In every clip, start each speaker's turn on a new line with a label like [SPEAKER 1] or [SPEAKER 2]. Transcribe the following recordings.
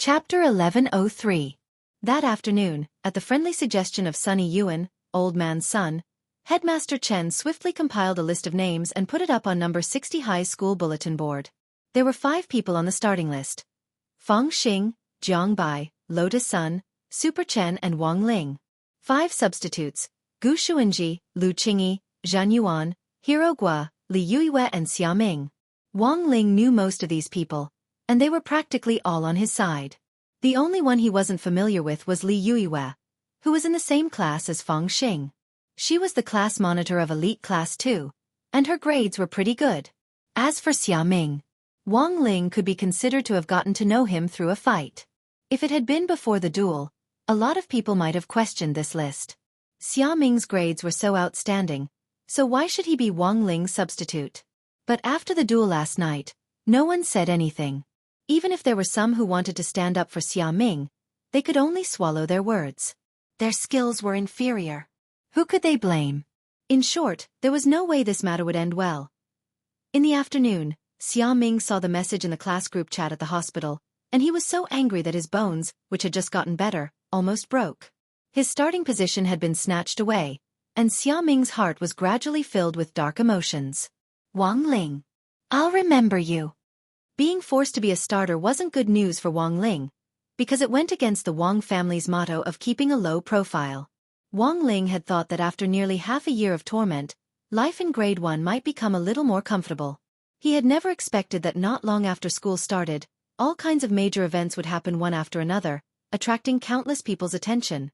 [SPEAKER 1] Chapter 1103. That afternoon, at the friendly suggestion of Sunny Yuan, old man's son, Headmaster Chen swiftly compiled a list of names and put it up on number 60 high school bulletin board. There were 5 people on the starting list: Fang Xing, Jiang Bai, Lotus Sun, Super Chen and Wang Ling. 5 substitutes: Gu Xuanji, Lu Qingyi, Zhan Yuan, Hero Gua, Li Yuiwei and Xia Ming. Wang Ling knew most of these people, and they were practically all on his side. The only one he wasn't familiar with was Li Yuiwei, who was in the same class as Fang Xing. She was the class monitor of Elite Class 2, and her grades were pretty good. As for Xia Ming, Wang Ling could be considered to have gotten to know him through a fight. If it had been before the duel, a lot of people might have questioned this list. Xia Ming's grades were so outstanding, so why should he be Wang Ling's substitute? But after the duel last night, no one said anything. Even if there were some who wanted to stand up for Xia Ming, they could only swallow their words. Their skills were inferior. Who could they blame? In short, there was no way this matter would end well. In the afternoon, Xia Ming saw the message in the class group chat at the hospital, and he was so angry that his bones, which had just gotten better, almost broke. His starting position had been snatched away, and Xia Ming's heart was gradually filled with dark emotions. Wang Ling. I'll remember you. Being forced to be a starter wasn't good news for Wang Ling, because it went against the Wang family's motto of keeping a low profile. Wang Ling had thought that after nearly half a year of torment, life in grade 1 might become a little more comfortable. He had never expected that not long after school started, all kinds of major events would happen one after another, attracting countless people's attention.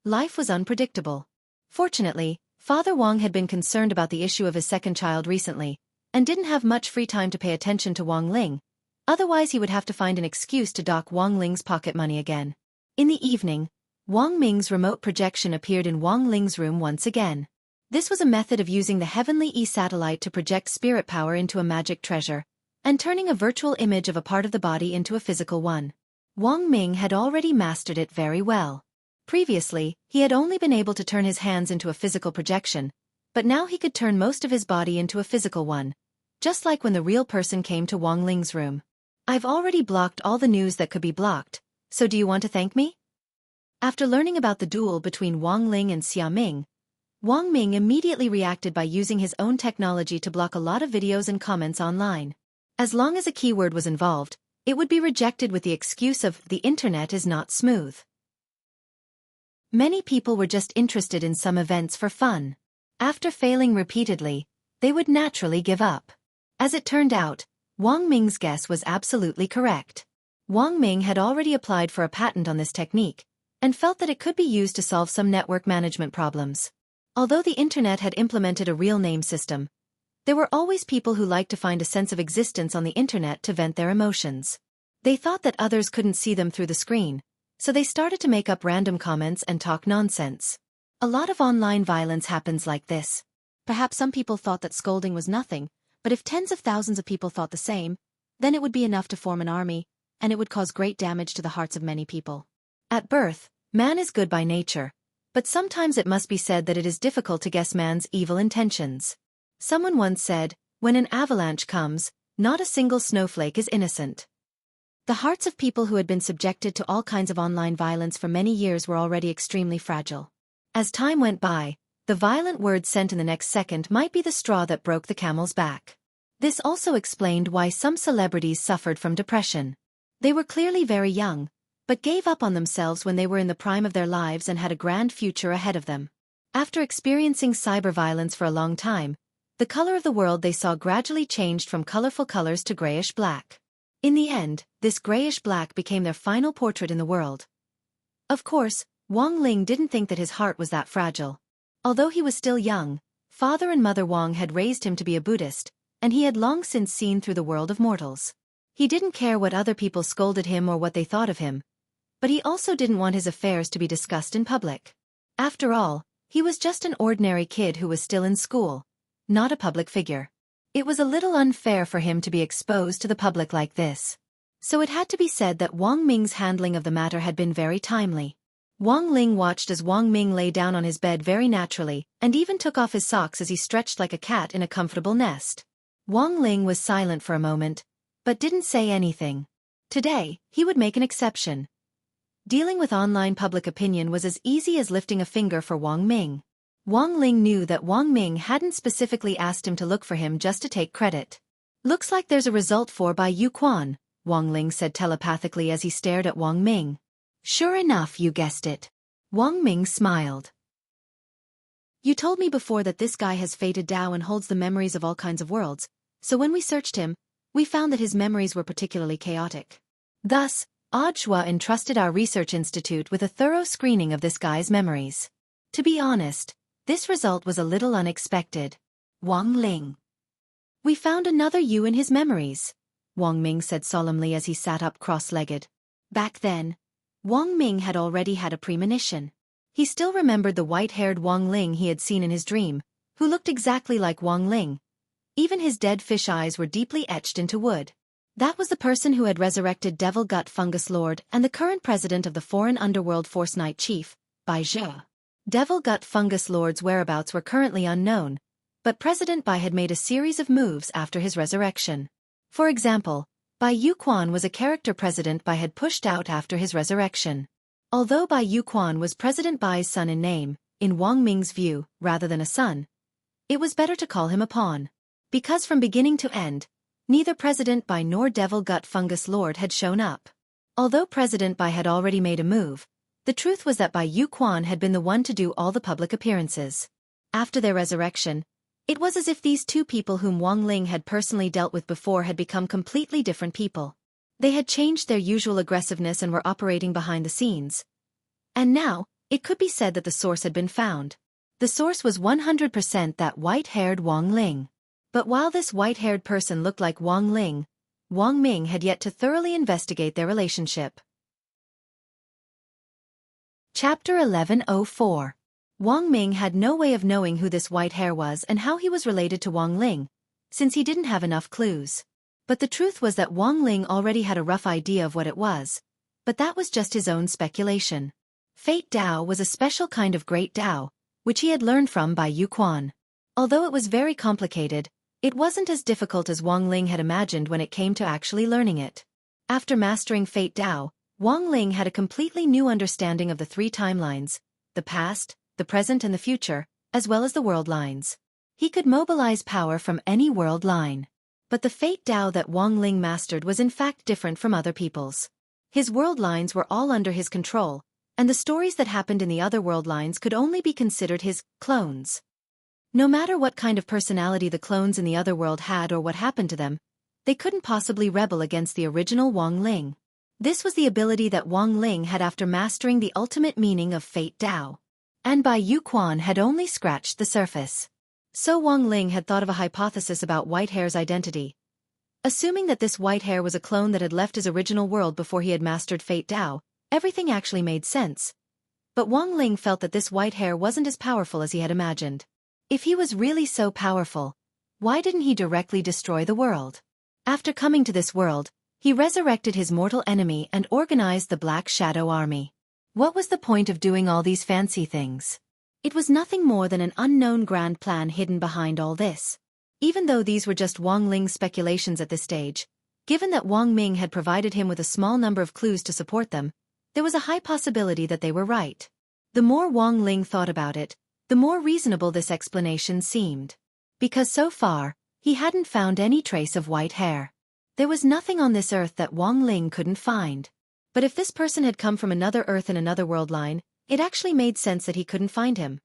[SPEAKER 1] Life was unpredictable. Fortunately, Father Wang had been concerned about the issue of his second child recently, and didn't have much free time to pay attention to Wang Ling, otherwise he would have to find an excuse to dock Wang Ling's pocket money again. In the evening, Wang Ming's remote projection appeared in Wang Ling's room once again. This was a method of using the heavenly e-satellite to project spirit power into a magic treasure, and turning a virtual image of a part of the body into a physical one. Wang Ming had already mastered it very well. Previously, he had only been able to turn his hands into a physical projection, but now he could turn most of his body into a physical one, just like when the real person came to Wang Ling's room. I've already blocked all the news that could be blocked, so do you want to thank me? After learning about the duel between Wang Ling and Xia Ming, Wang Ming immediately reacted by using his own technology to block a lot of videos and comments online. As long as a keyword was involved, it would be rejected with the excuse of the internet is not smooth. Many people were just interested in some events for fun. After failing repeatedly, they would naturally give up. As it turned out, Wang Ming's guess was absolutely correct. Wang Ming had already applied for a patent on this technique, and felt that it could be used to solve some network management problems. Although the internet had implemented a real name system, there were always people who liked to find a sense of existence on the internet to vent their emotions. They thought that others couldn't see them through the screen, so they started to make up random comments and talk nonsense. A lot of online violence happens like this. Perhaps some people thought that scolding was nothing, but if tens of thousands of people thought the same, then it would be enough to form an army, and it would cause great damage to the hearts of many people. At birth, man is good by nature, but sometimes it must be said that it is difficult to guess man's evil intentions. Someone once said, when an avalanche comes, not a single snowflake is innocent. The hearts of people who had been subjected to all kinds of online violence for many years were already extremely fragile. As time went by, the violent words sent in the next second might be the straw that broke the camel's back. This also explained why some celebrities suffered from depression. They were clearly very young, but gave up on themselves when they were in the prime of their lives and had a grand future ahead of them. After experiencing cyber violence for a long time, the color of the world they saw gradually changed from colorful colors to grayish-black. In the end, this grayish-black became their final portrait in the world. Of course, Wang Ling didn't think that his heart was that fragile. Although he was still young, Father and Mother Wang had raised him to be a Buddhist, and he had long since seen through the world of mortals. He didn't care what other people scolded him or what they thought of him, but he also didn't want his affairs to be discussed in public. After all, he was just an ordinary kid who was still in school, not a public figure. It was a little unfair for him to be exposed to the public like this. So it had to be said that Wang Ming's handling of the matter had been very timely. Wang Ling watched as Wang Ming lay down on his bed very naturally, and even took off his socks as he stretched like a cat in a comfortable nest. Wang Ling was silent for a moment, but didn't say anything. Today, he would make an exception. Dealing with online public opinion was as easy as lifting a finger for Wang Ming. Wang Ling knew that Wang Ming hadn't specifically asked him to look for him just to take credit. Looks like there's a result for Bai Yuquan, Wang Ling said telepathically as he stared at Wang Ming. Sure enough, you guessed it. Wang Ming smiled. You told me before that this guy has fated Dao and holds the memories of all kinds of worlds, so when we searched him, we found that his memories were particularly chaotic. Thus, Audiobook entrusted our research institute with a thorough screening of this guy's memories. To be honest, this result was a little unexpected. Wang Ling. We found another you in his memories, Wang Ming said solemnly as he sat up cross-legged. Back then, Wang Ming had already had a premonition. He still remembered the white-haired Wang Ling he had seen in his dream, who looked exactly like Wang Ling. Even his dead fish eyes were deeply etched into wood. That was the person who had resurrected Devil Gut Fungus Lord and the current president of the Foreign Underworld Force Night Chief, Bai Zhe. Devil Gut Fungus Lord's whereabouts were currently unknown, but President Bai had made a series of moves after his resurrection. For example, Bai Yuquan was a character President Bai had pushed out after his resurrection. Although Bai Yuquan was President Bai's son in name, in Wang Ming's view, rather than a son, it was better to call him a pawn. Because from beginning to end, neither President Bai nor Devil Gut Fungus Lord had shown up. Although President Bai had already made a move, the truth was that Bai Yuquan had been the one to do all the public appearances. After their resurrection, it was as if these two people whom Wang Ling had personally dealt with before had become completely different people. They had changed their usual aggressiveness and were operating behind the scenes. And now, it could be said that the source had been found. The source was 100% that white-haired Wang Ling. But while this white-haired person looked like Wang Ling, Wang Ming had yet to thoroughly investigate their relationship. Chapter 1104. Wang Ming had no way of knowing who this white hair was and how he was related to Wang Ling, since he didn't have enough clues. But the truth was that Wang Ling already had a rough idea of what it was, but that was just his own speculation. Fate Dao was a special kind of great Dao, which he had learned from Bai Yuquan. Although it was very complicated, it wasn't as difficult as Wang Ling had imagined when it came to actually learning it. After mastering Fate Dao, Wang Ling had a completely new understanding of the three timelines, the past, the present and the future, as well as the world lines. He could mobilize power from any world line. But the Fate Dao that Wang Ling mastered was in fact different from other people's. His world lines were all under his control, and the stories that happened in the other world lines could only be considered his clones. No matter what kind of personality the clones in the other world had or what happened to them, they couldn't possibly rebel against the original Wang Ling. This was the ability that Wang Ling had after mastering the ultimate meaning of Fate Dao. And Bai Yuquan had only scratched the surface. So Wang Ling had thought of a hypothesis about Whitehair's identity. Assuming that this Whitehair was a clone that had left his original world before he had mastered Fate Dao, everything actually made sense. But Wang Ling felt that this Whitehair wasn't as powerful as he had imagined. If he was really so powerful, why didn't he directly destroy the world? After coming to this world, he resurrected his mortal enemy and organized the Black Shadow Army. What was the point of doing all these fancy things? It was nothing more than an unknown grand plan hidden behind all this. Even though these were just Wang Ling's speculations at this stage, given that Wang Ming had provided him with a small number of clues to support them, there was a high possibility that they were right. The more Wang Ling thought about it, the more reasonable this explanation seemed. Because so far, he hadn't found any trace of white hair. There was nothing on this earth that Wang Ling couldn't find. But if this person had come from another earth in another world line, it actually made sense that he couldn't find him.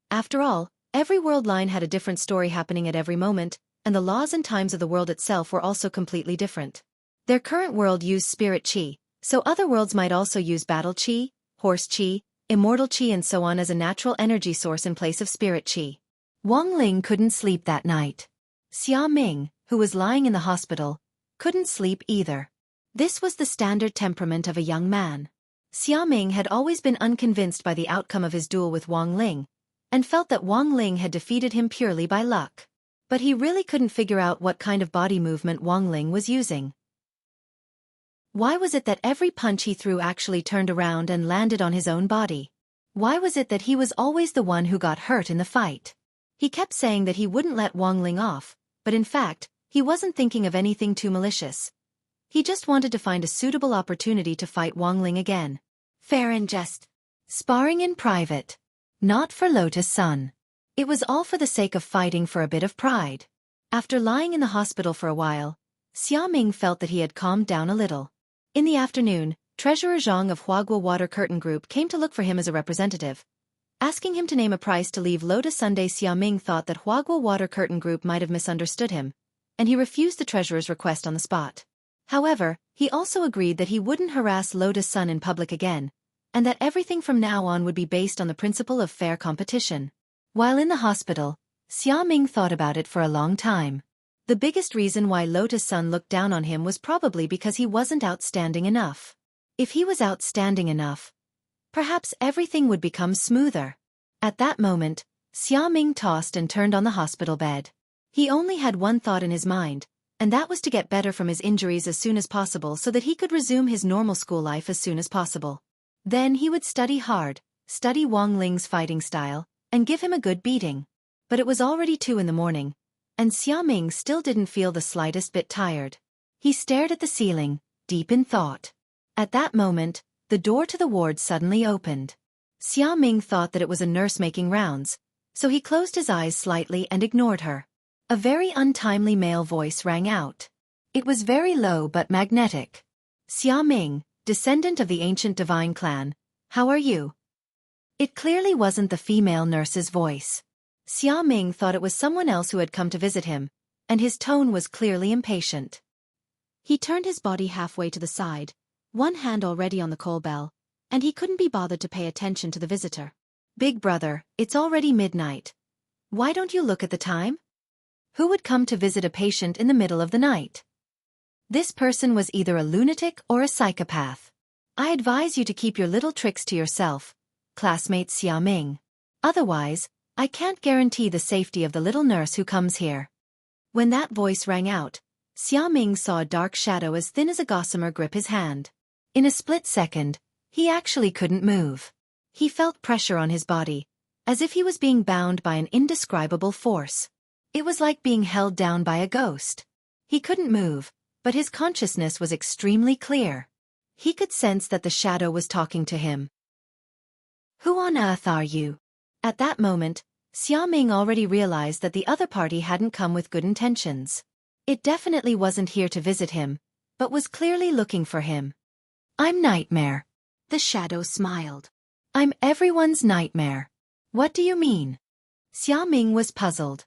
[SPEAKER 1] After all, every world line had a different story happening at every moment, and the laws and times of the world itself were also completely different. Their current world used spirit chi, so other worlds might also use battle chi, horse chi, immortal chi and so on as a natural energy source in place of spirit chi. Wang Ling couldn't sleep that night. Xia Ming, who was lying in the hospital, couldn't sleep either. This was the standard temperament of a young man. Xia Ming had always been unconvinced by the outcome of his duel with Wang Ling, and felt that Wang Ling had defeated him purely by luck. But he really couldn't figure out what kind of body movement Wang Ling was using. Why was it that every punch he threw actually turned around and landed on his own body? Why was it that he was always the one who got hurt in the fight? He kept saying that he wouldn't let Wang Ling off, but in fact, he wasn't thinking of anything too malicious. He just wanted to find a suitable opportunity to fight Wang Ling again. Fair and just. Sparring in private. Not for Lotus Sun. It was all for the sake of fighting for a bit of pride. After lying in the hospital for a while, Xiaoming felt that he had calmed down a little. In the afternoon, Treasurer Zhang of Huagua Water Curtain Group came to look for him as a representative. Asking him to name a price to leave Lotus Sunday, Xiaoming thought that Huagua Water Curtain Group might have misunderstood him, and he refused the treasurer's request on the spot. However, he also agreed that he wouldn't harass Lotus Sun in public again, and that everything from now on would be based on the principle of fair competition. While in the hospital, Xiaoming thought about it for a long time. The biggest reason why Lotus Sun looked down on him was probably because he wasn't outstanding enough. If he was outstanding enough, perhaps everything would become smoother. At that moment, Xiaoming tossed and turned on the hospital bed. He only had one thought in his mind, and that was to get better from his injuries as soon as possible so that he could resume his normal school life as soon as possible. Then he would study hard, study Wang Ling's fighting style, and give him a good beating. But it was already 2 in the morning, and Xiaoming still didn't feel the slightest bit tired. He stared at the ceiling, deep in thought. At that moment, the door to the ward suddenly opened. Xiaoming thought that it was a nurse making rounds, so he closed his eyes slightly and ignored her. A very untimely male voice rang out. It was very low but magnetic. Xiaoming, descendant of the ancient divine clan, how are you? It clearly wasn't the female nurse's voice. Xiaoming thought it was someone else who had come to visit him, and his tone was clearly impatient. He turned his body halfway to the side, one hand already on the coal bell, and he couldn't be bothered to pay attention to the visitor. Big brother, it's already midnight. Why don't you look at the time? Who would come to visit a patient in the middle of the night? This person was either a lunatic or a psychopath. I advise you to keep your little tricks to yourself, classmate Xiaoming. Otherwise, I can't guarantee the safety of the little nurse who comes here. When that voice rang out, Xiaoming saw a dark shadow as thin as a gossamer grip his hand. In a split second, he actually couldn't move. He felt pressure on his body, as if he was being bound by an indescribable force. It was like being held down by a ghost. He couldn't move, but his consciousness was extremely clear. He could sense that the shadow was talking to him. Who on earth are you? At that moment, Xiaoming already realized that the other party hadn't come with good intentions. It definitely wasn't here to visit him, but was clearly looking for him. I'm Nightmare. The shadow smiled. I'm everyone's nightmare. What do you mean? Xiaoming was puzzled.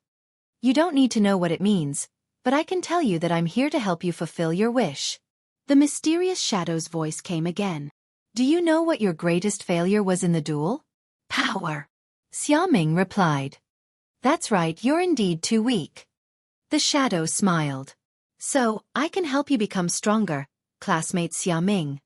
[SPEAKER 1] You don't need to know what it means, but I can tell you that I'm here to help you fulfill your wish. The mysterious shadow's voice came again. Do you know what your greatest failure was in the duel? Power. Xiaoming replied. That's right, you're indeed too weak. The shadow smiled. So, I can help you become stronger, classmate Xiaoming.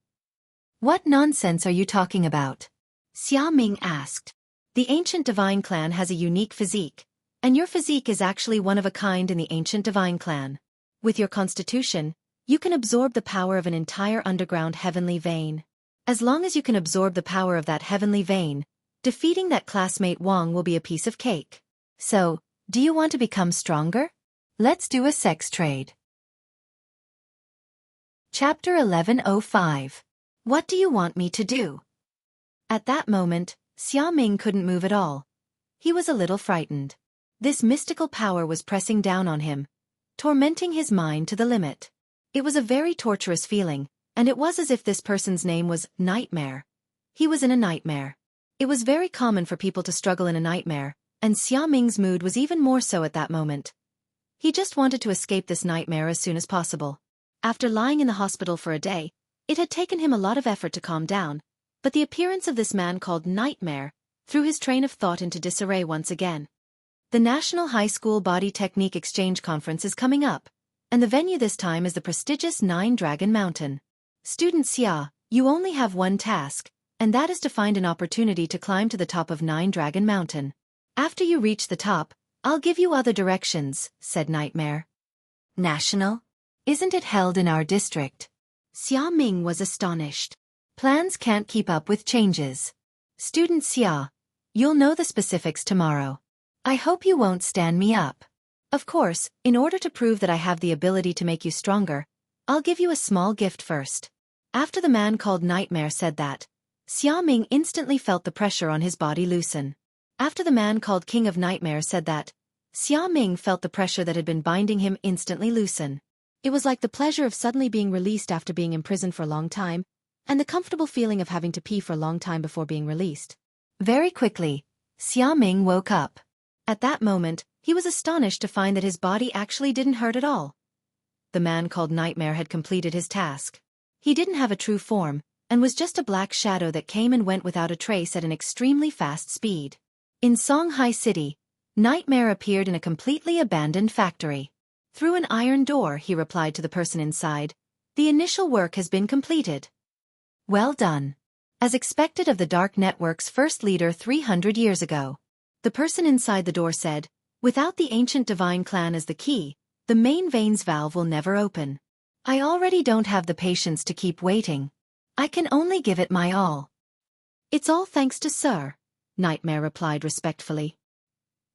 [SPEAKER 1] What nonsense are you talking about? Xiaoming asked. The ancient divine clan has a unique physique, and your physique is actually one of a kind in the ancient divine clan. With your constitution, you can absorb the power of an entire underground heavenly vein. As long as you can absorb the power of that heavenly vein, defeating that classmate Wang will be a piece of cake. So, do you want to become stronger? Let's do a sex trade. Chapter 1105. What do you want me to do? At that moment, Xiaoming couldn't move at all. He was a little frightened. This mystical power was pressing down on him, tormenting his mind to the limit. It was a very torturous feeling, and it was as if this person's name was Nightmare. He was in a nightmare. It was very common for people to struggle in a nightmare, and Xiaoming's mood was even more so at that moment. He just wanted to escape this nightmare as soon as possible. After lying in the hospital for a day, it had taken him a lot of effort to calm down, but the appearance of this man called Nightmare threw his train of thought into disarray once again. The National High School Body Technique Exchange Conference is coming up, and the venue this time is the prestigious Nine Dragon Mountain. Student Xia, you only have one task, and that is to find an opportunity to climb to the top of Nine Dragon Mountain. After you reach the top, I'll give you other directions, said Nightmare. National? Isn't it held in our district? Xiaoming was astonished. Plans can't keep up with changes. Student Xia, you'll know the specifics tomorrow. I hope you won't stand me up. Of course, in order to prove that I have the ability to make you stronger, I'll give you a small gift first. After the man called Nightmare said that, Xia Ming instantly felt the pressure on his body loosen. After the man called King of Nightmares said that, Xia Ming felt the pressure that had been binding him instantly loosen. It was like the pleasure of suddenly being released after being imprisoned for a long time, and the comfortable feeling of having to pee for a long time before being released. Very quickly, Xia Ming woke up. At that moment, he was astonished to find that his body actually didn't hurt at all. The man called Nightmare had completed his task. He didn't have a true form, and was just a black shadow that came and went without a trace at an extremely fast speed. In Songhai City, Nightmare appeared in a completely abandoned factory. Through an iron door, he replied to the person inside, "The initial work has been completed." Well done. As expected of the Dark Network's first leader 300 years ago. The person inside the door said, "Without the ancient divine clan as the key, the main veins valve will never open. I already don't have the patience to keep waiting. I can only give it my all." "It's all thanks to Sir," Nightmare replied respectfully.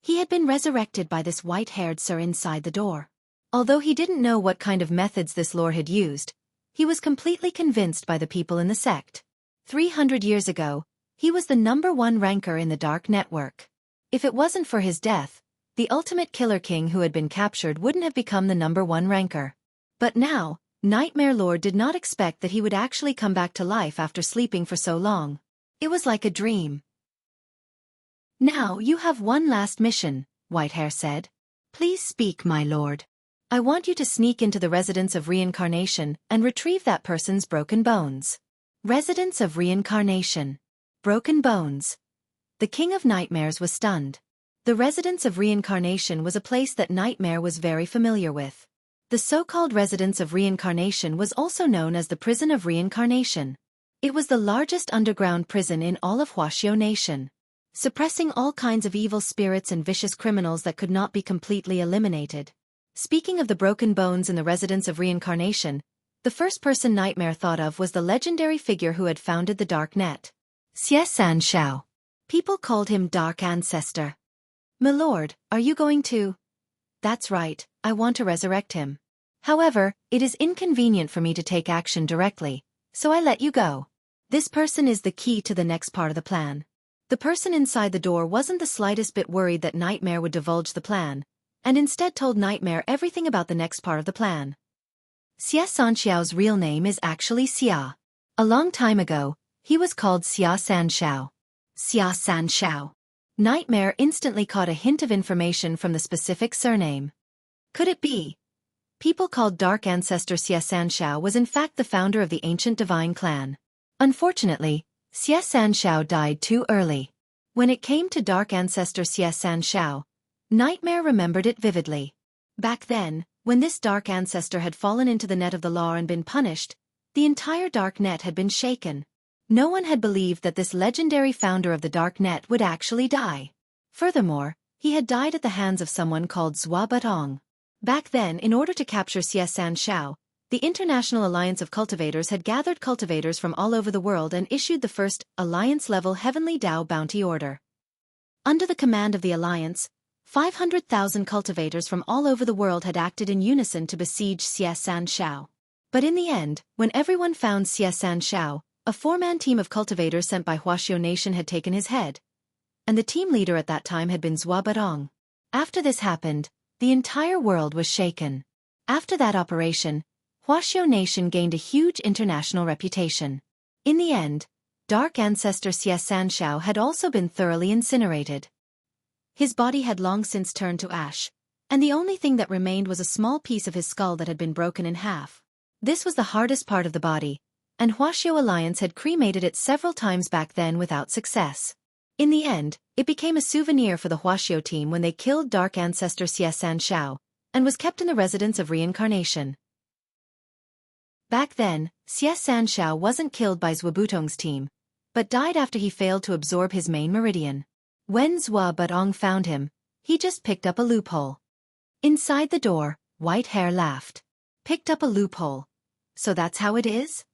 [SPEAKER 1] He had been resurrected by this white-haired Sir inside the door. Although he didn't know what kind of methods this lord had used, he was completely convinced by the people in the sect. 300 years ago, he was the #1 ranker in the Dark Network. If it wasn't for his death, the ultimate killer king who had been captured wouldn't have become the #1 ranker. But now, Nightmare Lord did not expect that he would actually come back to life after sleeping for so long. It was like a dream. "Now you have one last mission," Whitehair said. "Please speak, my lord. I want you to sneak into the residence of reincarnation and retrieve that person's broken bones." Residence of reincarnation. Broken bones. The King of Nightmares was stunned. The residence of reincarnation was a place that Nightmare was very familiar with. The so-called residence of reincarnation was also known as the prison of reincarnation. It was the largest underground prison in all of Wuxia Nation, suppressing all kinds of evil spirits and vicious criminals that could not be completely eliminated. Speaking of the broken bones in the residence of reincarnation, the first person Nightmare thought of was the legendary figure who had founded the Dark Net. Xiaofan Xiao. People called him Dark Ancestor. "My lord, are you going to?" "That's right, I want to resurrect him. However, it is inconvenient for me to take action directly, so I let you go. This person is the key to the next part of the plan." The person inside the door wasn't the slightest bit worried that Nightmare would divulge the plan, and instead told Nightmare everything about the next part of the plan. Xia Sanxiao's real name is actually Xia. A long time ago, he was called Xia Sanxiao. Xia Sanxiao. Nightmare instantly caught a hint of information from the specific surname. Could it be? People called Dark Ancestor Xia Sanxiao was in fact the founder of the ancient divine clan. Unfortunately, Xia Sanxiao died too early. When it came to Dark Ancestor Xia Sanxiao, Nightmare remembered it vividly. Back then, when this Dark Ancestor had fallen into the net of the law and been punished, the entire Dark Net had been shaken. No one had believed that this legendary founder of the Dark Net would actually die. Furthermore, he had died at the hands of someone called Zhua Batong. Back then, in order to capture Xia Sanxiao, the International Alliance of Cultivators had gathered cultivators from all over the world and issued the first Alliance-level Heavenly Dao Bounty Order. Under the command of the Alliance, 500,000 cultivators from all over the world had acted in unison to besiege Xia Sanxiao. But in the end, when everyone found Xia Sanxiao, a 4-man team of cultivators sent by Wuxia Nation had taken his head. And the team leader at that time had been Zhua Batong. After this happened, the entire world was shaken. After that operation, Wuxia Nation gained a huge international reputation. In the end, Dark Ancestor Xia Sanxiao had also been thoroughly incinerated. His body had long since turned to ash, and the only thing that remained was a small piece of his skull that had been broken in half. This was the hardest part of the body, and Wuxia Alliance had cremated it several times back then without success. In the end, it became a souvenir for the Wuxia team when they killed Dark Ancestor Xia Sanxiao, and was kept in the residence of reincarnation. Back then, Xia Sanxiao wasn't killed by Zhua Butong's team, but died after he failed to absorb his main meridian. When Zhua Batong found him, he just picked up a loophole. Inside the door, Whitehair laughed. Picked up a loophole. So that's how it is?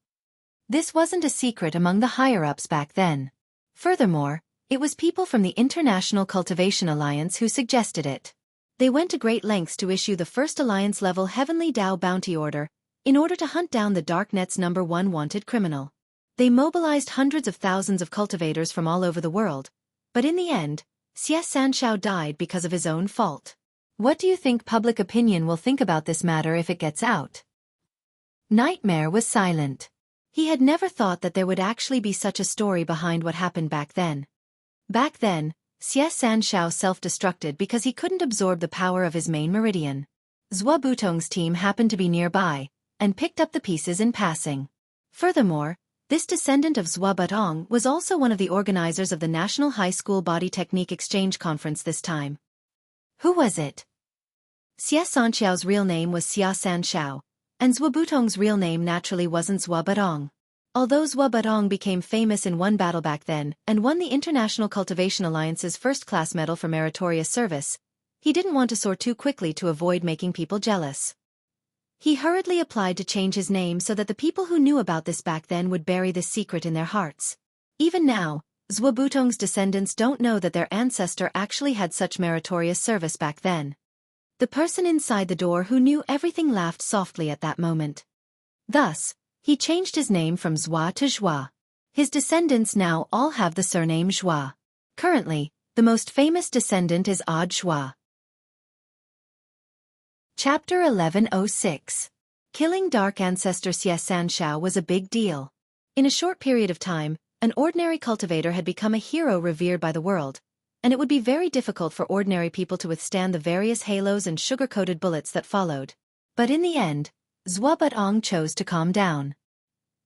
[SPEAKER 1] This wasn't a secret among the higher-ups back then. Furthermore, it was people from the International Cultivation Alliance who suggested it. They went to great lengths to issue the first Alliance-level Heavenly Dao Bounty Order, in order to hunt down the Darknet's #1 wanted criminal. They mobilized hundreds of thousands of cultivators from all over the world, but in the end, Xie Sanshao died because of his own fault. What do you think public opinion will think about this matter if it gets out? Nightmare was silent. He had never thought that there would actually be such a story behind what happened back then. Back then, Xie Sanshao self-destructed because he couldn't absorb the power of his main meridian. Zhua Butong's team happened to be nearby, and picked up the pieces in passing. Furthermore, this descendant of Zhua Butong was also one of the organizers of the National High School Body Technique Exchange Conference this time. Who was it? Xie Sanxiao's real name was Xia Sanshao, and Zhua Butong's real name naturally wasn't Zhua Butong. Although Zhua Butong became famous in one battle back then and won the International Cultivation Alliance's first-class medal for meritorious service, he didn't want to soar too quickly to avoid making people jealous. He hurriedly applied to change his name so that the people who knew about this back then would bury this secret in their hearts. Even now, Zhua Butong's descendants don't know that their ancestor actually had such meritorious service back then. The person inside the door who knew everything laughed softly at that moment. Thus, he changed his name from Zhua to Zhua. His descendants now all have the surname Zhua. Currently, the most famous descendant is Zhua. Chapter 1106. Killing Dark Ancestor Xie Sanshao was a big deal. In a short period of time, an ordinary cultivator had become a hero revered by the world, and it would be very difficult for ordinary people to withstand the various halos and sugar-coated bullets that followed. But in the end, Zhua Butong chose to calm down.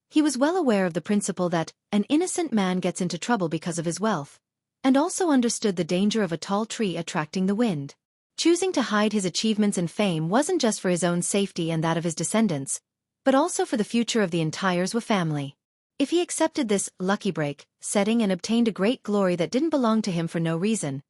[SPEAKER 1] He was well aware of the principle that an innocent man gets into trouble because of his wealth, and also understood the danger of a tall tree attracting the wind. Choosing to hide his achievements and fame wasn't just for his own safety and that of his descendants, but also for the future of the entire Zhua family. If he accepted this lucky break setting and obtained a great glory that didn't belong to him for no reason,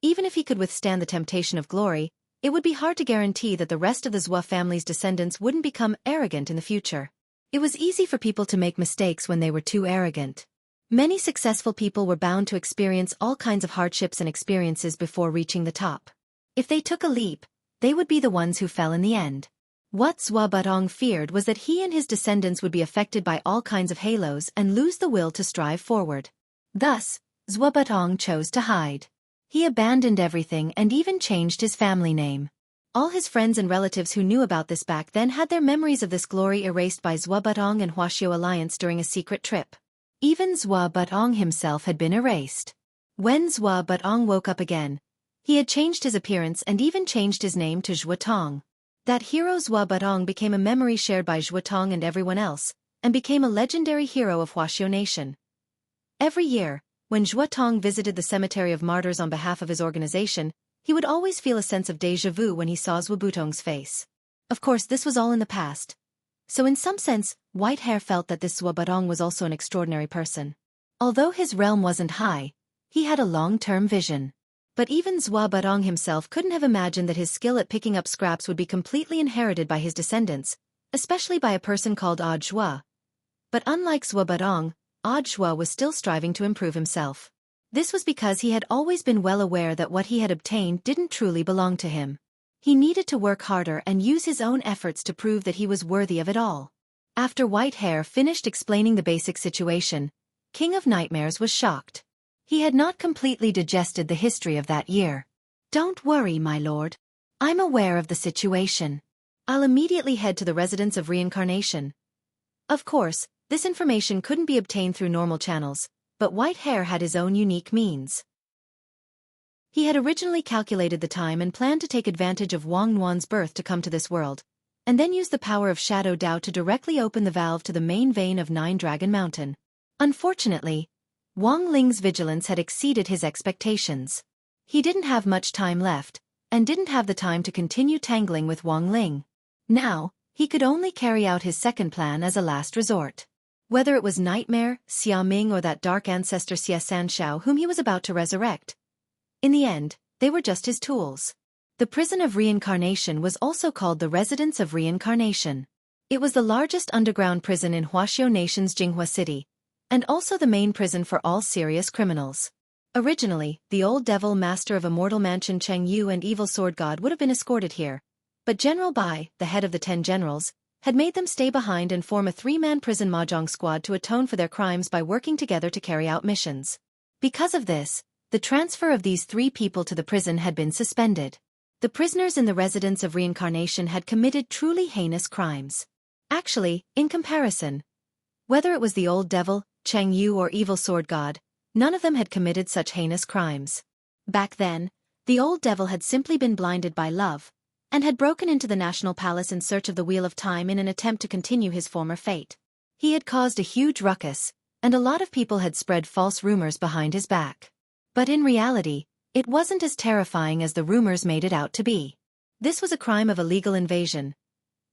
[SPEAKER 1] even if he could withstand the temptation of glory, it would be hard to guarantee that the rest of the Zhua family's descendants wouldn't become arrogant in the future. It was easy for people to make mistakes when they were too arrogant. Many successful people were bound to experience all kinds of hardships and experiences before reaching the top. If they took a leap, they would be the ones who fell in the end. What Zhua Butong feared was that he and his descendants would be affected by all kinds of halos and lose the will to strive forward. Thus, Zhua Butong chose to hide. He abandoned everything and even changed his family name. All his friends and relatives who knew about this back then had their memories of this glory erased by Zhua Butong and Wuxia alliance during a secret trip. Even Zhua Butong himself had been erased. When Zhua Butong woke up again, he had changed his appearance and even changed his name to Zhua Tong. That hero Zhua Butong became a memory shared by Zhua Tong and everyone else, and became a legendary hero of Wuxia Nation. Every year, when Zhua Tong visited the Cemetery of Martyrs on behalf of his organization, he would always feel a sense of déjà vu when he saw Zhua Butong's face. Of course, this was all in the past. So in some sense, Whitehair felt that this Zhua Butong was also an extraordinary person. Although his realm wasn't high, he had a long-term vision. But even Zhua Butong himself couldn't have imagined that his skill at picking up scraps would be completely inherited by his descendants, especially by a person called Zhua. But unlike Zhua Butong, Zhua was still striving to improve himself. This was because he had always been well aware that what he had obtained didn't truly belong to him. He needed to work harder and use his own efforts to prove that he was worthy of it all. After Whitehair finished explaining the basic situation, King of Nightmares was shocked. He had not completely digested the history of that year. "Don't worry, my lord. I'm aware of the situation. I'll immediately head to the residence of reincarnation." Of course, this information couldn't be obtained through normal channels, but Whitehair had his own unique means. He had originally calculated the time and planned to take advantage of Wang Nuan's birth to come to this world, and then use the power of Shadow Dao to directly open the valve to the main vein of Nine Dragon Mountain. Unfortunately, Wang Ling's vigilance had exceeded his expectations. He didn't have much time left, and didn't have the time to continue tangling with Wang Ling. Now, he could only carry out his second plan as a last resort. Whether it was Nightmare, Xiaoming or that dark ancestor Xie Sanshao whom he was about to resurrect, in the end, they were just his tools. The prison of reincarnation was also called the Residence of Reincarnation. It was the largest underground prison in Wuxia Nation's Jinghua City, and also the main prison for all serious criminals. Originally, the old devil master of Immortal Mansion Cheng Yu and evil sword god would have been escorted here, but General Bai, the head of the 10 generals, had made them stay behind and form a three-man prison mahjong squad to atone for their crimes by working together to carry out missions. Because of this, the transfer of these three people to the prison had been suspended. The prisoners in the residence of reincarnation had committed truly heinous crimes. Actually, in comparison, whether it was the old devil, Cheng Yu or evil sword god, none of them had committed such heinous crimes. Back then, the old devil had simply been blinded by love, and had broken into the national palace in search of the Wheel of Time in an attempt to continue his former fate. He had caused a huge ruckus, and a lot of people had spread false rumors behind his back. But in reality, it wasn't as terrifying as the rumors made it out to be. This was a crime of illegal invasion.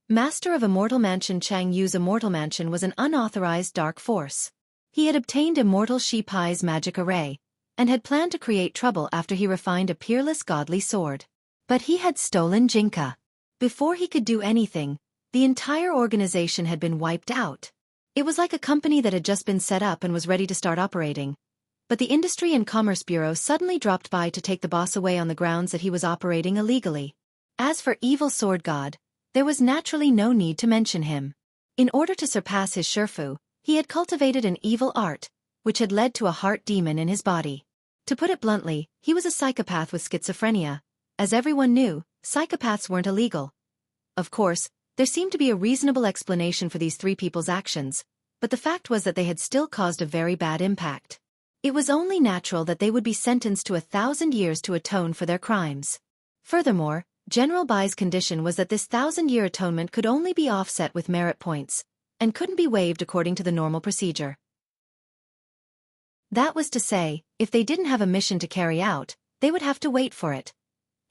[SPEAKER 1] Master of Immortal Mansion Chang Yu's Immortal Mansion was an unauthorized dark force. He had obtained Immortal Shi Pai's magic array, and had planned to create trouble after he refined a peerless godly sword. But he had stolen Jinka. Before he could do anything, the entire organization had been wiped out. It was like a company that had just been set up and was ready to start operating. But the Industry and Commerce Bureau suddenly dropped by to take the boss away on the grounds that he was operating illegally. As for Evil Sword God, there was naturally no need to mention him. In order to surpass his Shifu, he had cultivated an evil art, which had led to a heart demon in his body. To put it bluntly, he was a psychopath with schizophrenia. As everyone knew, psychopaths weren't illegal. Of course, there seemed to be a reasonable explanation for these three people's actions, but the fact was that they had still caused a very bad impact. It was only natural that they would be sentenced to 1,000 years to atone for their crimes. Furthermore, General Bai's condition was that this 1,000-year atonement could only be offset with merit points, and couldn't be waived according to the normal procedure. That was to say, if they didn't have a mission to carry out, they would have to wait for it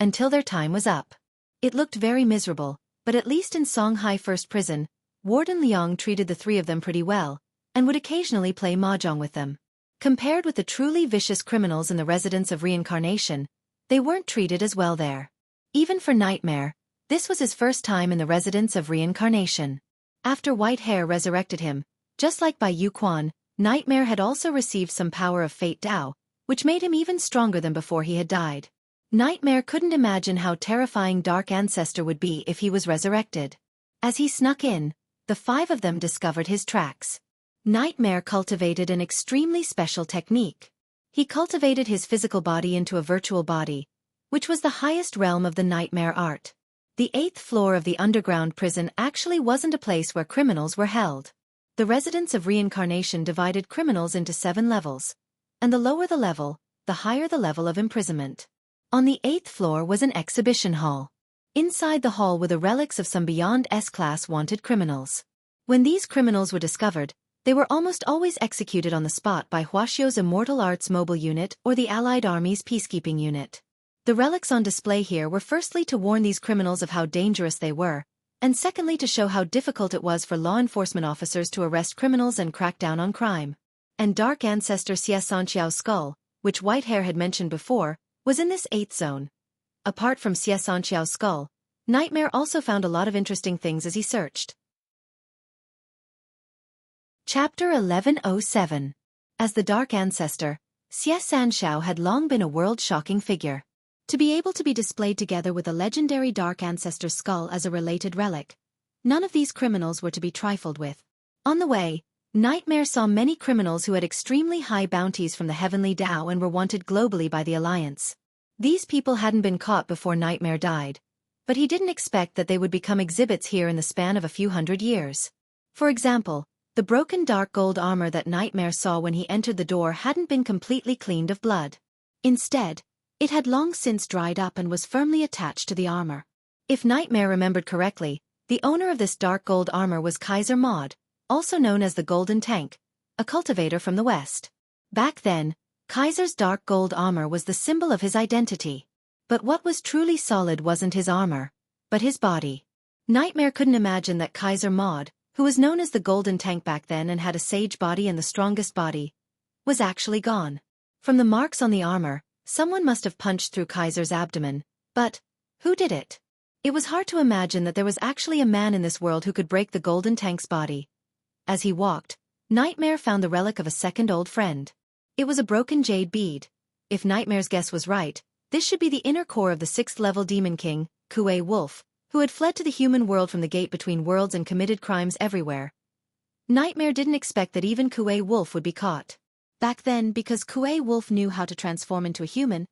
[SPEAKER 1] until their time was up. It looked very miserable, but at least in Songhai First Prison, Warden Liang treated the three of them pretty well, and would occasionally play mahjong with them. Compared with the truly vicious criminals in the residence of reincarnation, they weren't treated as well there. Even for Nightmare, this was his first time in the residence of reincarnation. After White Hair resurrected him, just like by Yu Quan, Nightmare had also received some power of Fate Dao, which made him even stronger than before he had died. Nightmare couldn't imagine how terrifying Dark Ancestor would be if he was resurrected. As he snuck in, the five of them discovered his tracks. Nightmare cultivated an extremely special technique. He cultivated his physical body into a virtual body, which was the highest realm of the nightmare art. The 8th floor of the underground prison actually wasn't a place where criminals were held. The residence of reincarnation divided criminals into 7 levels, and the lower the level, the higher the level of imprisonment. On the 8th floor was an exhibition hall. Inside the hall were the relics of some beyond S-class wanted criminals. When these criminals were discovered, they were almost always executed on the spot by Huaxiu's Immortal Arts Mobile Unit or the Allied Army's Peacekeeping Unit. The relics on display here were firstly to warn these criminals of how dangerous they were, and secondly to show how difficult it was for law enforcement officers to arrest criminals and crack down on crime. And Dark Ancestor Xia Sanqiao's skull, which Whitehair had mentioned before, was in this 8th zone. Apart from Xia Sanqiao's skull, Nightmare also found a lot of interesting things as he searched. Chapter 1107. As the Dark Ancestor, Xia Sanqiao had long been a world-shocking figure. To be able to be displayed together with a legendary Dark Ancestor skull as a related relic, none of these criminals were to be trifled with. On the way, Nightmare saw many criminals who had extremely high bounties from the Heavenly Dao and were wanted globally by the Alliance. These people hadn't been caught before Nightmare died, but he didn't expect that they would become exhibits here in the span of a few hundred years. For example, the broken dark gold armor that Nightmare saw when he entered the door hadn't been completely cleaned of blood. Instead, it had long since dried up and was firmly attached to the armor. If Nightmare remembered correctly, the owner of this dark gold armor was Kaiser Maud, also known as the Golden Tank, a cultivator from the West. Back then, Kaiser's dark gold armor was the symbol of his identity. But what was truly solid wasn't his armor, but his body. Nightmare couldn't imagine that Kaiser Maud, who was known as the Golden Tank back then and had a sage body and the strongest body, was actually gone. From the marks on the armor, someone must have punched through Kaiser's abdomen, but who did it? It was hard to imagine that there was actually a man in this world who could break the Golden Tank's body. As he walked, Nightmare found the relic of a second old friend. It was a broken jade bead. If Nightmare's guess was right, this should be the inner core of the 6th-level Demon King, Kuei Wolf, who had fled to the human world from the gate between worlds and committed crimes everywhere. Nightmare didn't expect that even Kuei Wolf would be caught. Back then, because Kuei Wolf knew how to transform into a human,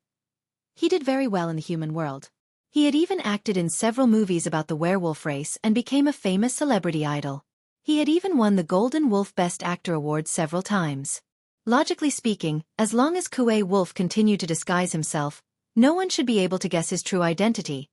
[SPEAKER 1] he did very well in the human world. He had even acted in several movies about the werewolf race and became a famous celebrity idol. He had even won the Golden Wolf Best Actor award several times. Logically speaking, as long as Kuei Wolf continued to disguise himself, no one should be able to guess his true identity.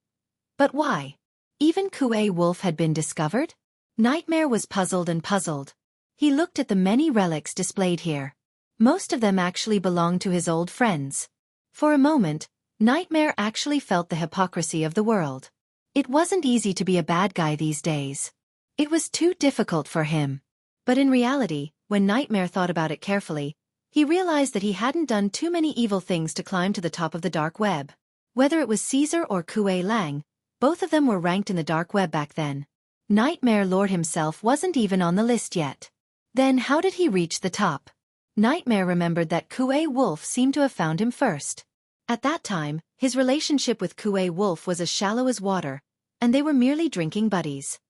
[SPEAKER 1] But why? Even Kuei Wolf had been discovered? Nightmare was puzzled and puzzled. He looked at the many relics displayed here. Most of them actually belonged to his old friends. For a moment, Nightmare actually felt the hypocrisy of the world. It wasn't easy to be a bad guy these days. It was too difficult for him. But in reality, when Nightmare thought about it carefully, he realized that he hadn't done too many evil things to climb to the top of the dark web. Whether it was Caesar or Kuei Lang, both of them were ranked in the dark web back then. Nightmare Lord himself wasn't even on the list yet. Then how did he reach the top? Nightmare remembered that Kuei Wolf seemed to have found him first. At that time, his relationship with Kuei Wolf was as shallow as water, and they were merely drinking buddies.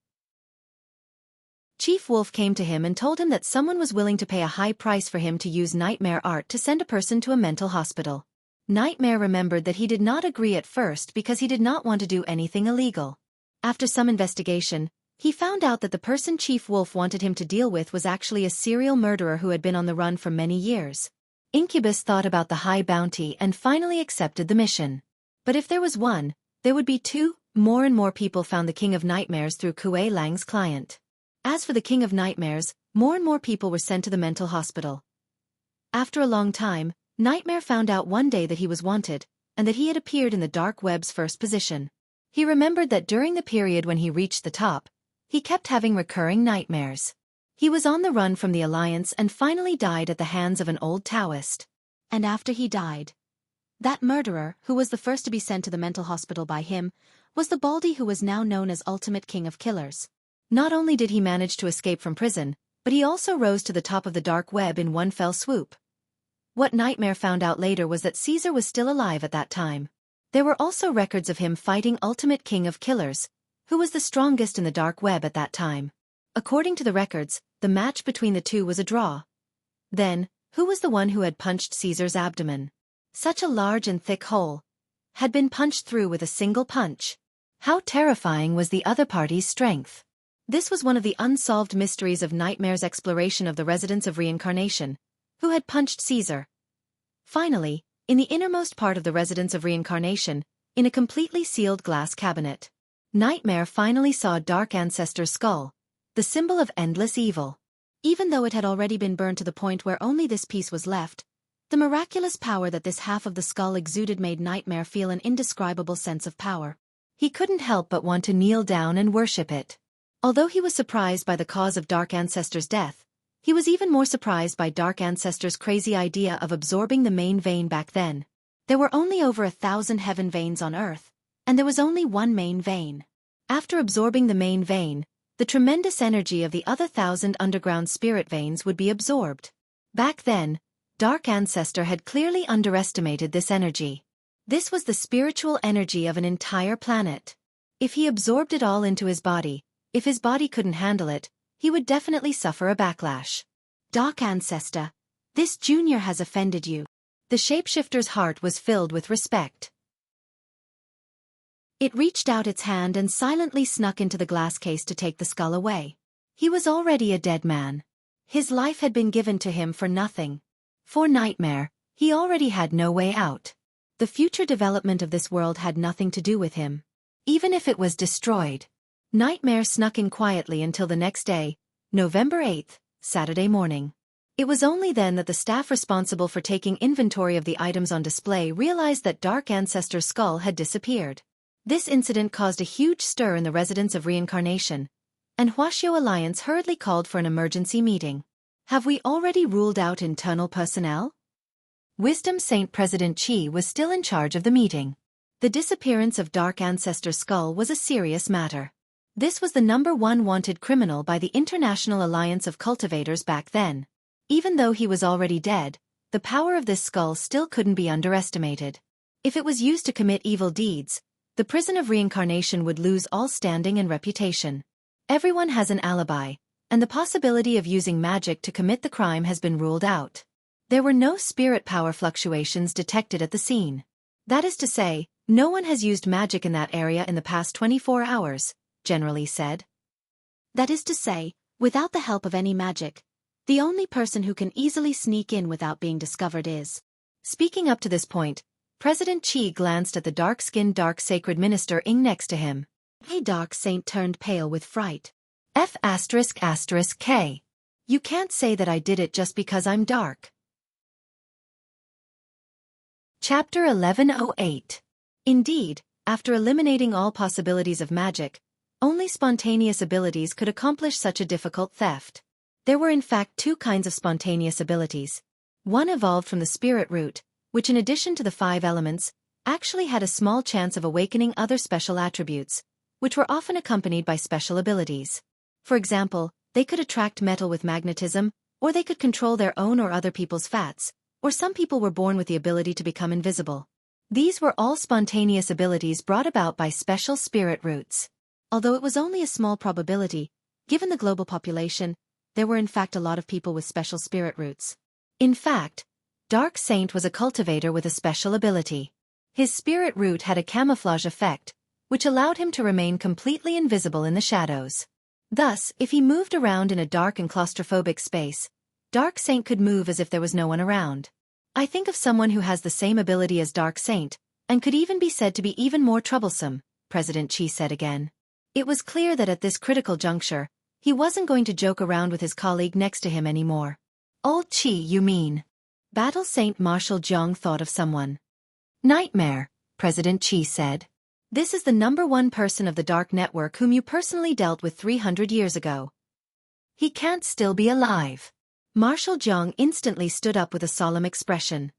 [SPEAKER 1] Chief Wolf came to him and told him that someone was willing to pay a high price for him to use Nightmare art to send a person to a mental hospital. Nightmare remembered that he did not agree at first because he did not want to do anything illegal. After some investigation, he found out that the person Chief Wolf wanted him to deal with was actually a serial murderer who had been on the run for many years. Incubus thought about the high bounty and finally accepted the mission. But if there was one, there would be two. More and more people found the King of Nightmares through Kuei Lang's client. As for the King of Nightmares, more and more people were sent to the mental hospital. After a long time, Nightmare found out one day that he was wanted, and that he had appeared in the dark web's first position. He remembered that during the period when he reached the top, he kept having recurring nightmares. He was on the run from the Alliance and finally died at the hands of an old Taoist. And after he died, that murderer, who was the first to be sent to the mental hospital by him, was the Baldy who was now known as Ultimate King of Killers. Not only did he manage to escape from prison, but he also rose to the top of the dark web in one fell swoop. What Nightmare found out later was that Caesar was still alive at that time. There were also records of him fighting Ultimate King of Killers, who was the strongest in the dark web at that time. According to the records, the match between the two was a draw. Then, who was the one who had punched Caesar's abdomen? Such a large and thick hole had been punched through with a single punch. How terrifying was the other party's strength? This was one of the unsolved mysteries of Nightmare's exploration of the residents of reincarnation, who had punched Caesar. Finally, in the innermost part of the residence of reincarnation, in a completely sealed glass cabinet, Nightmare finally saw Dark Ancestor's skull, the symbol of endless evil. Even though it had already been burned to the point where only this piece was left, the miraculous power that this half of the skull exuded made Nightmare feel an indescribable sense of power. He couldn't help but want to kneel down and worship it. Although he was surprised by the cause of Dark Ancestor's death, he was even more surprised by Dark Ancestor's crazy idea of absorbing the main vein back then. There were only over 1,000 heaven veins on Earth, and there was only one main vein. After absorbing the main vein, the tremendous energy of the other 1,000 underground spirit veins would be absorbed. Back then, Dark Ancestor had clearly underestimated this energy. This was the spiritual energy of an entire planet. If he absorbed it all into his body, if his body couldn't handle it, he would definitely suffer a backlash. Dark Ancestor, this junior has offended you. The shapeshifter's heart was filled with respect. It reached out its hand and silently snuck into the glass case to take the skull away. He was already a dead man. His life had been given to him for nothing. For Nightmare, he already had no way out. The future development of this world had nothing to do with him. Even if it was destroyed. Nightmare snuck in quietly until the next day, November 8th, Saturday morning. It was only then that the staff responsible for taking inventory of the items on display realized that Dark Ancestor's skull had disappeared. This incident caused a huge stir in the residents of reincarnation, and Wuxia Alliance hurriedly called for an emergency meeting. Have we already ruled out internal personnel? Wisdom Saint President Qi was still in charge of the meeting. The disappearance of Dark Ancestor's skull was a serious matter. This was the #1 wanted criminal by the International Alliance of Cultivators back then. Even though he was already dead, the power of this skull still couldn't be underestimated. If it was used to commit evil deeds, The prison of reincarnation would lose all standing and reputation. Everyone has an alibi, and the possibility of using magic to commit the crime has been ruled out. There were no spirit power fluctuations detected at the scene. That is to say, no one has used magic in that area in the past 24 hours, generally said. That is to say, without the help of any magic, the only person who can easily sneak in without being discovered is. Speaking up to this point, President Qi glanced at the dark-skinned dark sacred minister Ing next to him. A dark saint turned pale with fright. F***K. You can't say that I did it just because I'm dark. Chapter 1108. Indeed, after eliminating all possibilities of magic, only spontaneous abilities could accomplish such a difficult theft. There were in fact two kinds of spontaneous abilities. One evolved from the spirit root, which in addition to the 5 elements, actually had a small chance of awakening other special attributes, which were often accompanied by special abilities. For example, they could attract metal with magnetism, or they could control their own or other people's fats, or some people were born with the ability to become invisible. These were all spontaneous abilities brought about by special spirit roots. Although it was only a small probability, given the global population, there were in fact a lot of people with special spirit roots. In fact, Dark Saint was a cultivator with a special ability. His spirit root had a camouflage effect, which allowed him to remain completely invisible in the shadows. Thus, if he moved around in a dark and claustrophobic space, Dark Saint could move as if there was no one around. I think of someone who has the same ability as Dark Saint, and could even be said to be even more troublesome, President Qi said again. It was clear that at this critical juncture, he wasn't going to joke around with his colleague next to him anymore. Old Qi, you mean? Battle Saint Marshal Jiang thought of someone. Nightmare, President Qi said. This is the #1 person of the Dark Network whom you personally dealt with 300 years ago. He can't still be alive. Marshal Jiang instantly stood up with a solemn expression.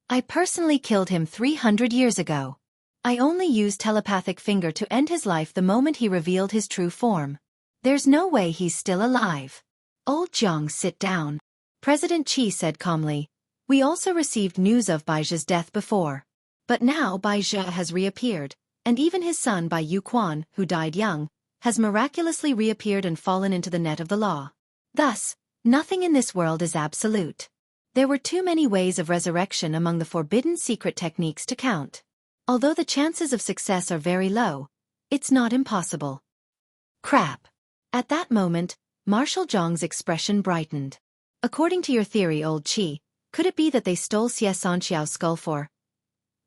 [SPEAKER 1] I personally killed him 300 years ago. I only used telepathic finger to end his life the moment he revealed his true form. There's no way he's still alive. Old Jiang, sit down. President Qi said calmly. We also received news of Baizhe's death before. But now Baizhe has reappeared, and even his son Bai Yuquan, who died young, has miraculously reappeared and fallen into the net of the law. Thus, nothing in this world is absolute. There were too many ways of resurrection among the forbidden secret techniques to count. Although the chances of success are very low, it's not impossible. Crap. At that moment, Marshal Zhang's expression brightened. According to your theory, Old Qi, could it be that they stole Xie Sanxiao's skull for?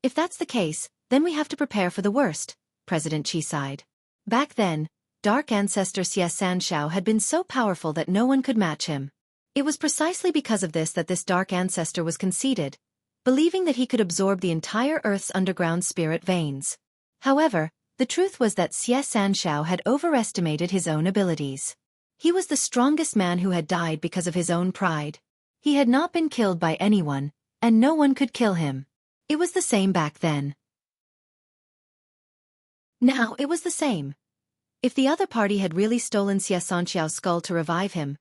[SPEAKER 1] If that's the case, then we have to prepare for the worst, President Qi sighed. Back then, Dark Ancestor Xie Sanxiao had been so powerful that no one could match him. It was precisely because of this that this Dark Ancestor was conceited, believing that he could absorb the entire Earth's underground spirit veins. However, the truth was that Xie Sanxiao had overestimated his own abilities. He was the strongest man who had died because of his own pride. He had not been killed by anyone, and no one could kill him. It was the same back then. Now it was the same. If the other party had really stolen Xie Sanxiao's skull to revive him,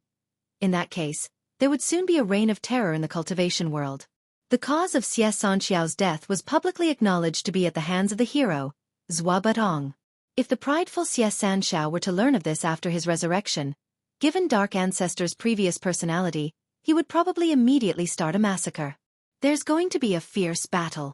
[SPEAKER 1] in that case, there would soon be a reign of terror in the cultivation world. The cause of Xie Sanxiao's death was publicly acknowledged to be at the hands of the hero, Zhua Batong. If the prideful Xie Sanxiao were to learn of this after his resurrection, given Dark Ancestor's previous personality, he would probably immediately start a massacre. There's going to be a fierce battle.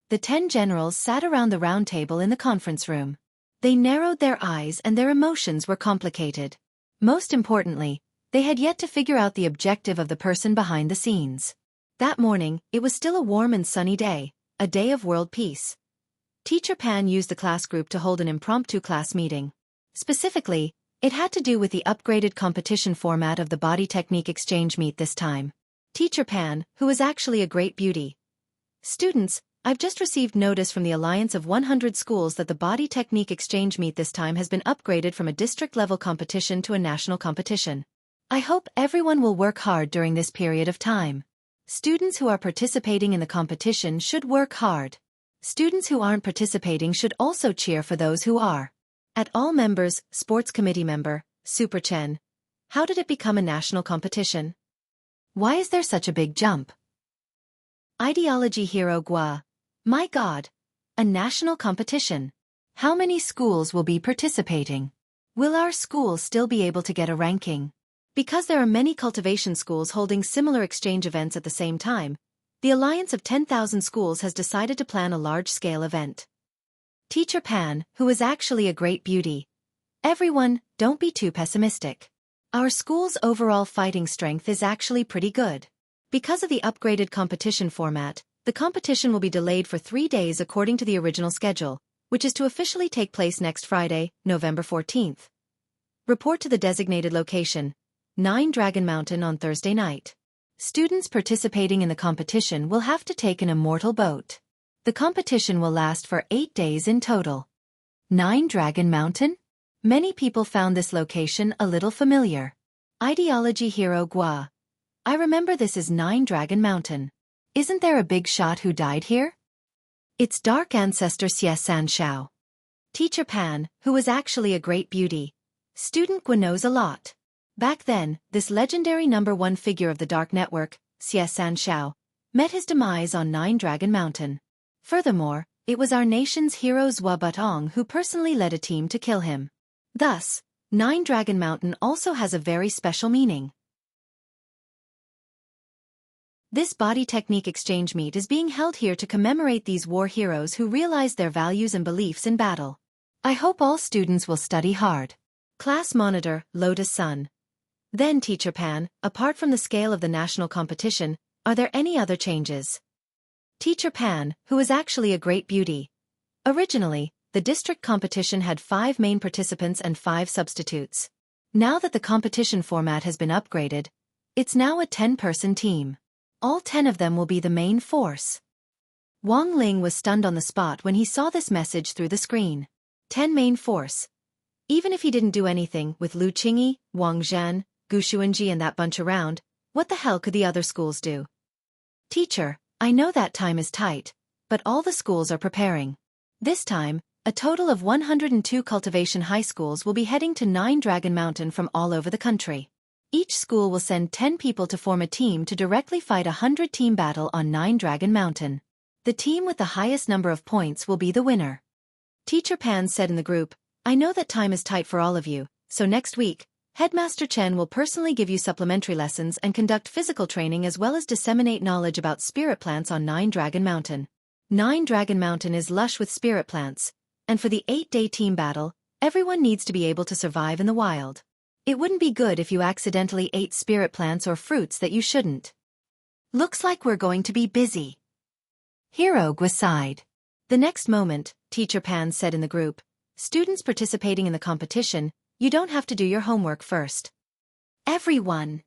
[SPEAKER 1] The 10 generals sat around the round table in the conference room. They narrowed their eyes and their emotions were complicated. Most importantly, they had yet to figure out the objective of the person behind the scenes. That morning, it was still a warm and sunny day, a day of world peace. Teacher Pan used the class group to hold an impromptu class meeting. Specifically, it had to do with the upgraded competition format of the body technique exchange meet this time. Teacher Pan, who was actually a great beauty. Students, I've just received notice from the Alliance of 100 schools that the body technique exchange meet this time has been upgraded from a district-level competition to a national competition. I hope everyone will work hard during this period of time. Students who are participating in the competition should work hard. Students who aren't participating should also cheer for those who are. At all members, sports committee member, Super Chen. How did it become a national competition? Why is there such a big jump? Ideology hero Gua. My God. A national competition. How many schools will be participating? Will our school still be able to get a ranking? Because there are many cultivation schools holding similar exchange events at the same time, the Alliance of 10,000 Schools has decided to plan a large-scale event. Teacher Pan, who is actually a great beauty. Everyone, don't be too pessimistic. Our school's overall fighting strength is actually pretty good. Because of the upgraded competition format, the competition will be delayed for 3 days according to the original schedule, which is to officially take place next Friday, November 14th. Report to the designated location, 9 Dragon Mountain on Thursday night. Students participating in the competition will have to take an immortal boat. The competition will last for 8 days in total. 9 Dragon Mountain? Many people found this location a little familiar. Ideology hero Gua. I remember this is 9 Dragon Mountain. Isn't there a big shot who died here? It's dark ancestor Xiaofan Xiao. Teacher Pan, who was actually a great beauty. Student Gua knows a lot. Back then, this legendary #1 figure of the Dark Network, Xiaofan Xiao, met his demise on 9 Dragon Mountain. Furthermore, it was our nation's hero Zhua Butong who personally led a team to kill him. Thus, 9 Dragon Mountain also has a very special meaning. This body technique exchange meet is being held here to commemorate these war heroes who realized their values and beliefs in battle. I hope all students will study hard. Class Monitor, Lotus Sun. Then Teacher Pan, apart from the scale of the national competition, are there any other changes? Teacher Pan, who is actually a great beauty. Originally, the district competition had 5 main participants and 5 substitutes. Now that the competition format has been upgraded, it's now a 10-person team. All 10 of them will be the main force. Wang Ling was stunned on the spot when he saw this message through the screen. 10 main force. Even if he didn't do anything with Lu Qingyi, Wang Zhan, Gu Xuanji and that bunch around, what the hell could the other schools do? Teacher, I know that time is tight, but all the schools are preparing. This time, a total of 102 cultivation high schools will be heading to 9 Dragon Mountain from all over the country. Each school will send 10 people to form a team to directly fight a 100-team battle on 9 Dragon Mountain. The team with the highest number of points will be the winner. Teacher Pan said in the group, I know that time is tight for all of you, so next week, Headmaster Chen will personally give you supplementary lessons and conduct physical training as well as disseminate knowledge about spirit plants on 9 Dragon Mountain. 9 Dragon Mountain is lush with spirit plants, and for the 8-day team battle, everyone needs to be able to survive in the wild. It wouldn't be good if you accidentally ate spirit plants or fruits that you shouldn't. Looks like we're going to be busy. Hero Gua sighed. The next moment, Teacher Pan said in the group, students participating in the competition, you don't have to do your homework first. Everyone.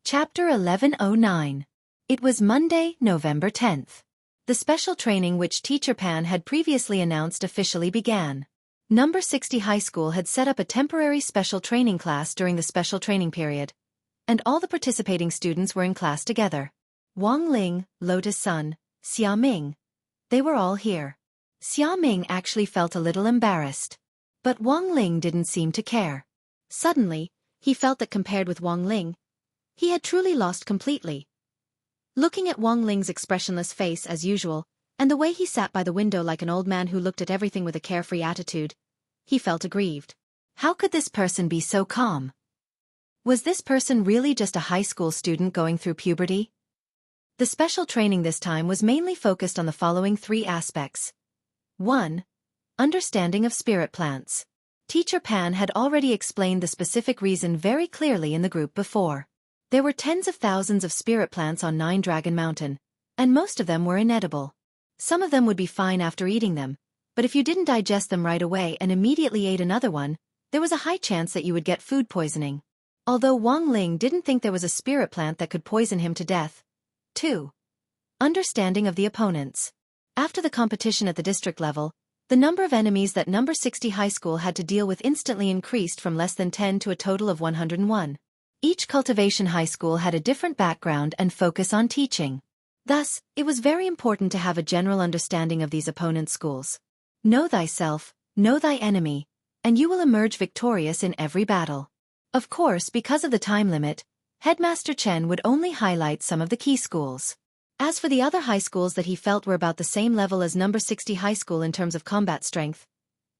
[SPEAKER 1] Chapter 1109. It was Monday, November 10th. The special training which Teacher Pan had previously announced officially began. Number 60 High School had set up a temporary special training class during the special training period, and all the participating students were in class together. Wang Ling, Lotus Sun, Xia Ming. They were all here. Xia Ming actually felt a little embarrassed. But Wang Ling didn't seem to care. Suddenly, he felt that compared with Wang Ling, he had truly lost completely. Looking at Wang Ling's expressionless face as usual, and the way he sat by the window like an old man who looked at everything with a carefree attitude, he felt aggrieved. How could this person be so calm? Was this person really just a high school student going through puberty? The special training this time was mainly focused on the following 3 aspects. 1. Understanding of spirit plants. Teacher Pan had already explained the specific reason very clearly in the group before. There were tens of thousands of spirit plants on 9 Dragon Mountain, and most of them were inedible. Some of them would be fine after eating them, but if you didn't digest them right away and immediately ate another one, there was a high chance that you would get food poisoning. Although Wang Ling didn't think there was a spirit plant that could poison him to death. 2. Understanding of the opponents. After the competition at the district level, the number of enemies that number 60 high school had to deal with instantly increased from less than 10 to a total of 101. Each cultivation high school had a different background and focus on teaching. Thus, it was very important to have a general understanding of these opponent schools. Know thyself, know thy enemy, and you will emerge victorious in every battle. Of course, because of the time limit, Headmaster Chen would only highlight some of the key schools. As for the other high schools that he felt were about the same level as number 60 high school in terms of combat strength,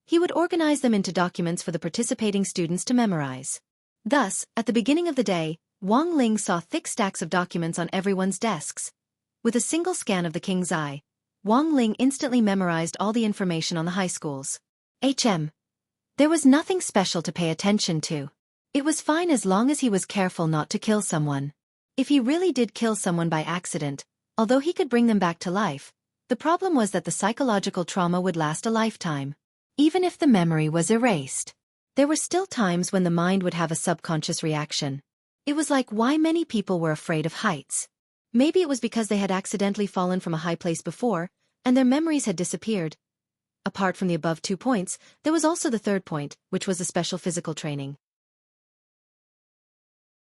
[SPEAKER 1] he would organize them into documents for the participating students to memorize. Thus, at the beginning of the day, Wang Ling saw thick stacks of documents on everyone's desks. With a single scan of the king's eye, Wang Ling instantly memorized all the information on the high schools. There was nothing special to pay attention to. It was fine as long as he was careful not to kill someone. If he really did kill someone by accident, although he could bring them back to life, the problem was that the psychological trauma would last a lifetime. Even if the memory was erased, there were still times when the mind would have a subconscious reaction. It was like why many people were afraid of heights. Maybe it was because they had accidentally fallen from a high place before, and their memories had disappeared. Apart from the above 2 points, there was also the third point, which was the special physical training.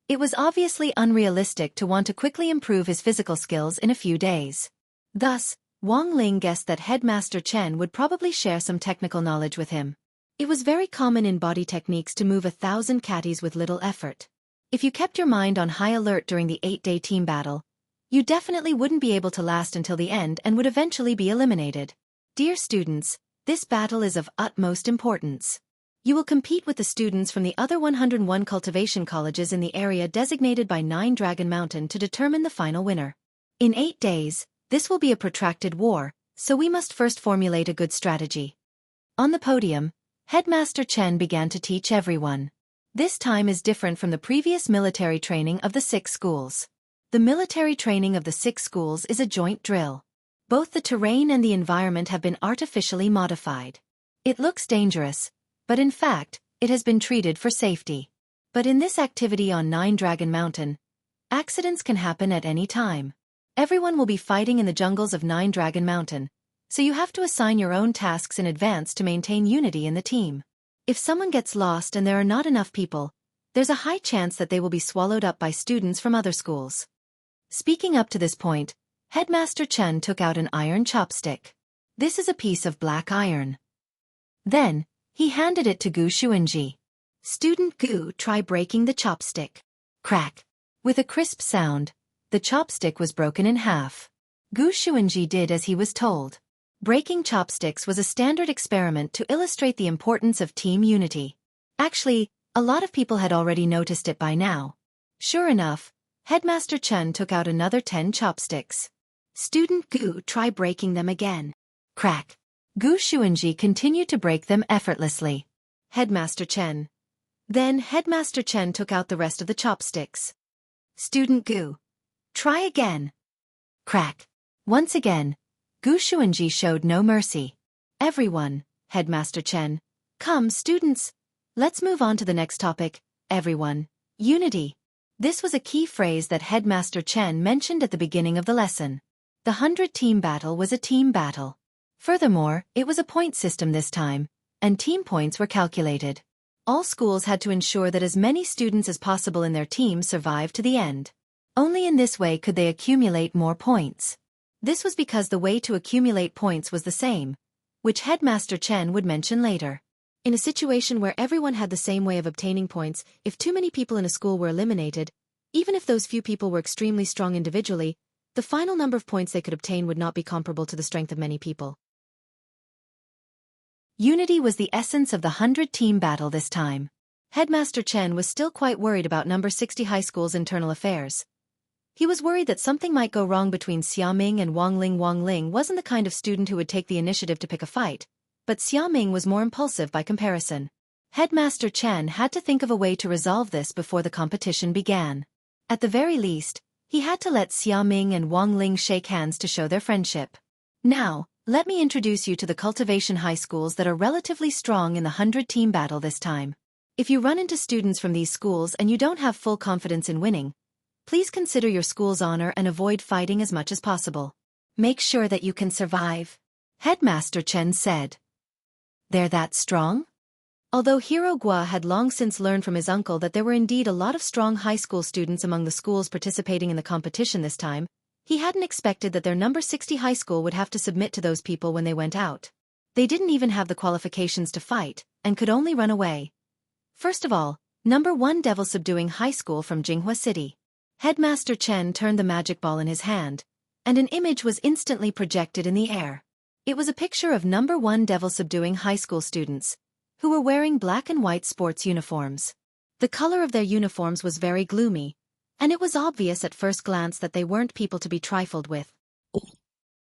[SPEAKER 1] It was obviously unrealistic to want to quickly improve his physical skills in a few days. Thus, Wang Ling guessed that Headmaster Chen would probably share some technical knowledge with him. It was very common in body techniques to move 1,000 catties with little effort. If you kept your mind on high alert during the 8-day team battle, you definitely wouldn't be able to last until the end and would eventually be eliminated. Dear students, this battle is of utmost importance. You will compete with the students from the other 101 cultivation colleges in the area designated by 9 Dragon Mountain to determine the final winner. In 8 days, this will be a protracted war, so we must first formulate a good strategy. On the podium, Headmaster Chen began to teach everyone. This time is different from the previous military training of the 6 schools. The military training of the 6 schools is a joint drill. Both the terrain and the environment have been artificially modified. It looks dangerous, but in fact, it has been treated for safety. But in this activity on 9 Dragon Mountain, accidents can happen at any time. Everyone will be fighting in the jungles of 9 Dragon Mountain, so you have to assign your own tasks in advance to maintain unity in the team. If someone gets lost and there are not enough people, there's a high chance that they will be swallowed up by students from other schools. Speaking up to this point, Headmaster Chen took out an iron chopstick. This is a piece of black iron. Then, he handed it to Gu Xuanji. Student Gu, try breaking the chopstick. Crack. With a crisp sound, the chopstick was broken in half. Gu Xuanji did as he was told. Breaking chopsticks was a standard experiment to illustrate the importance of team unity. Actually, a lot of people had already noticed it by now. Sure enough, Headmaster Chen took out another 10 chopsticks. Student Gu, try breaking them again. Crack. Gu Xuanji continued to break them effortlessly. Headmaster Chen. Then Headmaster Chen took out the rest of the chopsticks. Student Gu. Try again. Crack. Once again, Gu Xuanji showed no mercy. Everyone, Headmaster Chen. Come, students. Let's move on to the next topic. Everyone. Unity. This was a key phrase that Headmaster Chen mentioned at the beginning of the lesson. The 100-team battle was a team battle. Furthermore, it was a point system this time, and team points were calculated. All schools had to ensure that as many students as possible in their team survived to the end. Only in this way could they accumulate more points. This was because the way to accumulate points was the same, which Headmaster Chen would mention later. In a situation where everyone had the same way of obtaining points, if too many people in a school were eliminated, even if those few people were extremely strong individually, the final number of points they could obtain would not be comparable to the strength of many people. Unity was the essence of the 100-team battle this time. Headmaster Chen was still quite worried about number 60 high school's internal affairs. He was worried that something might go wrong between Xiaoming and Wang Ling. Wang Ling wasn't the kind of student who would take the initiative to pick a fight, but Xiaoming was more impulsive by comparison. Headmaster Chen had to think of a way to resolve this before the competition began. At the very least, he had to let Xiaoming and Wang Ling shake hands to show their friendship. Now, let me introduce you to the cultivation high schools that are relatively strong in the 100-team battle this time. If you run into students from these schools and you don't have full confidence in winning, please consider your school's honor and avoid fighting as much as possible. Make sure that you can survive. Headmaster Chen said. They're that strong? Although Hero Gua had long since learned from his uncle that there were indeed a lot of strong high school students among the schools participating in the competition this time, he hadn't expected that their number 60 high school would have to submit to those people when they went out. They didn't even have the qualifications to fight, and could only run away. First of all, number 1 Devil Subduing High School from Jinghua City. Headmaster Chen turned the magic ball in his hand, and an image was instantly projected in the air. It was a picture of number 1 devil-subduing high school students, who were wearing black and white sports uniforms. The color of their uniforms was very gloomy, and it was obvious at first glance that they weren't people to be trifled with.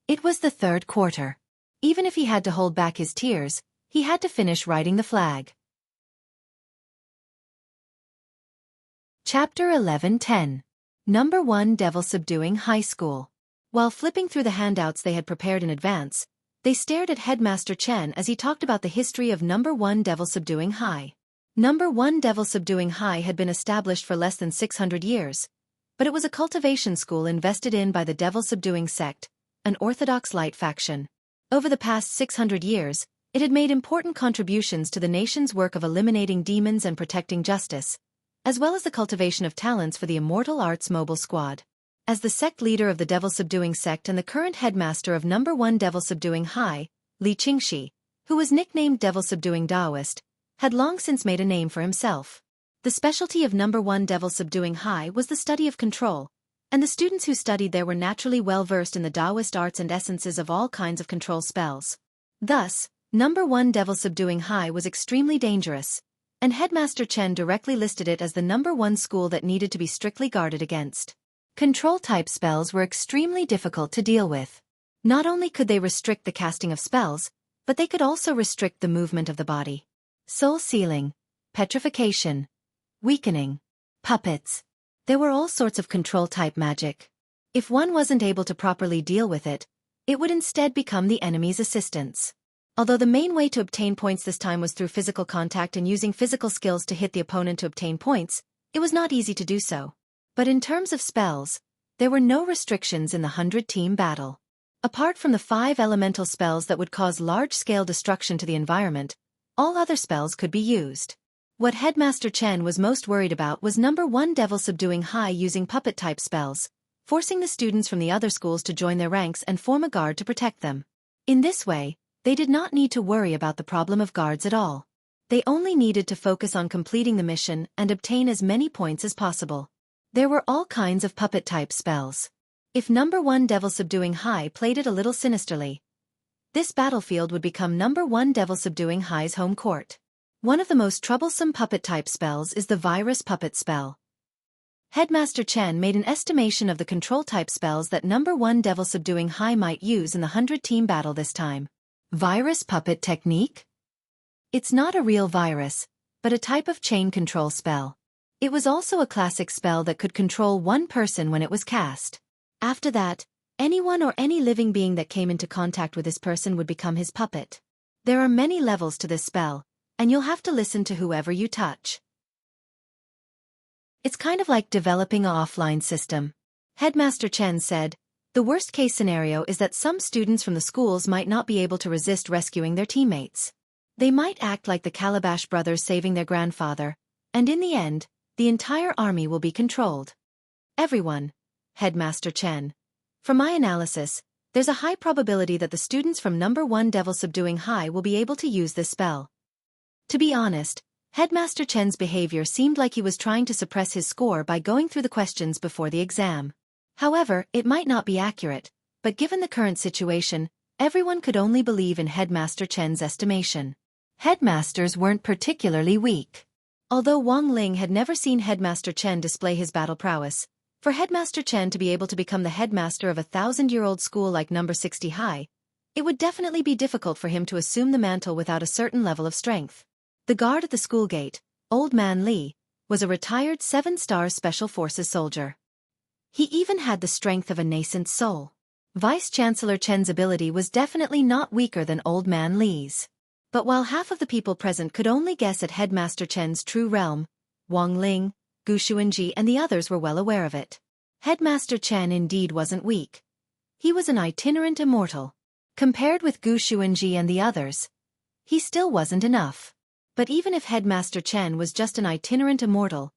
[SPEAKER 1] It was the third quarter. Even if he had to hold back his tears, he had to finish writing the flag. Chapter 11:10. Number 1 Devil-Subduing High School. While flipping through the handouts they had prepared in advance, they stared at Headmaster Chen as he talked about the history of Number 1 Devil-Subduing High. Number 1 Devil-Subduing High had been established for less than 600 years, but it was a cultivation school invested in by the Devil-Subduing sect, an orthodox light faction. Over the past 600 years, it had made important contributions to the nation's work of eliminating demons and protecting justice, as well as the cultivation of talents for the Immortal Arts Mobile Squad. As the sect leader of the Devil-Subduing sect and the current headmaster of Number 1 Devil-Subduing High, Li Qingxi, who was nicknamed Devil-Subduing Taoist, had long since made a name for himself. The specialty of Number 1 Devil-Subduing High was the study of control, and the students who studied there were naturally well-versed in the Taoist arts and essences of all kinds of control spells. Thus, Number 1 Devil-Subduing High was extremely dangerous, and Headmaster Chen directly listed it as the number 1 school that needed to be strictly guarded against. Control-type spells were extremely difficult to deal with. Not only could they restrict the casting of spells, but they could also restrict the movement of the body. Soul sealing, petrification, weakening, puppets. There were all sorts of control-type magic. If one wasn't able to properly deal with it, it would instead become the enemy's assistance. Although the main way to obtain points this time was through physical contact and using physical skills to hit the opponent to obtain points, it was not easy to do so. But in terms of spells, there were no restrictions in the 100-team battle. Apart from the 5 elemental spells that would cause large-scale destruction to the environment, all other spells could be used. What Headmaster Chen was most worried about was Number 1 Devil-Subduing High using puppet-type spells, forcing the students from the other schools to join their ranks and form a guard to protect them. In this way, they did not need to worry about the problem of guards at all. They only needed to focus on completing the mission and obtain as many points as possible. There were all kinds of puppet-type spells. If Number 1 Devil-Subduing High played it a little sinisterly, this battlefield would become Number 1 Devil-Subduing High's home court. One of the most troublesome puppet-type spells is the virus puppet spell. Headmaster Chen made an estimation of the control-type spells that Number 1 Devil-Subduing High might use in the 100-team battle this time. Virus puppet technique? It's not a real virus, but a type of chain control spell. It was also a classic spell that could control one person when it was cast. After that, anyone or any living being that came into contact with this person would become his puppet. There are many levels to this spell, and you'll have to listen to whoever you touch. It's kind of like developing an offline system. Headmaster Chen said, the worst-case scenario is that some students from the schools might not be able to resist rescuing their teammates. They might act like the Calabash brothers saving their grandfather, and in the end, the entire army will be controlled. Everyone, Headmaster Chen. From my analysis, there's a high probability that the students from Number 1 Devil-Subduing High will be able to use this spell. To be honest, Headmaster Chen's behavior seemed like he was trying to suppress his score by going through the questions before the exam. However, it might not be accurate, but given the current situation, everyone could only believe in Headmaster Chen's estimation. Headmasters weren't particularly weak. Although Wang Ling had never seen Headmaster Chen display his battle prowess, for Headmaster Chen to be able to become the headmaster of a 1,000-year-old school like Number 60 High, it would definitely be difficult for him to assume the mantle without a certain level of strength. The guard at the school gate, Old Man Li, was a retired 7-star Special Forces soldier. He even had the strength of a nascent soul. Vice-Chancellor Chen's ability was definitely not weaker than Old Man Li's. But while half of the people present could only guess at Headmaster Chen's true realm, Wang Ling, Gu Xuanji and the others were well aware of it. Headmaster Chen indeed wasn't weak. He was an itinerant immortal. Compared with Gu Xuanji and the others, he still wasn't enough. But even if Headmaster Chen was just an itinerant immortal,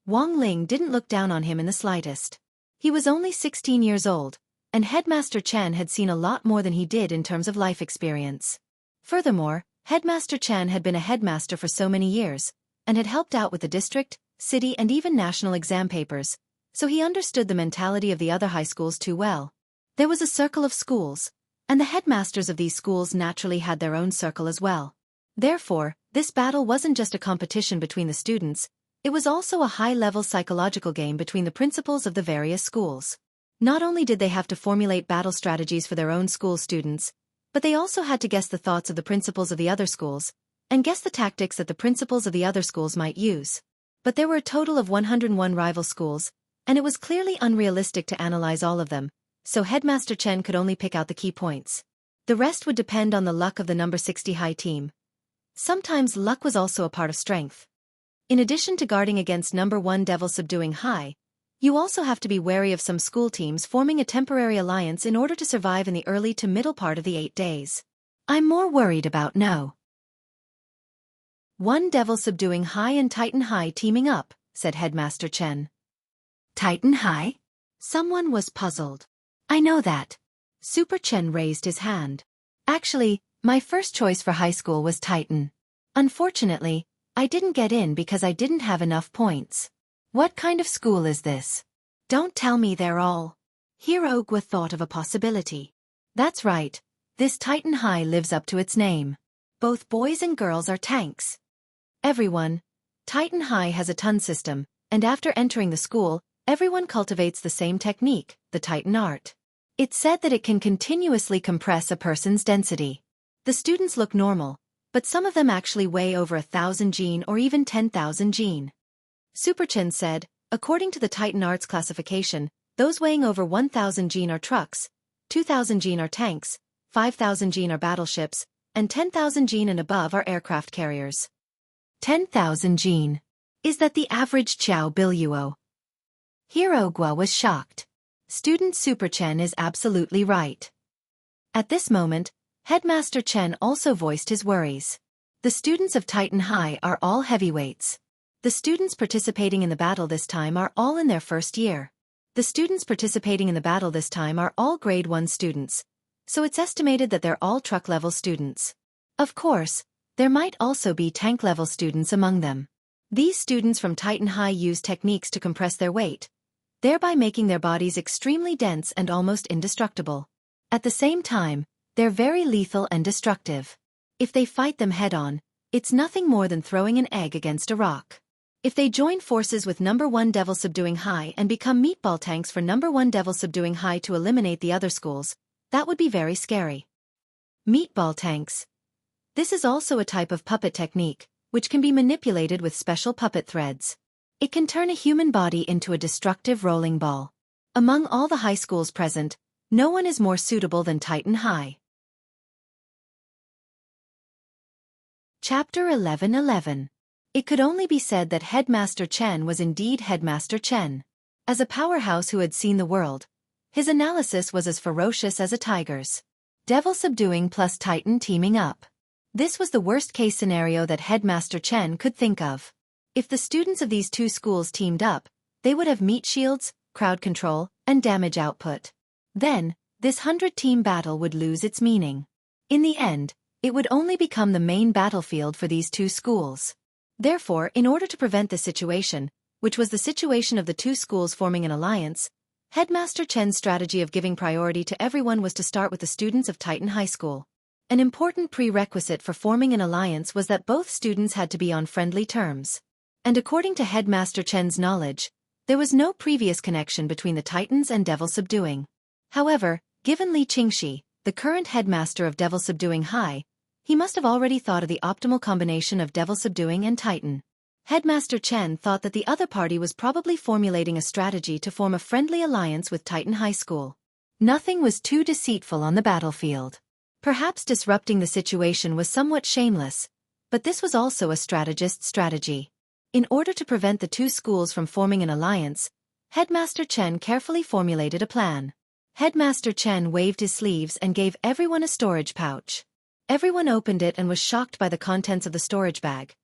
[SPEAKER 1] Wang Ling didn't look down on him in the slightest. He was only 16 years old, and Headmaster Chen had seen a lot more than he did in terms of life experience. Furthermore, Headmaster Chen had been a headmaster for so many years, and had helped out with the district, city and even national exam papers, so he understood the mentality of the other high schools too well. There was a circle of schools, and the headmasters of these schools naturally had their own circle as well. Therefore, this battle wasn't just a competition between the students, it was also a high-level psychological game between the principals of the various schools. Not only did they have to formulate battle strategies for their own school students, but they also had to guess the thoughts of the principals of the other schools, and guess the tactics that the principals of the other schools might use. But there were a total of 101 rival schools, and it was clearly unrealistic to analyze all of them, so Headmaster Chen could only pick out the key points. The rest would depend on the luck of the number 60 high team. Sometimes luck was also a part of strength. In addition to guarding against number 1 devil subduing high, you also have to be wary of some school teams forming a temporary alliance in order to survive in the early to middle part of the 8 days. I'm more worried about no. 1 devil subduing high and Titan high teaming up, said Headmaster Chen. Titan high? Someone was puzzled. I know that. Super Chen raised his hand. Actually, my first choice for high school was Titan. Unfortunately, I didn't get in because I didn't have enough points. What kind of school is this? Don't tell me they're all. Hirogwa thought of a possibility. That's right. This Titan High lives up to its name. Both boys and girls are tanks. Everyone. Titan High has a ton system, and after entering the school, everyone cultivates the same technique, the Titan art. It's said that it can continuously compress a person's density. The students look normal, but some of them actually weigh over 1,000 gene or even 10,000 gene. Super Chen said, according to the Titan Arts classification, those weighing over 1,000 gene are trucks, 2,000 gene are tanks, 5,000 gene are battleships, and 10,000 gene and above are aircraft carriers. 10,000 gene. Is that the average Xiao Biluo? Hirogwa was shocked. Student Super Chen is absolutely right. At this moment, Headmaster Chen also voiced his worries. The students of Titan High are all heavyweights. The students participating in the battle this time are all in their first year. The students participating in the battle this time are all grade 1 students, so it's estimated that they're all truck-level students. Of course, there might also be tank-level students among them. These students from Titan High use techniques to compress their weight, thereby making their bodies extremely dense and almost indestructible. At the same time, they're very lethal and destructive. If they fight them head-on, it's nothing more than throwing an egg against a rock. If they join forces with number 1 Devil Subduing High and become meatball tanks for number 1 Devil Subduing High to eliminate the other schools, that would be very scary. Meatball tanks. This is also a type of puppet technique, which can be manipulated with special puppet threads. It can turn a human body into a destructive rolling ball. Among all the high schools present, no one is more suitable than Titan High. Chapter 11:11. It could only be said that Headmaster Chen was indeed Headmaster Chen. As a powerhouse who had seen the world, his analysis was as ferocious as a tiger's. Devil subduing plus Titan teaming up. This was the worst-case scenario that Headmaster Chen could think of. If the students of these two schools teamed up, they would have meat shields, crowd control, and damage output. Then, this 100-team battle would lose its meaning. In the end, it would only become the main battlefield for these two schools. Therefore, in order to prevent this situation, which was the situation of the two schools forming an alliance, Headmaster Chen's strategy of giving priority to everyone was to start with the students of Titan High School. An important prerequisite for forming an alliance was that both students had to be on friendly terms. And according to Headmaster Chen's knowledge, there was no previous connection between the Titans and Devil Subduing. However, given Li Qingxi, the current headmaster of Devil Subduing High, he must have already thought of the optimal combination of Devil Subduing and Titan. Headmaster Chen thought that the other party was probably formulating a strategy to form a friendly alliance with Titan High School. Nothing was too deceitful on the battlefield. Perhaps disrupting the situation was somewhat shameless, but this was also a strategist's strategy. In order to prevent the two schools from forming an alliance, Headmaster Chen carefully formulated a plan. Headmaster Chen waved his sleeves and gave everyone a storage pouch. Everyone opened it and was shocked by the contents of the storage bag.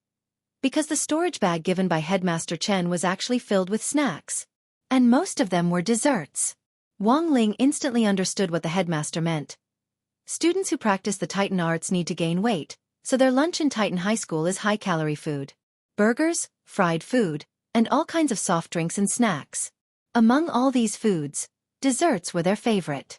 [SPEAKER 1] Because the storage bag given by Headmaster Chen was actually filled with snacks. And most of them were desserts. Wang Ling instantly understood what the headmaster meant. Students who practice the Titan arts need to gain weight, so their lunch in Titan High School is high-calorie food. Burgers, fried food, and all kinds of soft drinks and snacks. Among all these foods, desserts were their favorite.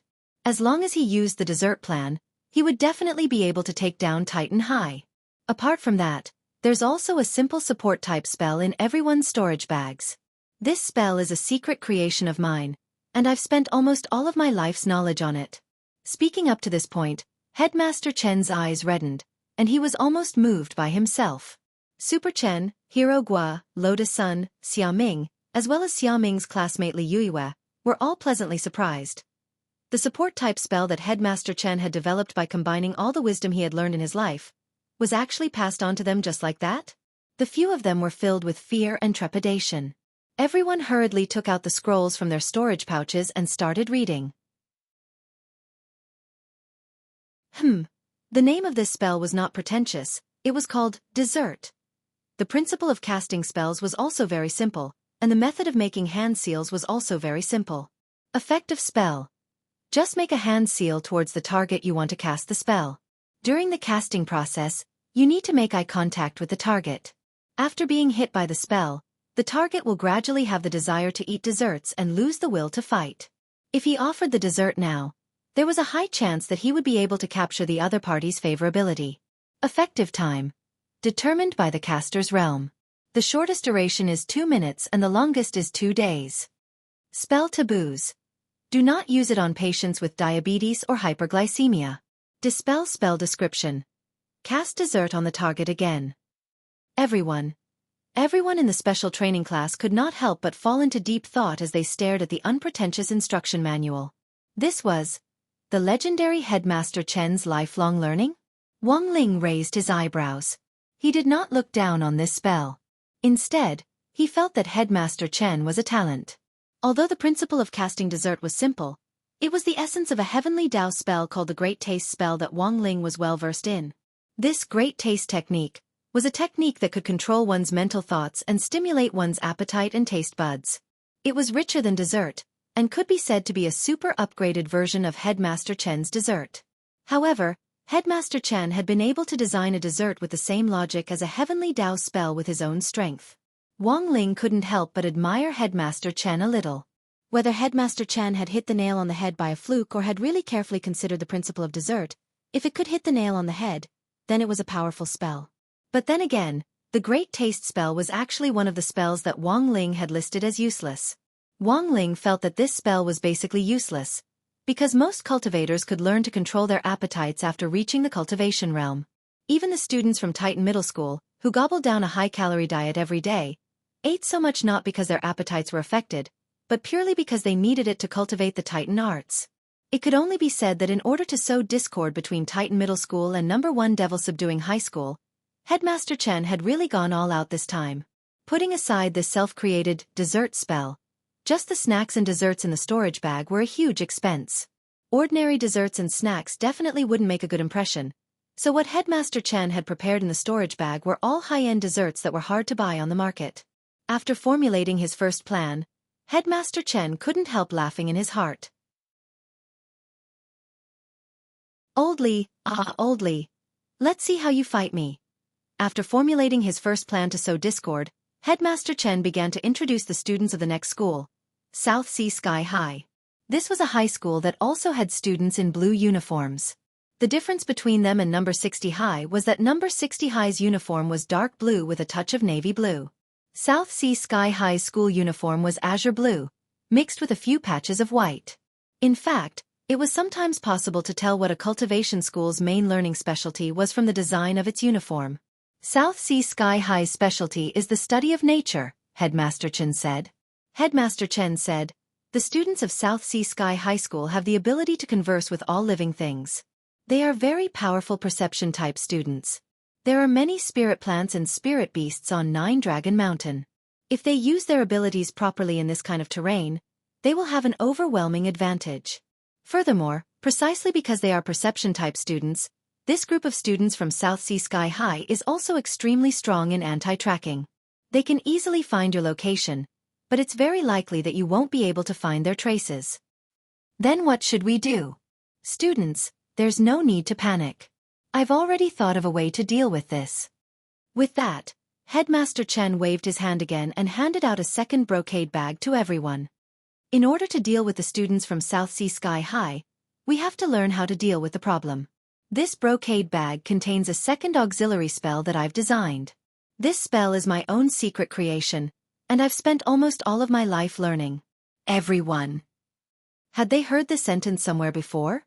[SPEAKER 1] As long as he used the dessert plan, he would definitely be able to take down Titan High. Apart from that, there's also a simple support type spell in everyone's storage bags. This spell is a secret creation of mine, and I've spent almost all of my life's knowledge on it. Speaking up to this point, Headmaster Chen's eyes reddened, and he was almost moved by himself. Super Chen, Hero Gua, Lotus Sun, Xiaoming, as well as Xiaoming's classmate Li Yuiwei, were all pleasantly surprised. The support type spell that Headmaster Chen had developed by combining all the wisdom he had learned in his life was actually passed on to them just like that? The few of them were filled with fear and trepidation. Everyone hurriedly took out the scrolls from their storage pouches and started reading. The name of this spell was not pretentious, it was called dessert. The principle of casting spells was also very simple, and the method of making hand seals was also very simple. Effective spell. Just make a hand seal towards the target you want to cast the spell. During the casting process, you need to make eye contact with the target. After being hit by the spell, the target will gradually have the desire to eat desserts and lose the will to fight. If he offered the dessert now, there was a high chance that he would be able to capture the other party's favorability. Effective time. Determined by the caster's realm. The shortest duration is 2 minutes and the longest is 2 days. Spell taboos. Do not use it on patients with diabetes or hyperglycemia. Dispel spell description. Cast dessert on the target again. Everyone in the special training class could not help but fall into deep thought as they stared at the unpretentious instruction manual. This was the legendary Headmaster Chen's lifelong learning? Wang Ling raised his eyebrows. He did not look down on this spell. Instead, he felt that Headmaster Chen was a talent. Although the principle of casting dessert was simple, it was the essence of a heavenly Dao spell called the Great Taste spell that Wang Ling was well versed in. This Great Taste technique was a technique that could control one's mental thoughts and stimulate one's appetite and taste buds. It was richer than dessert, and could be said to be a super upgraded version of Headmaster Chen's dessert. However, Headmaster Chen had been able to design a dessert with the same logic as a heavenly Dao spell with his own strength. Wang Ling couldn't help but admire Headmaster Chen a little. Whether Headmaster Chen had hit the nail on the head by a fluke or had really carefully considered the principle of dessert, if it could hit the nail on the head, then it was a powerful spell. But then again, the Great Taste spell was actually one of the spells that Wang Ling had listed as useless. Wang Ling felt that this spell was basically useless, because most cultivators could learn to control their appetites after reaching the cultivation realm. Even the students from Titan Middle School, who gobbled down a high-calorie diet every day, ate so much not because their appetites were affected, but purely because they needed it to cultivate the Titan arts. It could only be said that in order to sow discord between Titan Middle School and No. 1 Devil-subduing High School, Headmaster Chen had really gone all out this time. Putting aside this self-created dessert spell, just the snacks and desserts in the storage bag were a huge expense. Ordinary desserts and snacks definitely wouldn't make a good impression, so what Headmaster Chen had prepared in the storage bag were all high-end desserts that were hard to buy on the market. After formulating his first plan, Headmaster Chen couldn't help laughing in his heart. Old Li, Old Li. Let's see how you fight me. After formulating his first plan to sow discord, Headmaster Chen began to introduce the students of the next school, South Sea Sky High. This was a high school that also had students in blue uniforms. The difference between them and No. 60 High was that No. 60 High's uniform was dark blue with a touch of navy blue. South Sea Sky High's school uniform was azure blue, mixed with a few patches of white. In fact, it was sometimes possible to tell what a cultivation school's main learning specialty was from the design of its uniform. South Sea Sky High's specialty is the study of nature, Headmaster Chen said. Headmaster Chen said, the students of South Sea Sky High School have the ability to converse with all living things. They are very powerful perception-type students. There are many spirit plants and spirit beasts on 9 Dragon Mountain. If they use their abilities properly in this kind of terrain, they will have an overwhelming advantage. Furthermore, precisely because they are perception-type students, this group of students from South Sea Sky High is also extremely strong in anti-tracking. They can easily find your location, but it's very likely that you won't be able to find their traces. Then what should we do? Students, there's no need to panic. I've already thought of a way to deal with this. With that, Headmaster Chen waved his hand again and handed out a second brocade bag to everyone. In order to deal with the students from South Sea Sky High, We have to learn how to deal with the problem. This brocade bag contains a second auxiliary spell that I've designed. This spell is my own secret creation, and I've spent almost all of my life learning. Everyone. Had they heard this sentence somewhere before?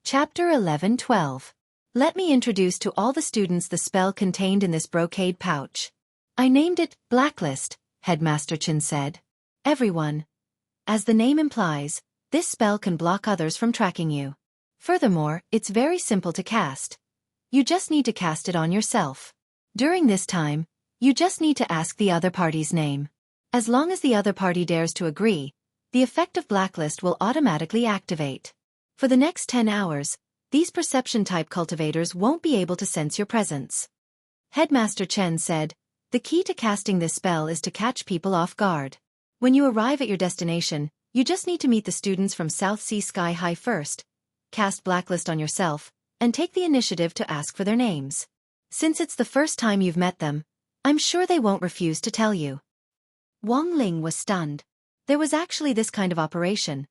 [SPEAKER 1] Chapter 11-12. Let me introduce to all the students the spell contained in this brocade pouch. I named it Blacklist, Headmaster Chen said. Everyone. As the name implies, this spell can block others from tracking you. Furthermore, it's very simple to cast. You just need to cast it on yourself. During this time, you just need to ask the other party's name. As long as the other party dares to agree, the effect of Blacklist will automatically activate. For the next 10 hours, these perception-type cultivators won't be able to sense your presence. Headmaster Chen said, the key to casting this spell is to catch people off guard. When you arrive at your destination, you just need to meet the students from South Sea Sky High first, cast Blacklist on yourself, and take the initiative to ask for their names. Since it's the first time you've met them, I'm sure they won't refuse to tell you. Wang Ling was stunned. There was actually this kind of operation.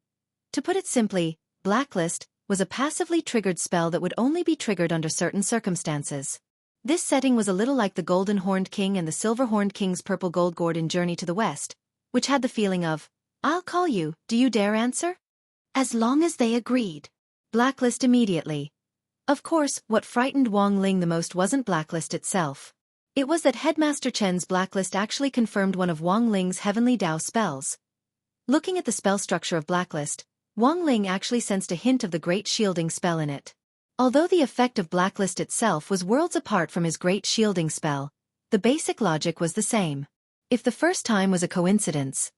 [SPEAKER 1] To put it simply, Blacklist was a passively triggered spell that would only be triggered under certain circumstances. This setting was a little like the Golden Horned King and the Silver Horned King's Purple Gold Gourd in Journey to the West, which had the feeling of, I'll call you, do you dare answer? As long as they agreed. Blacklist immediately. Of course, what frightened Wang Ling the most wasn't Blacklist itself. It was that Headmaster Chen's Blacklist actually confirmed one of Wang Ling's Heavenly Dao spells. Looking at the spell structure of Blacklist, Wang Ling actually sensed a hint of the Great Shielding spell in it. Although the effect of Blacklist itself was worlds apart from his Great Shielding spell, the basic logic was the same. If the first time was a coincidence,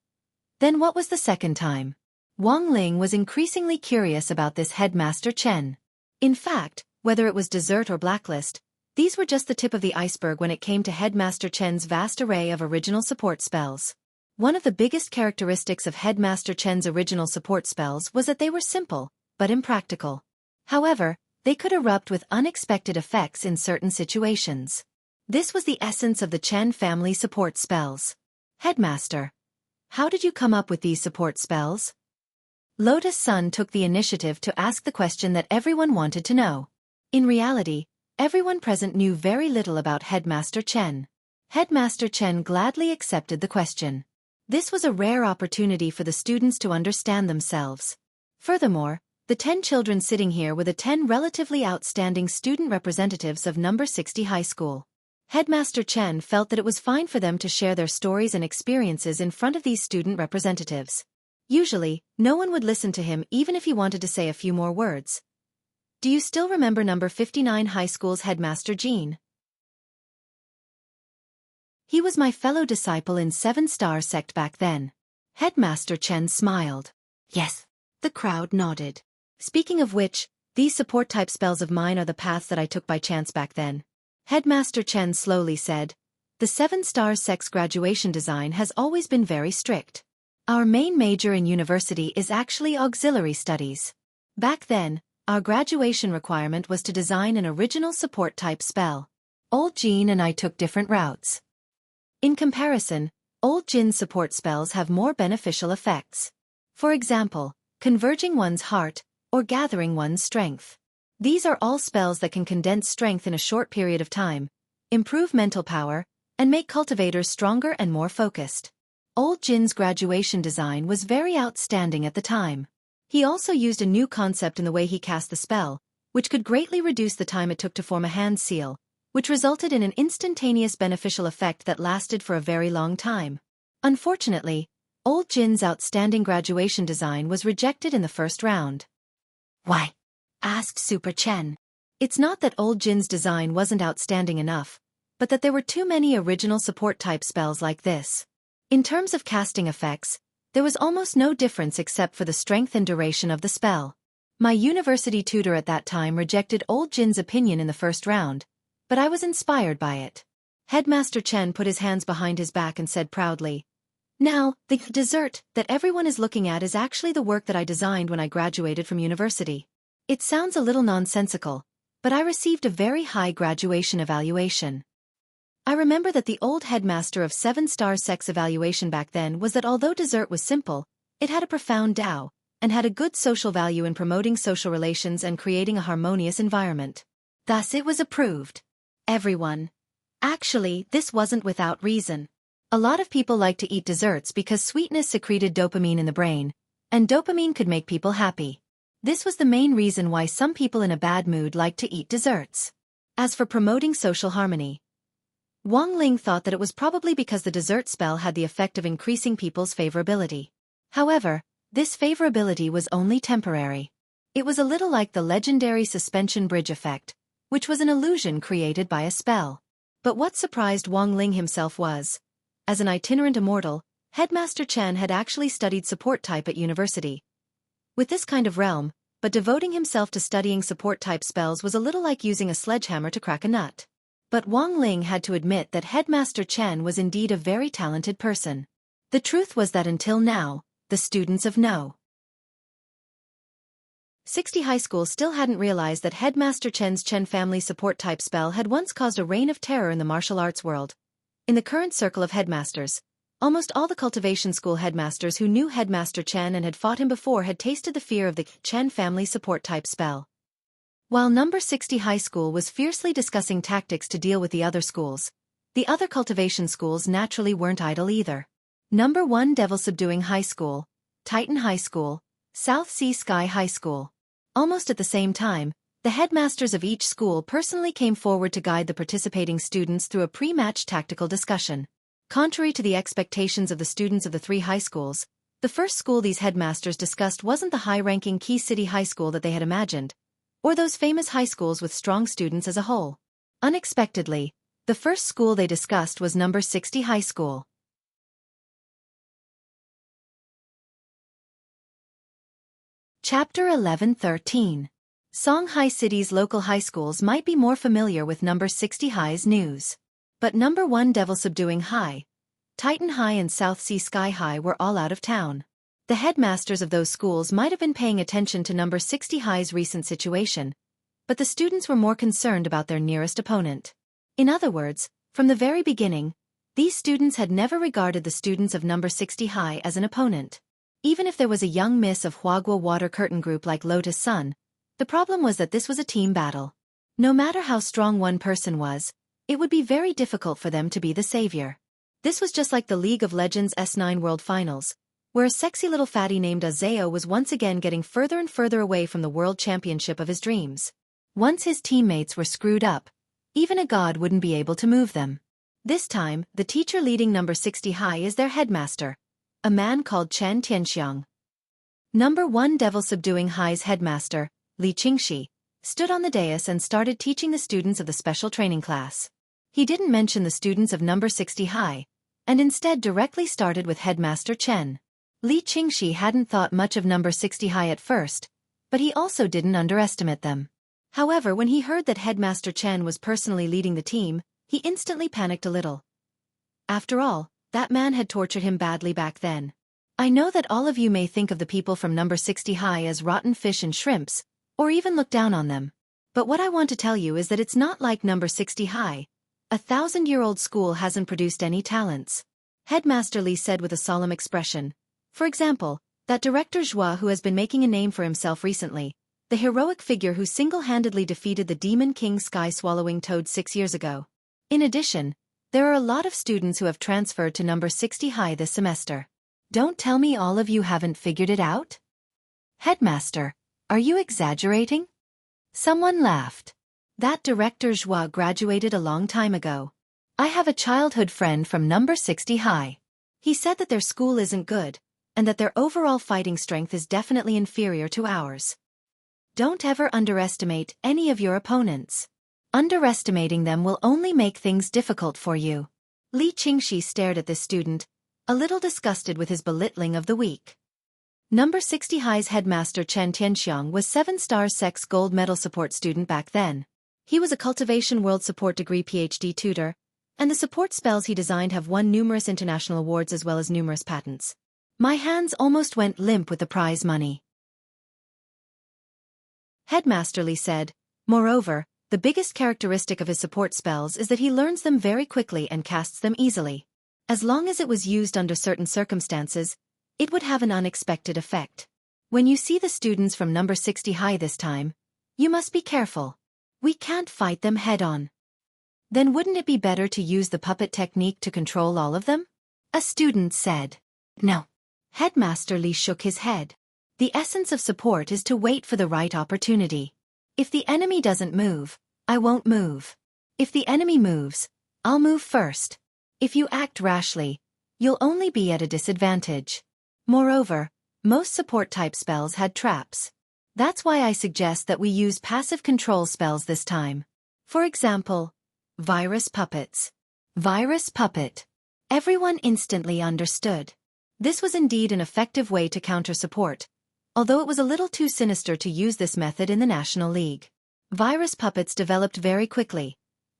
[SPEAKER 1] then what was the second time? Wang Ling was increasingly curious about this Headmaster Chen. In fact, whether it was Desert or Blacklist, these were just the tip of the iceberg when it came to Headmaster Chen's vast array of original support spells. One of the biggest characteristics of Headmaster Chen's original support spells was that they were simple, but impractical. However, they could erupt with unexpected effects in certain situations. This was the essence of the Chen family support spells. Headmaster, how did you come up with these support spells? Lotus Sun took the initiative to ask the question that everyone wanted to know. In reality, everyone present knew very little about Headmaster Chen. Headmaster Chen gladly accepted the question. This was a rare opportunity for the students to understand themselves. Furthermore, the 10 children sitting here were the 10 relatively outstanding student representatives of number 60 high school. Headmaster Chen felt that it was fine for them to share their stories and experiences in front of these student representatives. Usually, no one would listen to him even if he wanted to say a few more words. Do you still remember number 59 high school's Headmaster Jean? He was my fellow disciple in 7-star sect back then. Headmaster Chen smiled. Yes. The crowd nodded. Speaking of which, these support-type spells of mine are the paths that I took by chance back then. Headmaster Chen slowly said, the 7-star sect's graduation design has always been very strict. Our main major in university is actually auxiliary studies. Back then, our graduation requirement was to design an original support-type spell. Old Jean and I took different routes. In comparison, Old Jin's support spells have more beneficial effects. For example, converging one's heart, or gathering one's strength. These are all spells that can condense strength in a short period of time, improve mental power, and make cultivators stronger and more focused. Old Jin's graduation design was very outstanding at the time. He also used a new concept in the way he cast the spell, which could greatly reduce the time it took to form a hand seal, which resulted in an instantaneous beneficial effect that lasted for a very long time. Unfortunately, Old Jin's outstanding graduation design was rejected in the first round. Why? Asked Super Chen. It's not that Old Jin's design wasn't outstanding enough, but that there were too many original support-type spells like this. In terms of casting effects, there was almost no difference except for the strength and duration of the spell. My university tutor at that time rejected Old Jin's opinion in the first round, but I was inspired by it. Headmaster Chen put his hands behind his back and said proudly, now, the dessert that everyone is looking at is actually the work that I designed when I graduated from university. It sounds a little nonsensical, but I received a very high graduation evaluation. I remember that the old headmaster of 7-star sex evaluation back then was that although dessert was simple, it had a profound Tao, and had a good social value in promoting social relations and creating a harmonious environment. Thus it was approved. Everyone. Actually, this wasn't without reason. A lot of people like to eat desserts because sweetness secreted dopamine in the brain, and dopamine could make people happy. This was the main reason why some people in a bad mood like to eat desserts. As for promoting social harmony, Wang Ling thought that it was probably because the dessert spell had the effect of increasing people's favorability. However, this favorability was only temporary. It was a little like the legendary suspension bridge effect, which was an illusion created by a spell. But what surprised Wang Ling himself was, as an itinerant immortal, Headmaster Chen had actually studied support type at university. With this kind of realm, but devoting himself to studying support type spells was a little like using a sledgehammer to crack a nut. But Wang Ling had to admit that Headmaster Chen was indeed a very talented person. The truth was that until now, the students of No. 60 High School still hadn't realized that Headmaster Chen's Chen family support type spell had once caused a reign of terror in the martial arts world. In the current circle of headmasters, almost all the cultivation school headmasters who knew Headmaster Chen and had fought him before had tasted the fear of the Chen family support type spell. While number 60 High School was fiercely discussing tactics to deal with the other schools, the other cultivation schools naturally weren't idle either. Number 1 Devil Subduing High School, Titan High School, South Sea Sky High School. Almost at the same time, the headmasters of each school personally came forward to guide the participating students through a pre-match tactical discussion. Contrary to the expectations of the students of the 3 high schools, the first school these headmasters discussed wasn't the high-ranking Key City High School that they had imagined, or those famous high schools with strong students as a whole. Unexpectedly, the first school they discussed was number 60 High School. Chapter 11-13. Songhai City's local high schools might be more familiar with number 60 High's news. But number 1 Devil Subduing High, Titan High and South Sea Sky High were all out of town. The headmasters of those schools might have been paying attention to number 60 High's recent situation, but the students were more concerned about their nearest opponent. In other words, from the very beginning, these students had never regarded the students of number 60 High as an opponent. Even if there was a young miss of Huagua Water Curtain group like Lotus Sun, the problem was that this was a team battle. No matter how strong one person was, it would be very difficult for them to be the savior. This was just like the League of Legends S9 World Finals, where a sexy little fatty named Azeo was once again getting further and further away from the world championship of his dreams. Once his teammates were screwed up, even a god wouldn't be able to move them. This time, the teacher leading number 60 High is their headmaster, a man called Chen Tianxiang. Number 1 Devil Subduing High's headmaster, Li Qingxi, stood on the dais and started teaching the students of the special training class. He didn't mention the students of number 60 High, and instead directly started with Headmaster Chen. Li Qingxi hadn't thought much of number 60 High at first, but he also didn't underestimate them. However, when he heard that Headmaster Chen was personally leading the team, he instantly panicked a little. After all, that man had tortured him badly back then. I know that all of you may think of the people from number 60 High as rotten fish and shrimps, or even look down on them. But what I want to tell you is that it's not like number 60 High. A 1,000-year-old school hasn't produced any talents. Headmaster Li said with a solemn expression. For example, that director Zhua who has been making a name for himself recently, the heroic figure who single-handedly defeated the Demon King Sky-Swallowing Toad 6 years ago. In addition, there are a lot of students who have transferred to number 60 High this semester. Don't tell me all of you haven't figured it out? Headmaster, are you exaggerating? Someone laughed. That director Zhua graduated a long time ago. I have a childhood friend from number 60 High. He said that their school isn't good, and that their overall fighting strength is definitely inferior to ours. Don't ever underestimate any of your opponents. Underestimating them will only make things difficult for you. Li Qingxi stared at this student, a little disgusted with his belittling of the weak. Number 60 High's headmaster Chen Tianxiang was 7-star sex gold medal support student back then. He was a Cultivation World Support Degree PhD tutor, and the support spells he designed have won numerous international awards as well as numerous patents. My hands almost went limp with the prize money. Headmaster Li said, moreover, The biggest characteristic of his support spells is that he learns them very quickly and casts them easily. As long as it was used under certain circumstances, it would have an unexpected effect. When you see the students from number 60 high this time, you must be careful. We can't fight them head-on. Then wouldn't it be better to use the puppet technique to control all of them? A student said. No. Headmaster Li shook his head. The essence of support is to wait for the right opportunity. If the enemy doesn't move, I won't move. If the enemy moves, I'll move first. If you act rashly, you'll only be at a disadvantage. Moreover, most support-type spells had traps. That's why I suggest that we use passive control spells this time. For example, Virus Puppets. Virus Puppet. Everyone instantly understood. This was indeed an effective way to counter support, although it was a little too sinister to use this method in the National League. Virus Puppets developed very quickly.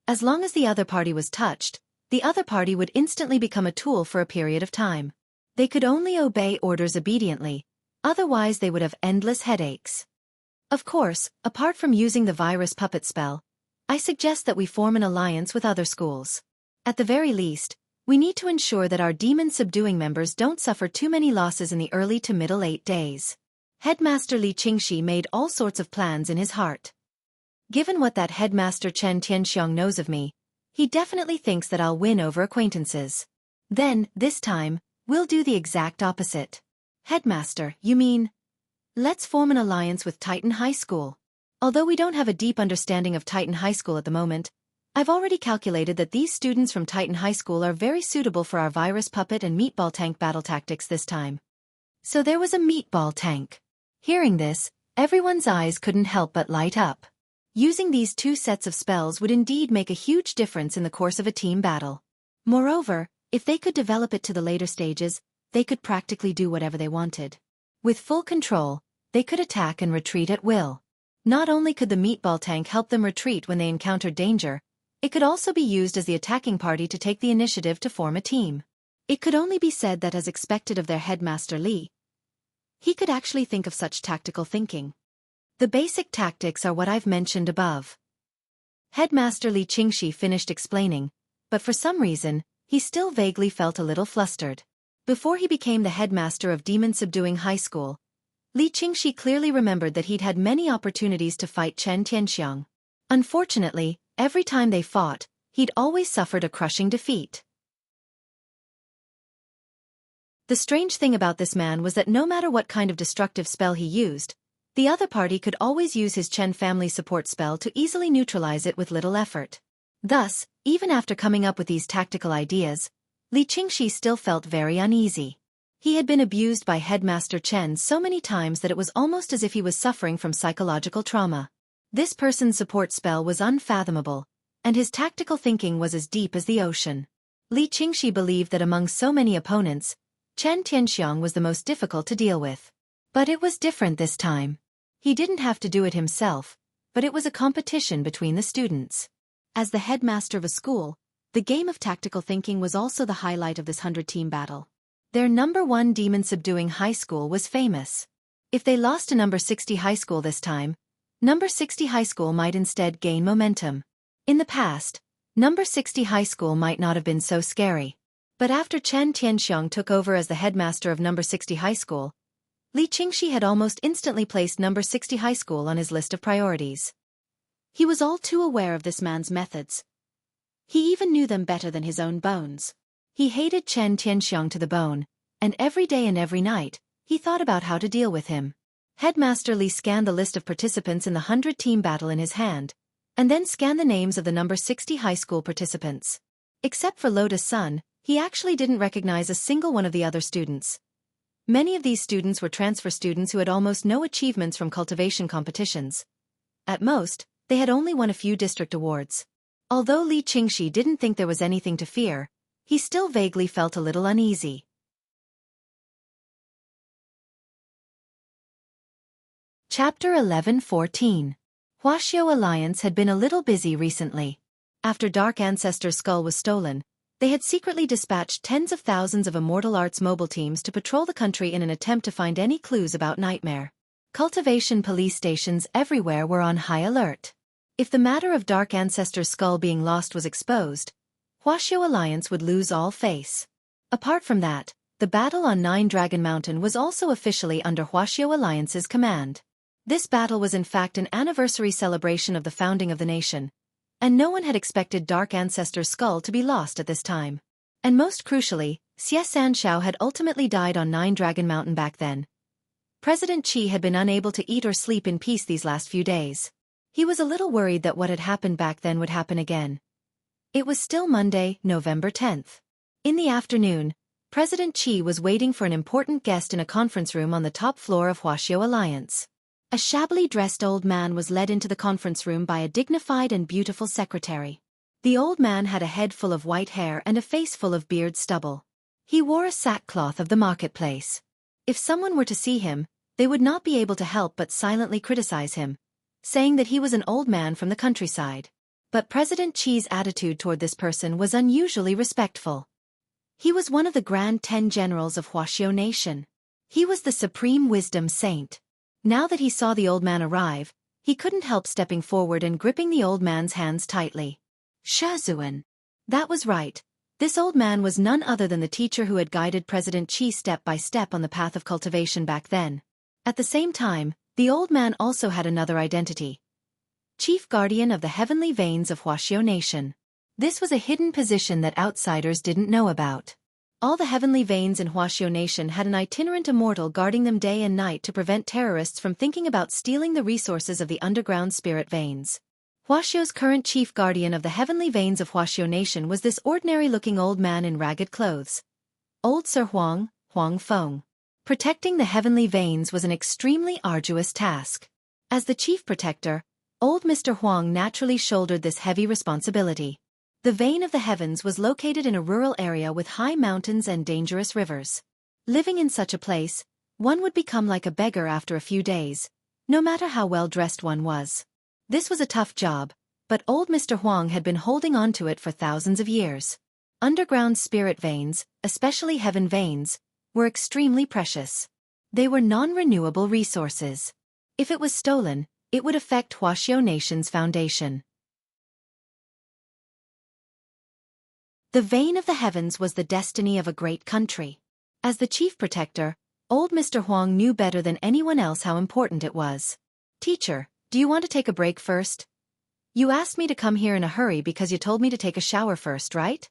[SPEAKER 1] As long as the other party was touched, the other party would instantly become a tool for a period of time. They could only obey orders obediently, otherwise they would have endless headaches. Of course, apart from using the Virus Puppet spell, I suggest that we form an alliance with other schools. At the very least, we need to ensure that our demon-subduing members don't suffer too many losses in the early to middle 8 days. Headmaster Li Qingxi made all sorts of plans in his heart. Given what that Headmaster Chen Tianxiang knows of me, he definitely thinks that I'll win over acquaintances. Then, this time, we'll do the exact opposite. Headmaster, you mean? Let's form an alliance with Titan High School. Although we don't have a deep understanding of Titan High School at the moment, I've already calculated that these students from Titan High School are very suitable for our Virus Puppet and Meatball Tank battle tactics this time. So there was a Meatball Tank. Hearing this, everyone's eyes couldn't help but light up. Using these two sets of spells would indeed make a huge difference in the course of a team battle. Moreover, if they could develop it to the later stages, they could practically do whatever they wanted. With full control, they could attack and retreat at will. Not only could the Meatball Tank help them retreat when they encountered danger, it could also be used as the attacking party to take the initiative to form a team. It could only be said that as expected of their Headmaster Li, he could actually think of such tactical thinking. The basic tactics are what I've mentioned above. Headmaster Li Qingxi finished explaining, but for some reason, he still vaguely felt a little flustered. Before he became the headmaster of Demon Subduing High School, Li Qingxi clearly remembered that he'd had many opportunities to fight Chen Tianxiang. Unfortunately, every time they fought, he'd always suffered a crushing defeat. The strange thing about this man was that no matter what kind of destructive spell he used, the other party could always use his Chen family support spell to easily neutralize it with little effort. Thus, even after coming up with these tactical ideas, Li Qingxi still felt very uneasy. He had been abused by Headmaster Chen so many times that it was almost as if he was suffering from psychological trauma. This person's support spell was unfathomable, and his tactical thinking was as deep as the ocean. Li Qingxi believed that among so many opponents, Chen Tianxiang was the most difficult to deal with. But it was different this time. He didn't have to do it himself, but it was a competition between the students. As the headmaster of a school, the game of tactical thinking was also the highlight of this 100-team battle. Their number 1 demon-subduing high school was famous. If they lost to number 60 high school this time, number 60 high school might instead gain momentum. In the past, number 60 high school might not have been so scary. But after Chen Tianxiang took over as the headmaster of number 60 high school, Li Qingxi had almost instantly placed number 60 high school on his list of priorities. He was all too aware of this man's methods. He even knew them better than his own bones. He hated Chen Tianxiang to the bone, and every day and every night, he thought about how to deal with him. Headmaster Li scanned the list of participants in the 100-team battle in his hand, and then scanned the names of the number 60 high school participants. Except for Lotus Sun, he actually didn't recognize a single one of the other students. Many of these students were transfer students who had almost no achievements from cultivation competitions. At most, they had only won a few district awards. Although Li Qingxi didn't think there was anything to fear, he still vaguely felt a little uneasy. Chapter 11-14. Wuxia Alliance had been a little busy recently. After Dark Ancestor's skull was stolen, they had secretly dispatched tens of thousands of Immortal Arts mobile teams to patrol the country in an attempt to find any clues about Nightmare. Cultivation police stations everywhere were on high alert. If the matter of Dark Ancestor's skull being lost was exposed, Huaxiao Alliance would lose all face. Apart from that, the battle on Nine Dragon Mountain was also officially under Huaxiao Alliance's command. This battle was in fact an anniversary celebration of the founding of the nation, and no one had expected Dark Ancestor's skull to be lost at this time. And most crucially, Xie Sanshao had ultimately died on Nine Dragon Mountain back then. President Qi had been unable to eat or sleep in peace these last few days. He was a little worried that what had happened back then would happen again. It was still Monday, November 10th. In the afternoon, President Qi was waiting for an important guest in a conference room on the top floor of Huaxiao Alliance. A shabbily dressed old man was led into the conference room by a dignified and beautiful secretary. The old man had a head full of white hair and a face full of beard stubble. He wore a sackcloth of the marketplace. If someone were to see him, they would not be able to help but silently criticize him, saying that he was an old man from the countryside. But President Qi's attitude toward this person was unusually respectful. He was one of the Grand 10 generals of Huaxiao Nation. He was the supreme wisdom saint. Now that he saw the old man arrive, he couldn't help stepping forward and gripping the old man's hands tightly. Shazuan. That was right. This old man was none other than the teacher who had guided President Qi step by step on the path of cultivation back then. At the same time, the old man also had another identity. Chief Guardian of the Heavenly Veins of Huaxiao Nation. This was a hidden position that outsiders didn't know about. All the heavenly veins in Huaxiao Nation had an itinerant immortal guarding them day and night to prevent terrorists from thinking about stealing the resources of the underground spirit veins. Huaxiao's current chief guardian of the heavenly veins of Huaxiao Nation was this ordinary-looking old man in ragged clothes. Old Sir Huang Feng. Protecting the heavenly veins was an extremely arduous task. As the chief protector, old Mr. Huang naturally shouldered this heavy responsibility. The vein of the heavens was located in a rural area with high mountains and dangerous rivers. Living in such a place, one would become like a beggar after a few days, no matter how well dressed one was. This was a tough job, but old Mr. Huang had been holding on to it for thousands of years. Underground spirit veins, especially heaven veins, were extremely precious. They were non-renewable resources. If it was stolen, it would affect Huaxiao Nation's foundation. The vein of the heavens was the destiny of a great country. As the chief protector, old Mr. Huang knew better than anyone else how important it was. Teacher, do you want to take a break first? You asked me to come here in a hurry because you told me to take a shower first, right?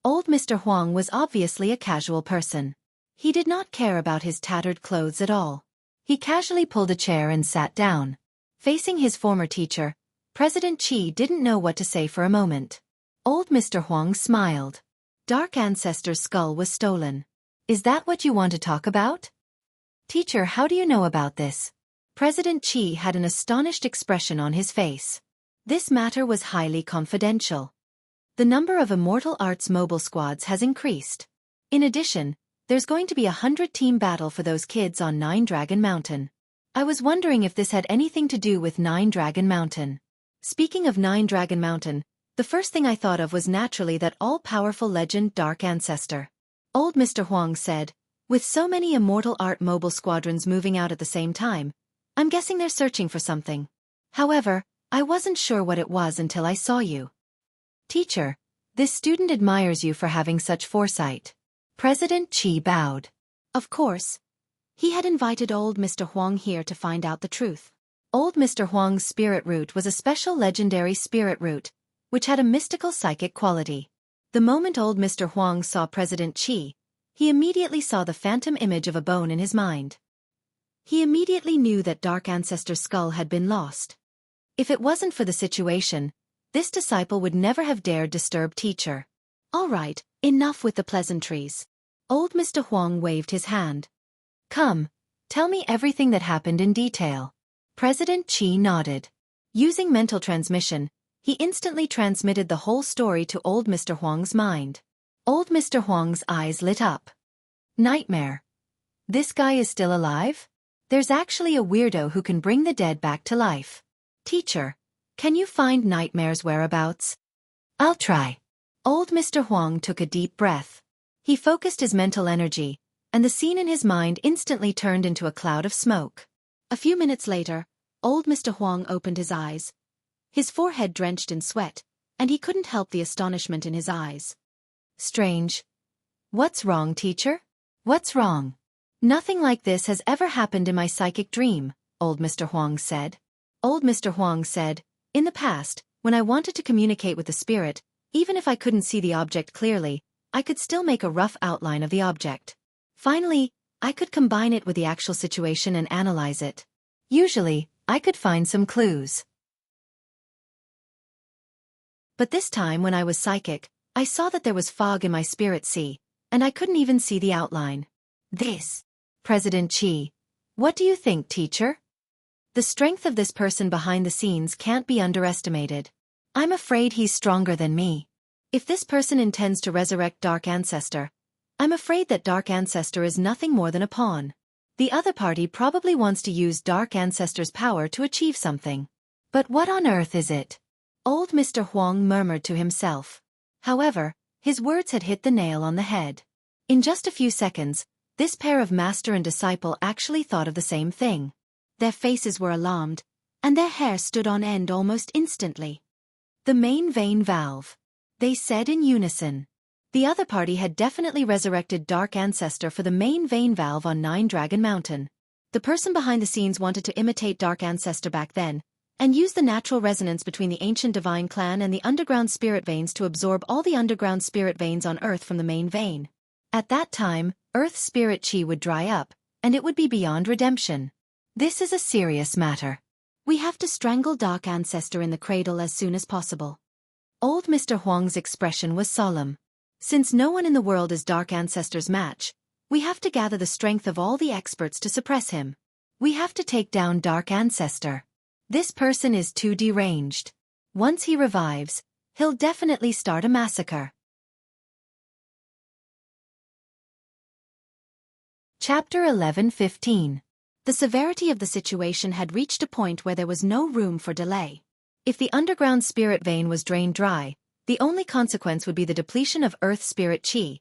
[SPEAKER 1] Old Mr. Huang was obviously a casual person. He did not care about his tattered clothes at all. He casually pulled a chair and sat down. Facing his former teacher, President Qi didn't know what to say for a moment. Old Mr. Huang smiled. Dark Ancestor's skull was stolen. Is that what you want to talk about? Teacher, how do you know about this? President Qi had an astonished expression on his face. This matter was highly confidential. The number of Immortal Arts mobile squads has increased. In addition, there's going to be a 100-team battle for those kids on Nine Dragon Mountain. I was wondering if this had anything to do with Nine Dragon Mountain. Speaking of Nine Dragon Mountain, the first thing I thought of was naturally that all-powerful legend Dark Ancestor. Old Mr. Huang said, with so many Immortal Art mobile squadrons moving out at the same time, I'm guessing they're searching for something. However, I wasn't sure what it was until I saw you. Teacher, this student admires you for having such foresight. President Qi bowed. Of course. He had invited old Mr. Huang here to find out the truth. Old Mr. Huang's spirit root was a special legendary spirit root, which had a mystical psychic quality. The moment old Mr. Huang saw President Qi, he immediately saw the phantom image of a bone in his mind. He immediately knew that Dark Ancestor's skull had been lost. If it wasn't for the situation, this disciple would never have dared disturb teacher. All right, enough with the pleasantries. Old Mr. Huang waved his hand. Come, tell me everything that happened in detail. President Qi nodded. Using mental transmission, he instantly transmitted the whole story to old Mr. Huang's mind. Old Mr. Huang's eyes lit up. Nightmare. This guy is still alive? There's actually a weirdo who can bring the dead back to life. Teacher, can you find Nightmare's whereabouts? I'll try. Old Mr. Huang took a deep breath. He focused his mental energy, and the scene in his mind instantly turned into a cloud of smoke. A few minutes later, old Mr. Huang opened his eyes. his forehead drenched in sweat, and he couldn't help the astonishment in his eyes. Strange. What's wrong, teacher? What's wrong? Nothing like this has ever happened in my psychic dream, old Mr. Huang said. Old Mr. Huang said, in the past, when I wanted to communicate with the spirit, even if I couldn't see the object clearly, I could still make a rough outline of the object. Finally, I could combine it with the actual situation and analyze it. Usually, I could find some clues. But this time when I was psychic, I saw that there was fog in my spirit sea, and I couldn't even see the outline. This. President Qi. What do you think, teacher? The strength of this person behind the scenes can't be underestimated. I'm afraid he's stronger than me. If this person intends to resurrect Dark Ancestor, I'm afraid that Dark Ancestor is nothing more than a pawn. The other party probably wants to use Dark Ancestor's power to achieve something. But what on earth is it? Old Mr. Huang murmured to himself. However, his words had hit the nail on the head. In just a few seconds, this pair of master and disciple actually thought of the same thing. Their faces were alarmed, and their hair stood on end almost instantly. The main vein valve. They said in unison. The other party had definitely resurrected Dark Ancestor for the main vein valve on Nine Dragon Mountain. The person behind the scenes wanted to imitate Dark Ancestor back then, and use the natural resonance between the ancient divine clan and the underground spirit veins to absorb all the underground spirit veins on Earth from the main vein. At that time, Earth's spirit chi would dry up, and it would be beyond redemption. This is a serious matter. We have to strangle Dark Ancestor in the cradle as soon as possible. Old Mr. Huang's expression was solemn. Since no one in the world is Dark Ancestor's match, we have to gather the strength of all the experts to suppress him. We have to take down Dark Ancestor. This person is too deranged. Once he revives, he'll definitely start a massacre. Chapter 11:15. The severity of the situation had reached a point where there was no room for delay. If the underground spirit vein was drained dry, the only consequence would be the depletion of Earth spirit chi.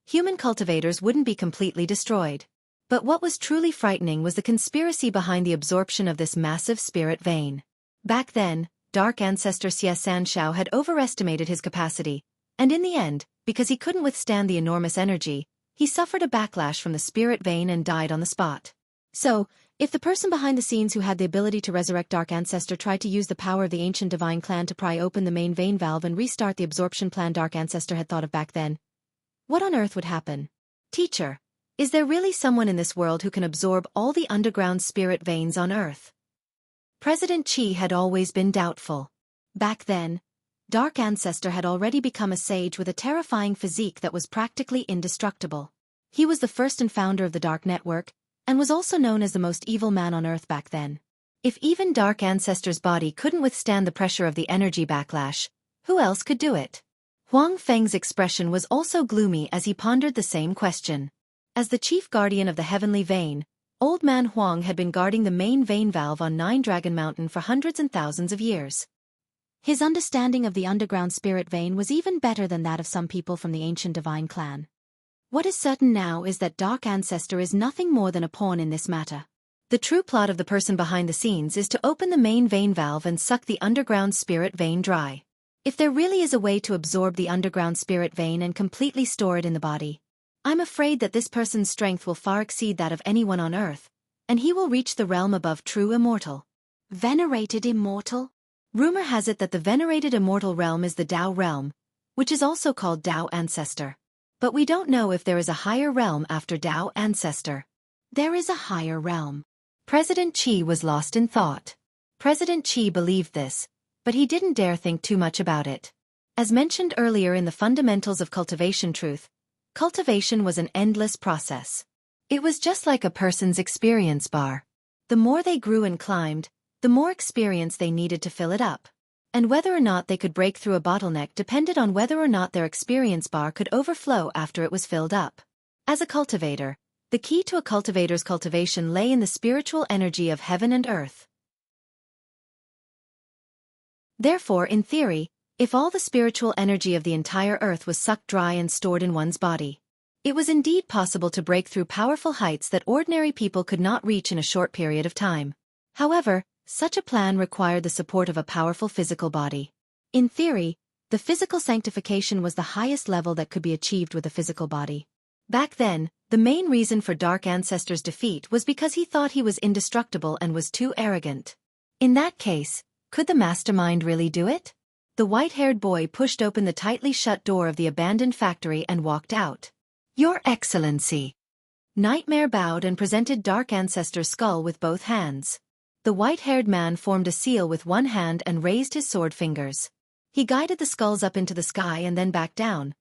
[SPEAKER 1] Human cultivators wouldn't be completely destroyed. But what was truly frightening was the conspiracy behind the absorption of this massive spirit vein. Back then, Dark Ancestor Xiaofan had overestimated his capacity, and in the end, because he couldn't withstand the enormous energy, he suffered a backlash from the spirit vein and died on the spot. So, if the person behind the scenes who had the ability to resurrect Dark Ancestor tried to use the power of the ancient divine clan to pry open the main vein valve and restart the absorption plan Dark Ancestor had thought of back then, what on earth would happen? Teacher, is there really someone in this world who can absorb all the underground spirit veins on Earth? President Qi had always been doubtful. Back then, Dark Ancestor had already become a sage with a terrifying physique that was practically indestructible. He was the first and founder of the Dark Network, and was also known as the most evil man on Earth back then. If even Dark Ancestor's body couldn't withstand the pressure of the energy backlash, who else could do it? Huang Feng's expression was also gloomy as he pondered the same question. As the chief guardian of the heavenly vein, Old Man Huang had been guarding the main vein valve on Nine Dragon Mountain for hundreds and thousands of years. His understanding of the underground spirit vein was even better than that of some people from the ancient divine clan. What is certain now is that Dark Ancestor is nothing more than a pawn in this matter. The true plot of the person behind the scenes is to open the main vein valve and suck the underground spirit vein dry. If there really is a way to absorb the underground spirit vein and completely store it in the body, I'm afraid that this person's strength will far exceed that of anyone on Earth, and he will reach the realm above true immortal. Venerated immortal? Rumor has it that the venerated immortal realm is the Tao realm, which is also called Tao Ancestor. But we don't know if there is a higher realm after Tao Ancestor. There is a higher realm. President Qi was lost in thought. President Qi believed this, but he didn't dare think too much about it. As mentioned earlier in the Fundamentals of Cultivation Truth, cultivation was an endless process. It was just like a person's experience bar. The more they grew and climbed, the more experience they needed to fill it up. And whether or not they could break through a bottleneck depended on whether or not their experience bar could overflow after it was filled up. As a cultivator, the key to a cultivator's cultivation lay in the spiritual energy of heaven and earth. Therefore, in theory, if all the spiritual energy of the entire earth was sucked dry and stored in one's body, it was indeed possible to break through powerful heights that ordinary people could not reach in a short period of time. However, Such a plan required the support of a powerful physical body. In theory, the physical sanctification was the highest level that could be achieved with a physical body. Back then, the main reason for Dark Ancestor's defeat was because he thought he was indestructible and was too arrogant. In that case, could the mastermind really do it? The white-haired boy pushed open the tightly shut door of the abandoned factory and walked out. "Your Excellency." Nightmare bowed and presented Dark Ancestor's skull with both hands. The white-haired man formed a seal with one hand and raised his sword fingers. He guided the skulls up into the sky and then back down.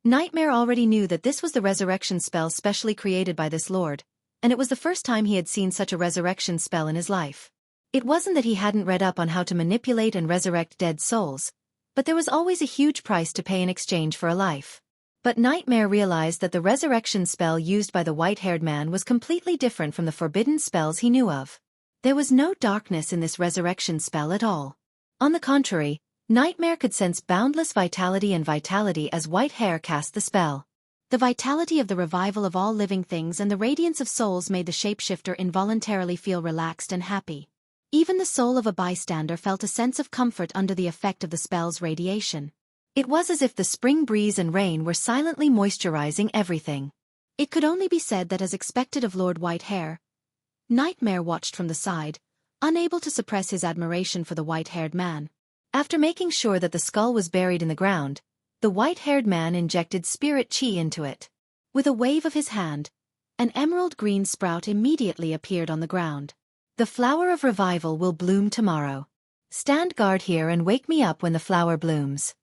[SPEAKER 1] Nightmare already knew that this was the resurrection spell specially created by this lord, and it was the first time he had seen such a resurrection spell in his life. It wasn't that he hadn't read up on how to manipulate and resurrect dead souls, but there was always a huge price to pay in exchange for a life. But Nightmare realized that the resurrection spell used by the white-haired man was completely different from the forbidden spells he knew of. There was no darkness in this resurrection spell at all. On the contrary, Nightmare could sense boundless vitality as White Hair cast the spell. The vitality of the revival of all living things and the radiance of souls made the shapeshifter involuntarily feel relaxed and happy. Even the soul of a bystander felt a sense of comfort under the effect of the spell's radiation. It was as if the spring breeze and rain were silently moisturizing everything. It could only be said that, as expected of Lord Whitehair, Nightmare watched from the side, unable to suppress his admiration for the white-haired man. After making sure that the skull was buried in the ground, the white-haired man injected spirit chi into it. With a wave of his hand, an emerald-green sprout immediately appeared on the ground. "The flower of revival will bloom tomorrow. Stand guard here and wake me up when the flower blooms."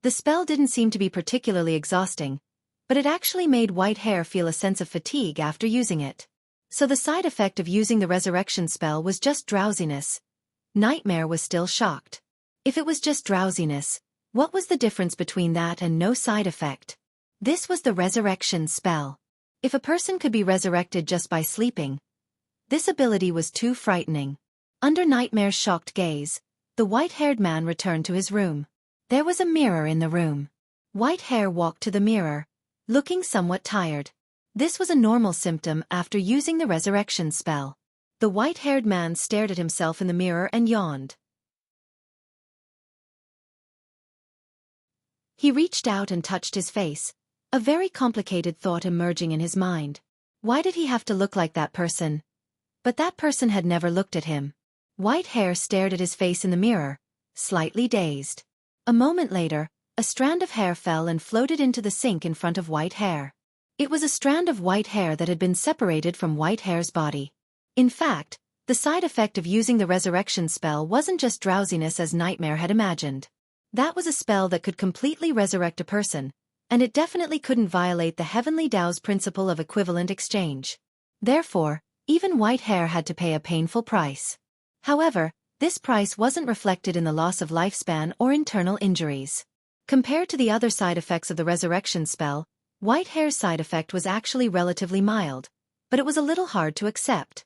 [SPEAKER 1] The spell didn't seem to be particularly exhausting, but it actually made Whitehair feel a sense of fatigue after using it. So the side effect of using the resurrection spell was just drowsiness. Nightmare was still shocked. If it was just drowsiness, what was the difference between that and no side effect? This was the resurrection spell. If a person could be resurrected just by sleeping, this ability was too frightening. Under Nightmare's shocked gaze, the white-haired man returned to his room. There was a mirror in the room. Whitehair walked to the mirror, looking somewhat tired. This was a normal symptom after using the resurrection spell. The white-haired man stared at himself in the mirror and yawned. He reached out and touched his face, a very complicated thought emerging in his mind. Why did he have to look like that person? But that person had never looked at him. Whitehair stared at his face in the mirror, slightly dazed. A moment later, a strand of hair fell and floated into the sink in front of Whitehair. It was a strand of white hair that had been separated from Whitehair's body. In fact, the side effect of using the resurrection spell wasn't just drowsiness as Nightmare had imagined. That was a spell that could completely resurrect a person, and it definitely couldn't violate the Heavenly Tao's principle of equivalent exchange. Therefore, even Whitehair had to pay a painful price. However, this price wasn't reflected in the loss of lifespan or internal injuries. Compared to the other side effects of the resurrection spell, Whitehair's side effect was actually relatively mild, but it was a little hard to accept.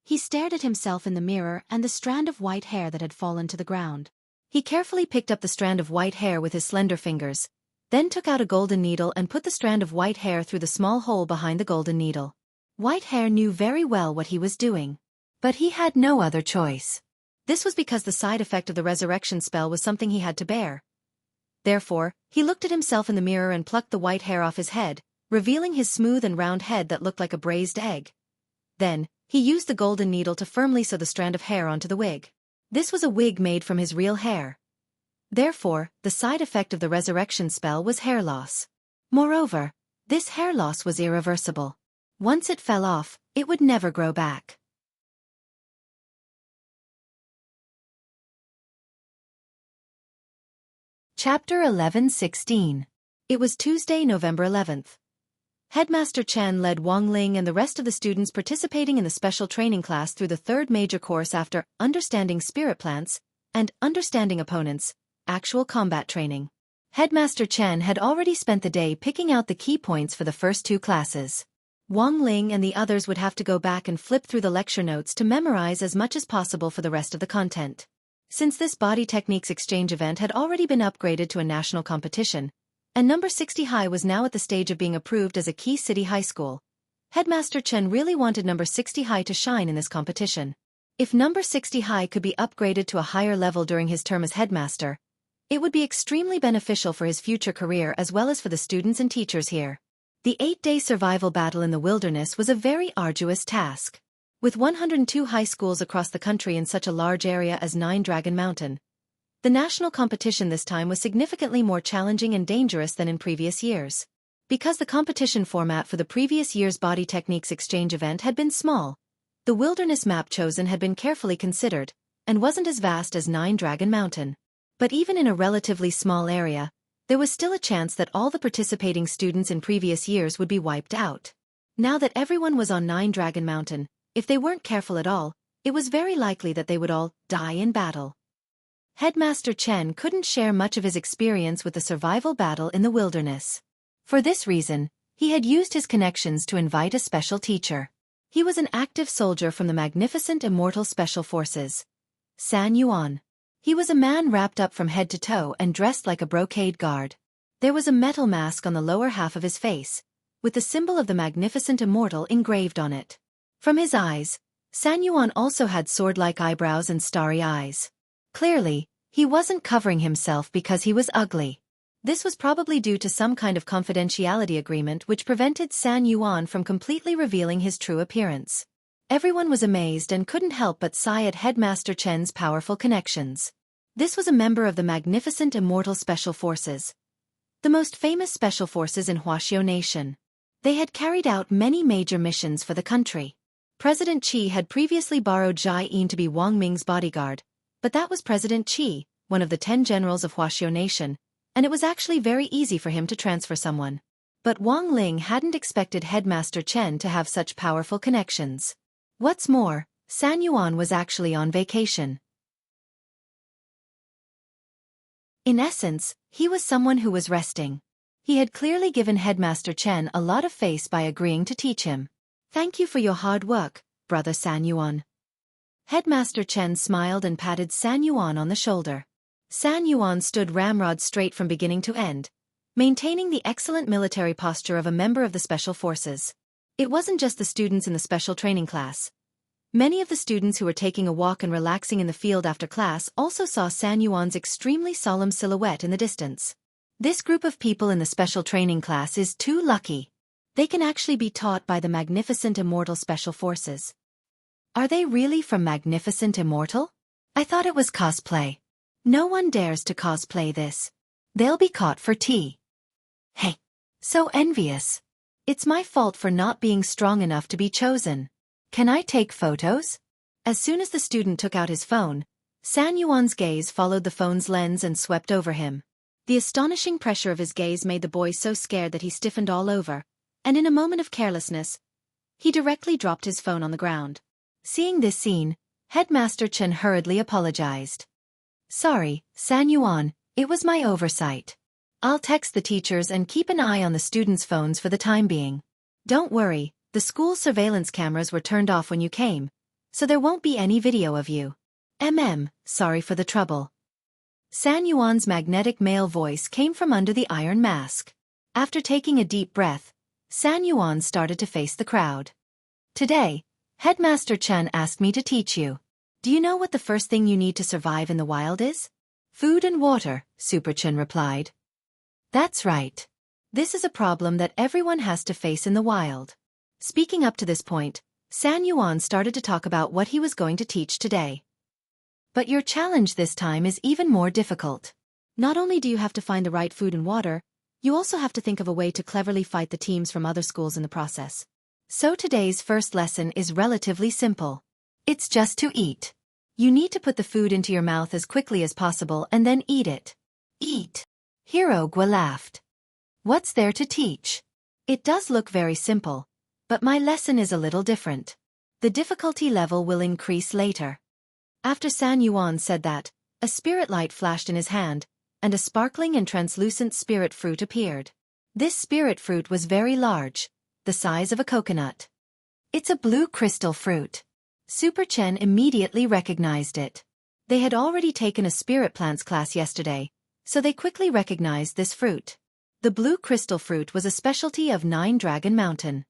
[SPEAKER 1] He stared at himself in the mirror and the strand of white hair that had fallen to the ground. He carefully picked up the strand of white hair with his slender fingers, then took out a golden needle and put the strand of white hair through the small hole behind the golden needle. Whitehair knew very well what he was doing. But he had no other choice. This was because the side effect of the resurrection spell was something he had to bear. Therefore, he looked at himself in the mirror and plucked the white hair off his head, revealing his smooth and round head that looked like a braised egg. Then, he used the golden needle to firmly sew the strand of hair onto the wig. This was a wig made from his real hair. Therefore, the side effect of the resurrection spell was hair loss. Moreover, this hair loss was irreversible. Once it fell off, it would never grow back. Chapter 11:16. It was Tuesday, November 11th. Headmaster Chen led Wang Ling and the rest of the students participating in the special training class through the third major course after Understanding Spirit Plants and Understanding Opponents, actual combat training. Headmaster Chen had already spent the day picking out the key points for the first two classes. Wang Ling and the others would have to go back and flip through the lecture notes to memorize as much as possible for the rest of the content. Since this body techniques exchange event had already been upgraded to a national competition, and number 60 High was now at the stage of being approved as a key city high school, Headmaster Chen really wanted number 60 High to shine in this competition. If number 60 High could be upgraded to a higher level during his term as headmaster, it would be extremely beneficial for his future career as well as for the students and teachers here. The 8-day survival battle in the wilderness was a very arduous task. With 102 high schools across the country in such a large area as Nine Dragon Mountain, the national competition this time was significantly more challenging and dangerous than in previous years. Because the competition format for the previous year's Body Techniques Exchange event had been small, the wilderness map chosen had been carefully considered, and wasn't as vast as Nine Dragon Mountain. But even in a relatively small area, there was still a chance that all the participating students in previous years would be wiped out. Now that everyone was on Nine Dragon Mountain, if they weren't careful at all, it was very likely that they would all die in battle. Headmaster Chen couldn't share much of his experience with the survival battle in the wilderness. For this reason, he had used his connections to invite a special teacher. He was an active soldier from the magnificent immortal special forces, San Yuan. He was a man wrapped up from head to toe and dressed like a brocade guard. There was a metal mask on the lower half of his face, with the symbol of the magnificent immortal engraved on it. From his eyes, San Yuan also had sword-like eyebrows and starry eyes. Clearly, he wasn't covering himself because he was ugly. This was probably due to some kind of confidentiality agreement which prevented San Yuan from completely revealing his true appearance. Everyone was amazed and couldn't help but sigh at Headmaster Chen's powerful connections. This was a member of the magnificent immortal special forces, the most famous special forces in Wuxia Nation. They had carried out many major missions for the country. President Qi had previously borrowed Zhai Yin to be Wang Ming's bodyguard, but that was President Qi, one of the 10 generals of Wuxia Nation, and it was actually very easy for him to transfer someone. But Wang Ling hadn't expected Headmaster Chen to have such powerful connections. What's more, San Yuan was actually on vacation. In essence, he was someone who was resting. He had clearly given Headmaster Chen a lot of face by agreeing to teach him. Thank you for your hard work, brother San Yuan. Headmaster Chen smiled and patted San Yuan on the shoulder. San Yuan stood ramrod straight from beginning to end, maintaining the excellent military posture of a member of the Special Forces. It wasn't just the students in the special training class. Many of the students who were taking a walk and relaxing in the field after class also saw San Yuan's extremely solemn silhouette in the distance. This group of people in the special training class is too lucky. They can actually be taught by the magnificent immortal special forces. Are they really from Magnificent Immortal? I thought it was cosplay. No one dares to cosplay this. They'll be caught for tea. Hey. So envious. It's my fault for not being strong enough to be chosen. Can I take photos? As soon as the student took out his phone, San Yuan's gaze followed the phone's lens and swept over him. The astonishing pressure of his gaze made the boy so scared that he stiffened all over, and in a moment of carelessness, he directly dropped his phone on the ground. Seeing this scene, Headmaster Chen hurriedly apologized. Sorry, San Yuan, it was my oversight. I'll text the teachers and keep an eye on the students' phones for the time being. Don't worry, the school surveillance cameras were turned off when you came, so there won't be any video of you. Sorry for the trouble. San Yuan's magnetic male voice came from under the iron mask. After taking a deep breath, San Yuan started to face the crowd. Today, Headmaster Chen asked me to teach you. Do you know what the first thing you need to survive in the wild is? Food and water, Super Chen replied. That's right. This is a problem that everyone has to face in the wild. Speaking up to this point, San Yuan started to talk about what he was going to teach today. But your challenge this time is even more difficult. Not only do you have to find the right food and water, you also have to think of a way to cleverly fight the teams from other schools in the process. So today's first lesson is relatively simple. It's just to eat. You need to put the food into your mouth as quickly as possible and then eat it. Eat. Hero Gua laughed. What's there to teach? It does look very simple, but my lesson is a little different. The difficulty level will increase later. After San Yuan said that, a spirit light flashed in his hand, and a sparkling and translucent spirit fruit appeared. This spirit fruit was very large, the size of a coconut. It's a blue crystal fruit. Super Chen immediately recognized it. They had already taken a spirit plants class yesterday, so they quickly recognized this fruit. The blue crystal fruit was a specialty of Nine Dragon Mountain.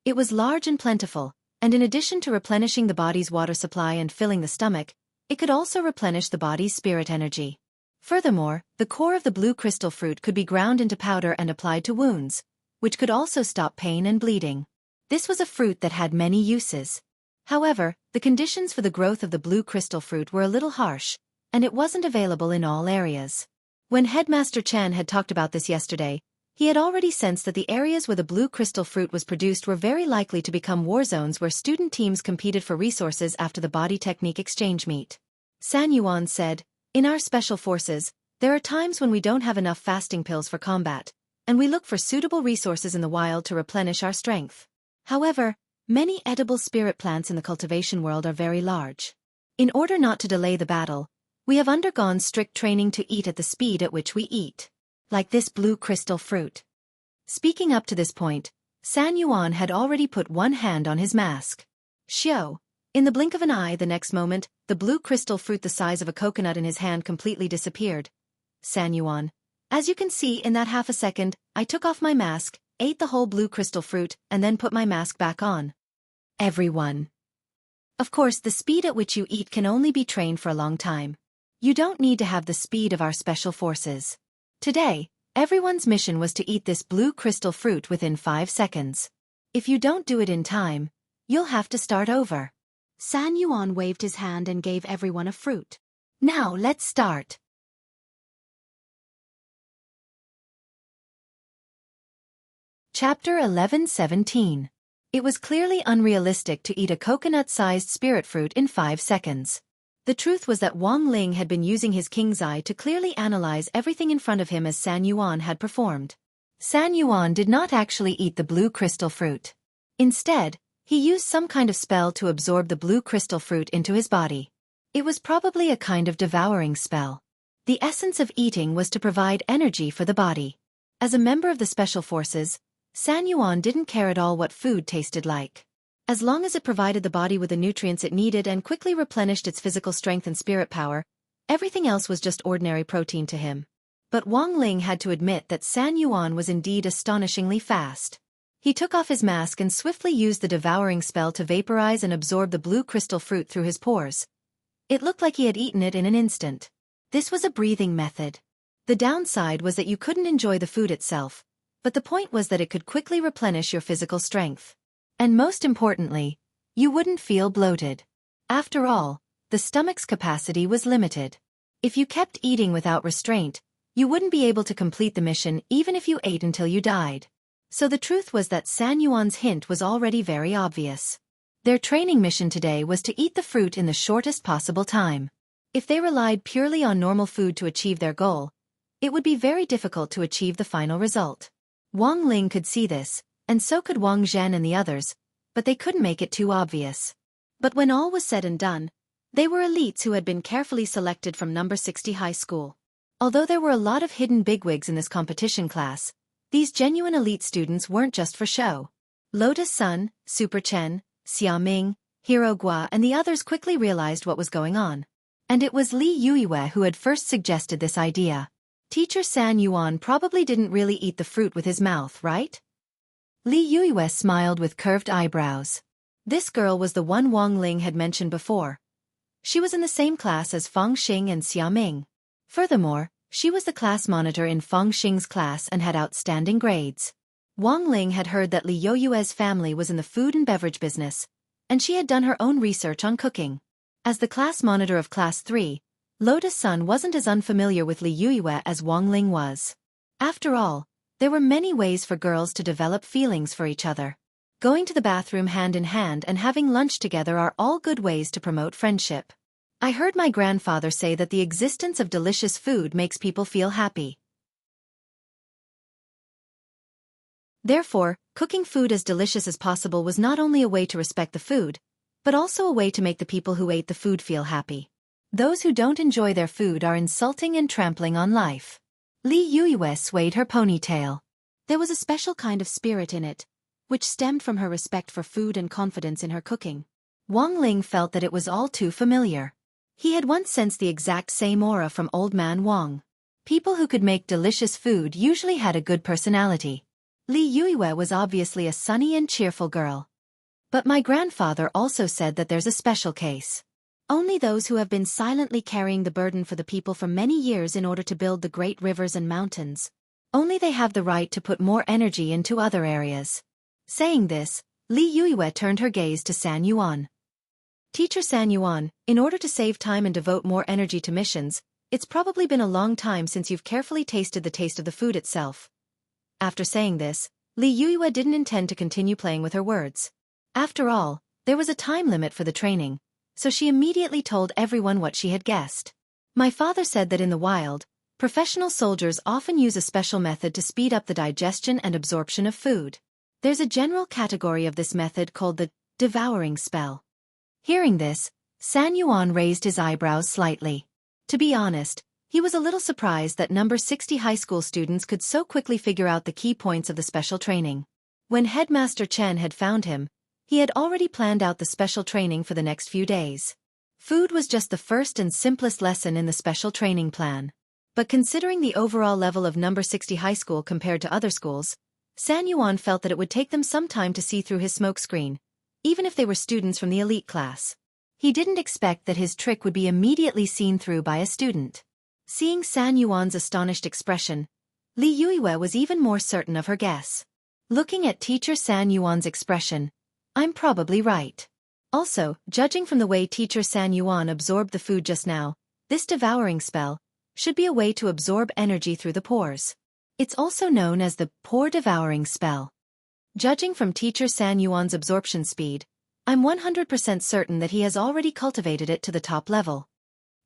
[SPEAKER 1] It was large and plentiful, And in addition to replenishing the body's water supply and filling the stomach, it could also replenish the body's spirit energy. Furthermore, the core of the blue crystal fruit could be ground into powder and applied to wounds, which could also stop pain and bleeding. This was a fruit that had many uses. However, the conditions for the growth of the blue crystal fruit were a little harsh, and it wasn't available in all areas. When Headmaster Chen had talked about this yesterday, he had already sensed that the areas where the blue crystal fruit was produced were very likely to become war zones where student teams competed for resources after the body technique exchange meet. San Yuan said, "In our special forces, there are times when we don't have enough fasting pills for combat, and we look for suitable resources in the wild to replenish our strength. However, many edible spirit plants in the cultivation world are very large. In order not to delay the battle, we have undergone strict training to eat at the speed at which we eat. Like this blue crystal fruit." Speaking up to this point, San Yuan had already put one hand on his mask. Xiao. In the blink of an eye the next moment, the blue crystal fruit the size of a coconut in his hand completely disappeared. San Yuan. As you can see in that half a second, I took off my mask, ate the whole blue crystal fruit, and then put my mask back on. Everyone. Of course, the speed at which you eat can only be trained for a long time. You don't need to have the speed of our special forces. Today, everyone's mission was to eat this blue crystal fruit within 5 seconds. If you don't do it in time, you'll have to start over. San Yuan waved his hand and gave everyone a fruit. Now let's start. Chapter 11:17. It was clearly unrealistic to eat a coconut-sized spirit fruit in 5 seconds. The truth was that Wang Ling had been using his king's eye to clearly analyze everything in front of him as San Yuan had performed. San Yuan did not actually eat the blue crystal fruit. Instead, he used some kind of spell to absorb the blue crystal fruit into his body. It was probably a kind of devouring spell. The essence of eating was to provide energy for the body. As a member of the Special Forces, San Yuan didn't care at all what food tasted like. As long as it provided the body with the nutrients it needed and quickly replenished its physical strength and spirit power, everything else was just ordinary protein to him. But Wang Ling had to admit that San Yuan was indeed astonishingly fast. He took off his mask and swiftly used the devouring spell to vaporize and absorb the blue crystal fruit through his pores. It looked like he had eaten it in an instant. This was a breathing method. The downside was that you couldn't enjoy the food itself, but the point was that it could quickly replenish your physical strength. And most importantly, you wouldn't feel bloated. After all, the stomach's capacity was limited. If you kept eating without restraint, you wouldn't be able to complete the mission even if you ate until you died. So the truth was that San Yuan's hint was already very obvious. Their training mission today was to eat the fruit in the shortest possible time. If they relied purely on normal food to achieve their goal, it would be very difficult to achieve the final result. Wang Ling could see this, and so could Wang Zhen and the others, but they couldn't make it too obvious. But when all was said and done, they were elites who had been carefully selected from number 60 high school. Although there were a lot of hidden bigwigs in this competition class, these genuine elite students weren't just for show. Lotus Sun, Super Chen, Xiaoming, Hero Gua and the others quickly realized what was going on. And it was Li Yuiwei who had first suggested this idea. Teacher San Yuan probably didn't really eat the fruit with his mouth, right? Li Yuiwei smiled with curved eyebrows. This girl was the one Wang Ling had mentioned before. She was in the same class as Feng Xing and Xiaoming. Furthermore, she was the class monitor in Feng Xing's class and had outstanding grades. Wang Ling had heard that Li Yuiwei's family was in the food and beverage business, and she had done her own research on cooking. As the class monitor of Class 3, Lotus Sun wasn't as unfamiliar with Li Yuiwei as Wang Ling was. After all, there were many ways for girls to develop feelings for each other. Going to the bathroom hand in hand and having lunch together are all good ways to promote friendship. I heard my grandfather say that the existence of delicious food makes people feel happy. Therefore, cooking food as delicious as possible was not only a way to respect the food, but also a way to make the people who ate the food feel happy. Those who don't enjoy their food are insulting and trampling on life. Li Yuiwei swayed her ponytail. There was a special kind of spirit in it, which stemmed from her respect for food and confidence in her cooking. Wang Ling felt that it was all too familiar. He had once sensed the exact same aura from Old Man Wang. People who could make delicious food usually had a good personality. Li Yuiwei was obviously a sunny and cheerful girl. But my grandfather also said that there's a special case. Only those who have been silently carrying the burden for the people for many years in order to build the great rivers and mountains. Only they have the right to put more energy into other areas. Saying this, Li Yuiwei turned her gaze to San Yuan. Teacher San Yuan, in order to save time and devote more energy to missions, it's probably been a long time since you've carefully tasted the taste of the food itself. After saying this, Li Yuiwei didn't intend to continue playing with her words. After all, there was a time limit for the training, so she immediately told everyone what she had guessed. My father said that in the wild, professional soldiers often use a special method to speed up the digestion and absorption of food. There's a general category of this method called the devouring spell. Hearing this, San Yuan raised his eyebrows slightly. To be honest, he was a little surprised that number 60 high school students could so quickly figure out the key points of the special training. When Headmaster Chen had found him, he had already planned out the special training for the next few days. Food was just the first and simplest lesson in the special training plan. But considering the overall level of number 60 high school compared to other schools, San Yuan felt that it would take them some time to see through his smokescreen, even if they were students from the elite class. He didn't expect that his trick would be immediately seen through by a student. Seeing San Yuan's astonished expression, Li Yuiwei was even more certain of her guess. Looking at teacher San Yuan's expression, I'm probably right. Also, judging from the way teacher San Yuan absorbed the food just now, this devouring spell should be a way to absorb energy through the pores. It's also known as the pore devouring spell. Judging from teacher San Yuan's absorption speed, I'm 100% certain that he has already cultivated it to the top level.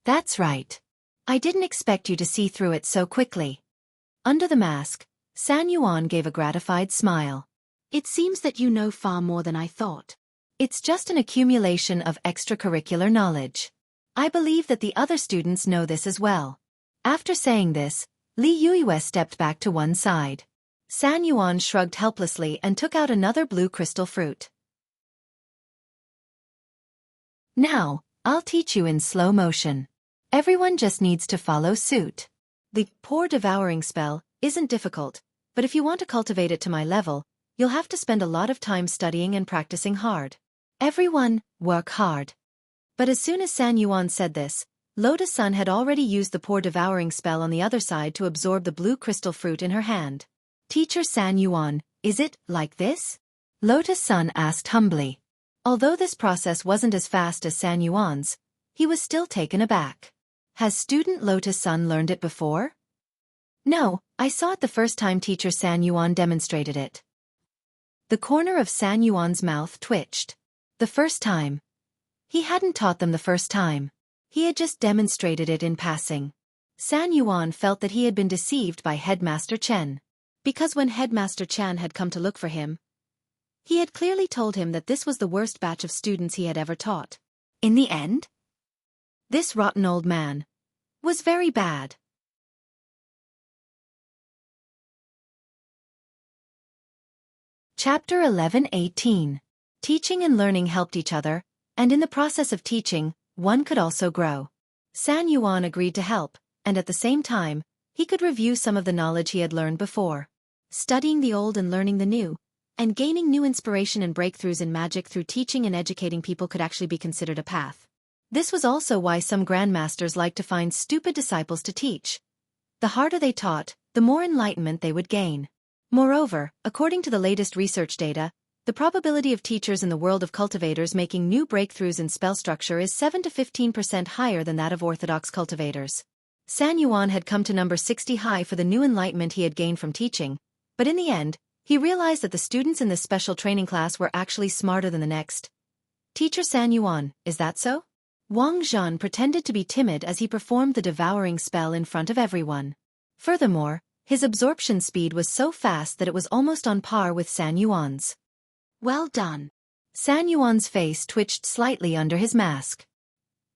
[SPEAKER 1] That's right. I didn't expect you to see through it so quickly. Under the mask, San Yuan gave a gratified smile. It seems that you know far more than I thought. It's just an accumulation of extracurricular knowledge. I believe that the other students know this as well. After saying this, Li Yuiwei stepped back to one side. San Yuan shrugged helplessly and took out another blue crystal fruit. Now, I'll teach you in slow motion. Everyone just needs to follow suit. The pore devouring spell isn't difficult, but if you want to cultivate it to my level, you'll have to spend a lot of time studying and practicing hard. Everyone, work hard. But as soon as San Yuan said this, Lotus Sun had already used the pore devouring spell on the other side to absorb the blue crystal fruit in her hand. Teacher San Yuan, is it like this? Lotus Sun asked humbly. Although this process wasn't as fast as San Yuan's, he was still taken aback. Has student Lotus Sun learned it before? No, I saw it the first time teacher San Yuan demonstrated it. The corner of San Yuan's mouth twitched. The first time. He hadn't taught them the first time. He had just demonstrated it in passing. San Yuan felt that he had been deceived by Headmaster Chen. Because when Headmaster Chen had come to look for him, he had clearly told him that this was the worst batch of students he had ever taught. In the end, this rotten old man was very bad. Chapter 11-18. Teaching and learning helped each other, and in the process of teaching, one could also grow. San Yuan agreed to help, and at the same time, he could review some of the knowledge he had learned before. Studying the old and learning the new, and gaining new inspiration and breakthroughs in magic through teaching and educating people could actually be considered a path. This was also why some grandmasters liked to find stupid disciples to teach. The harder they taught, the more enlightenment they would gain. Moreover, according to the latest research data, the probability of teachers in the world of cultivators making new breakthroughs in spell structure is 7 to 15% higher than that of orthodox cultivators. San Yuan had come to number 60 high for the new enlightenment he had gained from teaching, but in the end, he realized that the students in this special training class were actually smarter than the next. Teacher San Yuan, is that so? Wang Zhan pretended to be timid as he performed the devouring spell in front of everyone. Furthermore, his absorption speed was so fast that it was almost on par with San Yuan's. Well done. San Yuan's face twitched slightly under his mask.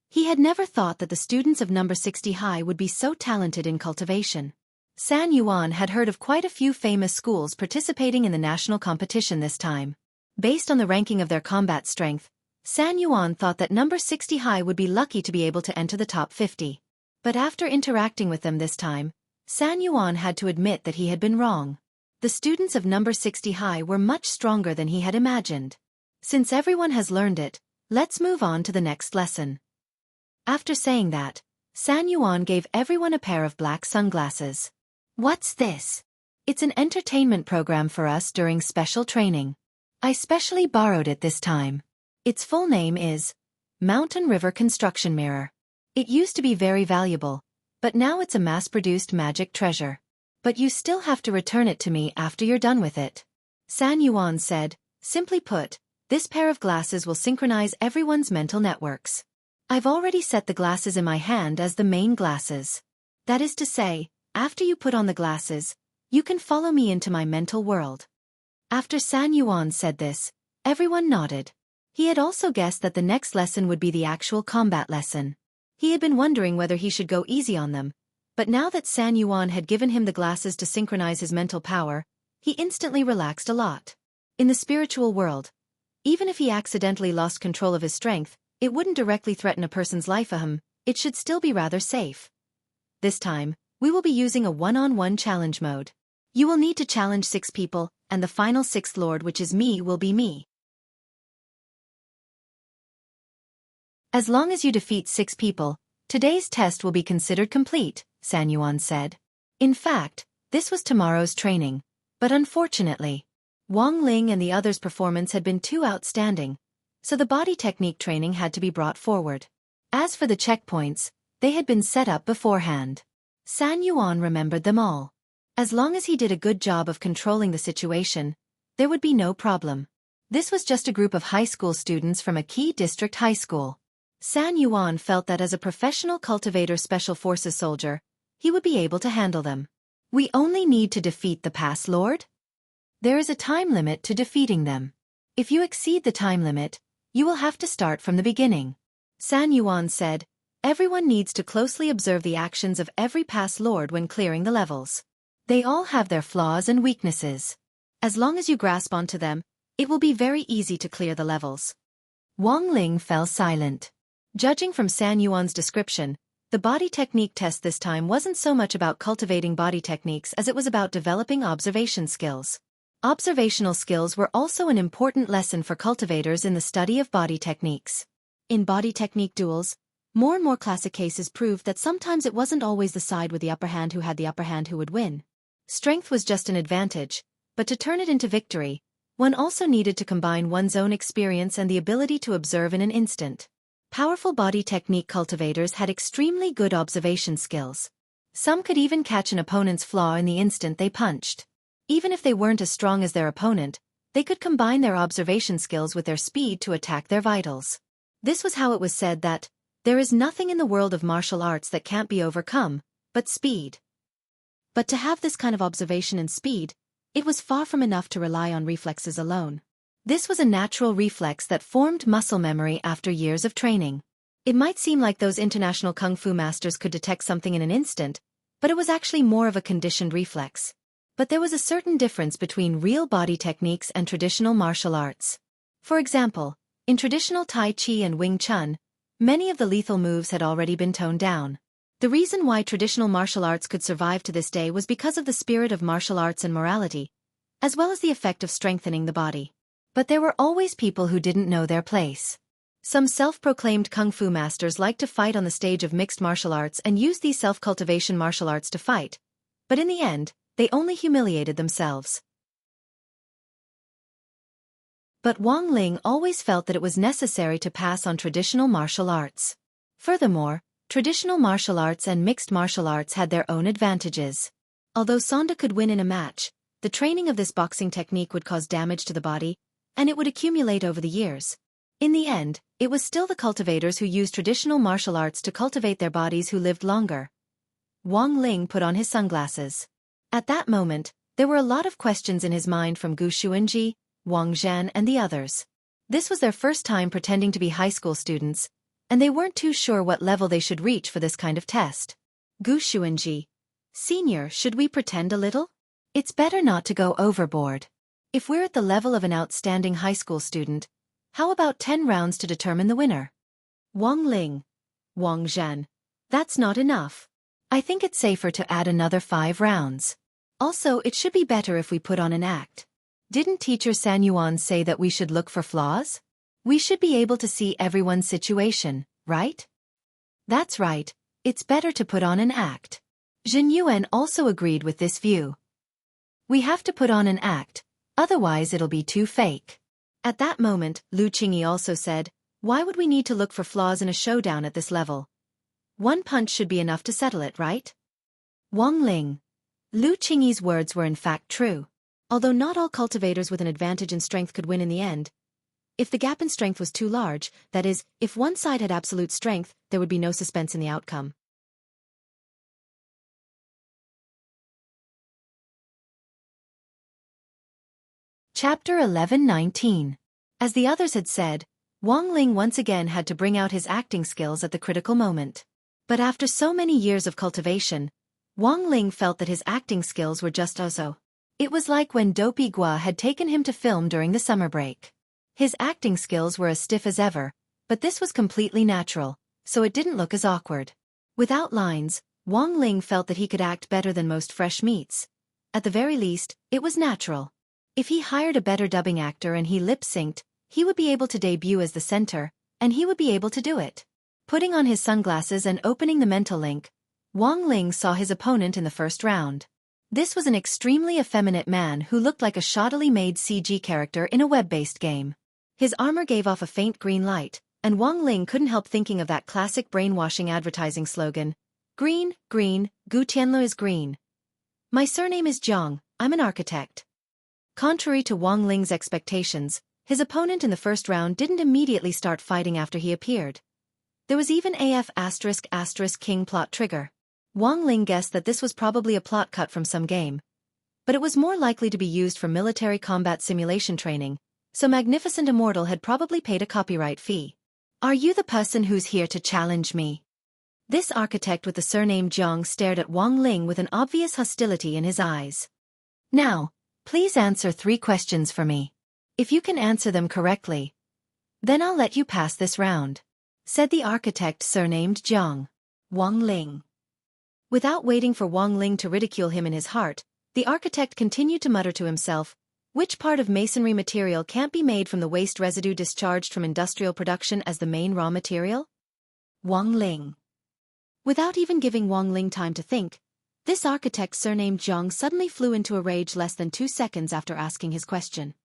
[SPEAKER 1] He had never thought that the students of number 60 high would be so talented in cultivation. San Yuan had heard of quite a few famous schools participating in the national competition this time. Based on the ranking of their combat strength, San Yuan thought that number 60 high would be lucky to be able to enter the top 50. But after interacting with them this time, San Yuan had to admit that he had been wrong. The students of number 60 high were much stronger than he had imagined. Since everyone has learned it, let's move on to the next lesson. After saying that, San Yuan gave everyone a pair of black sunglasses. What's this? It's an entertainment program for us during special training. I specially borrowed it this time. Its full name is Mountain River Construction Mirror. It used to be very valuable, but now it's a mass-produced magic treasure. But you still have to return it to me after you're done with it. San Yuan said, simply put, this pair of glasses will synchronize everyone's mental networks. I've already set the glasses in my hand as the main glasses. That is to say, after you put on the glasses, you can follow me into my mental world. After San Yuan said this, everyone nodded. He had also guessed that the next lesson would be the actual combat lesson. He had been wondering whether he should go easy on them, but now that San Yuan had given him the glasses to synchronize his mental power, he instantly relaxed a lot. In the spiritual world, even if he accidentally lost control of his strength, it wouldn't directly threaten a person's life. It should still be rather safe. This time, we will be using a one-on-one challenge mode. You will need to challenge 6 people, and the final 6th lord, which is me, will be me. As long as you defeat 6 people, today's test will be considered complete, San Yuan said. In fact, this was tomorrow's training, but unfortunately, Wang Ling and the others' performance had been too outstanding, so the body technique training had to be brought forward. As for the checkpoints, they had been set up beforehand. San Yuan remembered them all. As long as he did a good job of controlling the situation, there would be no problem. This was just a group of high school students from a key district high school. San Yuan felt that as a professional cultivator special forces soldier, he would be able to handle them. We only need to defeat the Pass Lord? There is a time limit to defeating them. If you exceed the time limit, you will have to start from the beginning. San Yuan said, everyone needs to closely observe the actions of every Pass Lord when clearing the levels. They all have their flaws and weaknesses. As long as you grasp onto them, it will be very easy to clear the levels. Wang Ling fell silent. Judging from San Yuan's description, the body technique test this time wasn't so much about cultivating body techniques as it was about developing observation skills. Observational skills were also an important lesson for cultivators in the study of body techniques. In body technique duels, more and more classic cases proved that sometimes it wasn't always the side with the upper hand who had the upper hand who would win. Strength was just an advantage, but to turn it into victory, one also needed to combine one's own experience and the ability to observe in an instant. Powerful body technique cultivators had extremely good observation skills. Some could even catch an opponent's flaw in the instant they punched. Even if they weren't as strong as their opponent, they could combine their observation skills with their speed to attack their vitals. This was how it was said that, there is nothing in the world of martial arts that can't be overcome, but speed. But to have this kind of observation and speed, it was far from enough to rely on reflexes alone. This was a natural reflex that formed muscle memory after years of training. It might seem like those international kung fu masters could detect something in an instant, but it was actually more of a conditioned reflex. But there was a certain difference between real body techniques and traditional martial arts. For example, in traditional Tai Chi and Wing Chun, many of the lethal moves had already been toned down. The reason why traditional martial arts could survive to this day was because of the spirit of martial arts and morality, as well as the effect of strengthening the body. But there were always people who didn't know their place. Some self-proclaimed kung fu masters liked to fight on the stage of mixed martial arts and used these self-cultivation martial arts to fight, but in the end, they only humiliated themselves. But Wang Ling always felt that it was necessary to pass on traditional martial arts. Furthermore, traditional martial arts and mixed martial arts had their own advantages. Although Sonda could win in a match, the training of this boxing technique would cause damage to the body, and it would accumulate over the years. In the end, it was still the cultivators who used traditional martial arts to cultivate their bodies who lived longer. Wang Ling put on his sunglasses. At that moment, there were a lot of questions in his mind from Gu Xuanji, Wang Zhan and the others. This was their first time pretending to be high school students, and they weren't too sure what level they should reach for this kind of test. Gu Xuanji, Senior, should we pretend a little? It's better not to go overboard. If we're at the level of an outstanding high school student, how about 10 rounds to determine the winner? Wang Ling, Wang Zhan, that's not enough. I think it's safer to add another 5 rounds. Also, it should be better if we put on an act. Didn't teacher San Yuan say that we should look for flaws? We should be able to see everyone's situation, right? That's right, it's better to put on an act. Jin Yuan also agreed with this view. We have to put on an act, otherwise it'll be too fake. At that moment, Lu Qingyi also said, why would we need to look for flaws in a showdown at this level? One punch should be enough to settle it, right? Wang Ling. Lu Qingyi's words were in fact true. Although not all cultivators with an advantage in strength could win in the end. If the gap in strength was too large, that is, if one side had absolute strength, there would be no suspense in the outcome. Chapter 11:19. As the others had said, Wang Ling once again had to bring out his acting skills at the critical moment. But after so many years of cultivation, Wang Ling felt that his acting skills were just so. It was like when Dopey Gua had taken him to film during the summer break. His acting skills were as stiff as ever, but this was completely natural, so it didn't look as awkward. Without lines, Wang Ling felt that he could act better than most fresh meats. At the very least, it was natural. If he hired a better dubbing actor and he lip-synced, he would be able to debut as the center, and he would be able to do it. Putting on his sunglasses and opening the mental link, Wang Ling saw his opponent in the first round. This was an extremely effeminate man who looked like a shoddily made CG character in a web-based game. His armor gave off a faint green light, and Wang Ling couldn't help thinking of that classic brainwashing advertising slogan, "Green, green, Gu Tianlu is green. My surname is Jiang, I'm an architect." Contrary to Wang Ling's expectations, his opponent in the first round didn't immediately start fighting after he appeared. There was even ***king plot trigger. Wang Ling guessed that this was probably a plot cut from some game. But it was more likely to be used for military combat simulation training, so Magnificent Immortal had probably paid a copyright fee. Are you the person who's here to challenge me? This architect with the surname Jiang stared at Wang Ling with an obvious hostility in his eyes. Now, please answer 3 questions for me. If you can answer them correctly, then I'll let you pass this round, said the architect surnamed Jiang. Wang Ling. Without waiting for Wang Ling to ridicule him in his heart, the architect continued to mutter to himself, which part of masonry material can't be made from the waste residue discharged from industrial production as the main raw material? Wang Ling. Without even giving Wang Ling time to think, this architect surnamed Jiang suddenly flew into a rage less than 2 seconds after asking his question.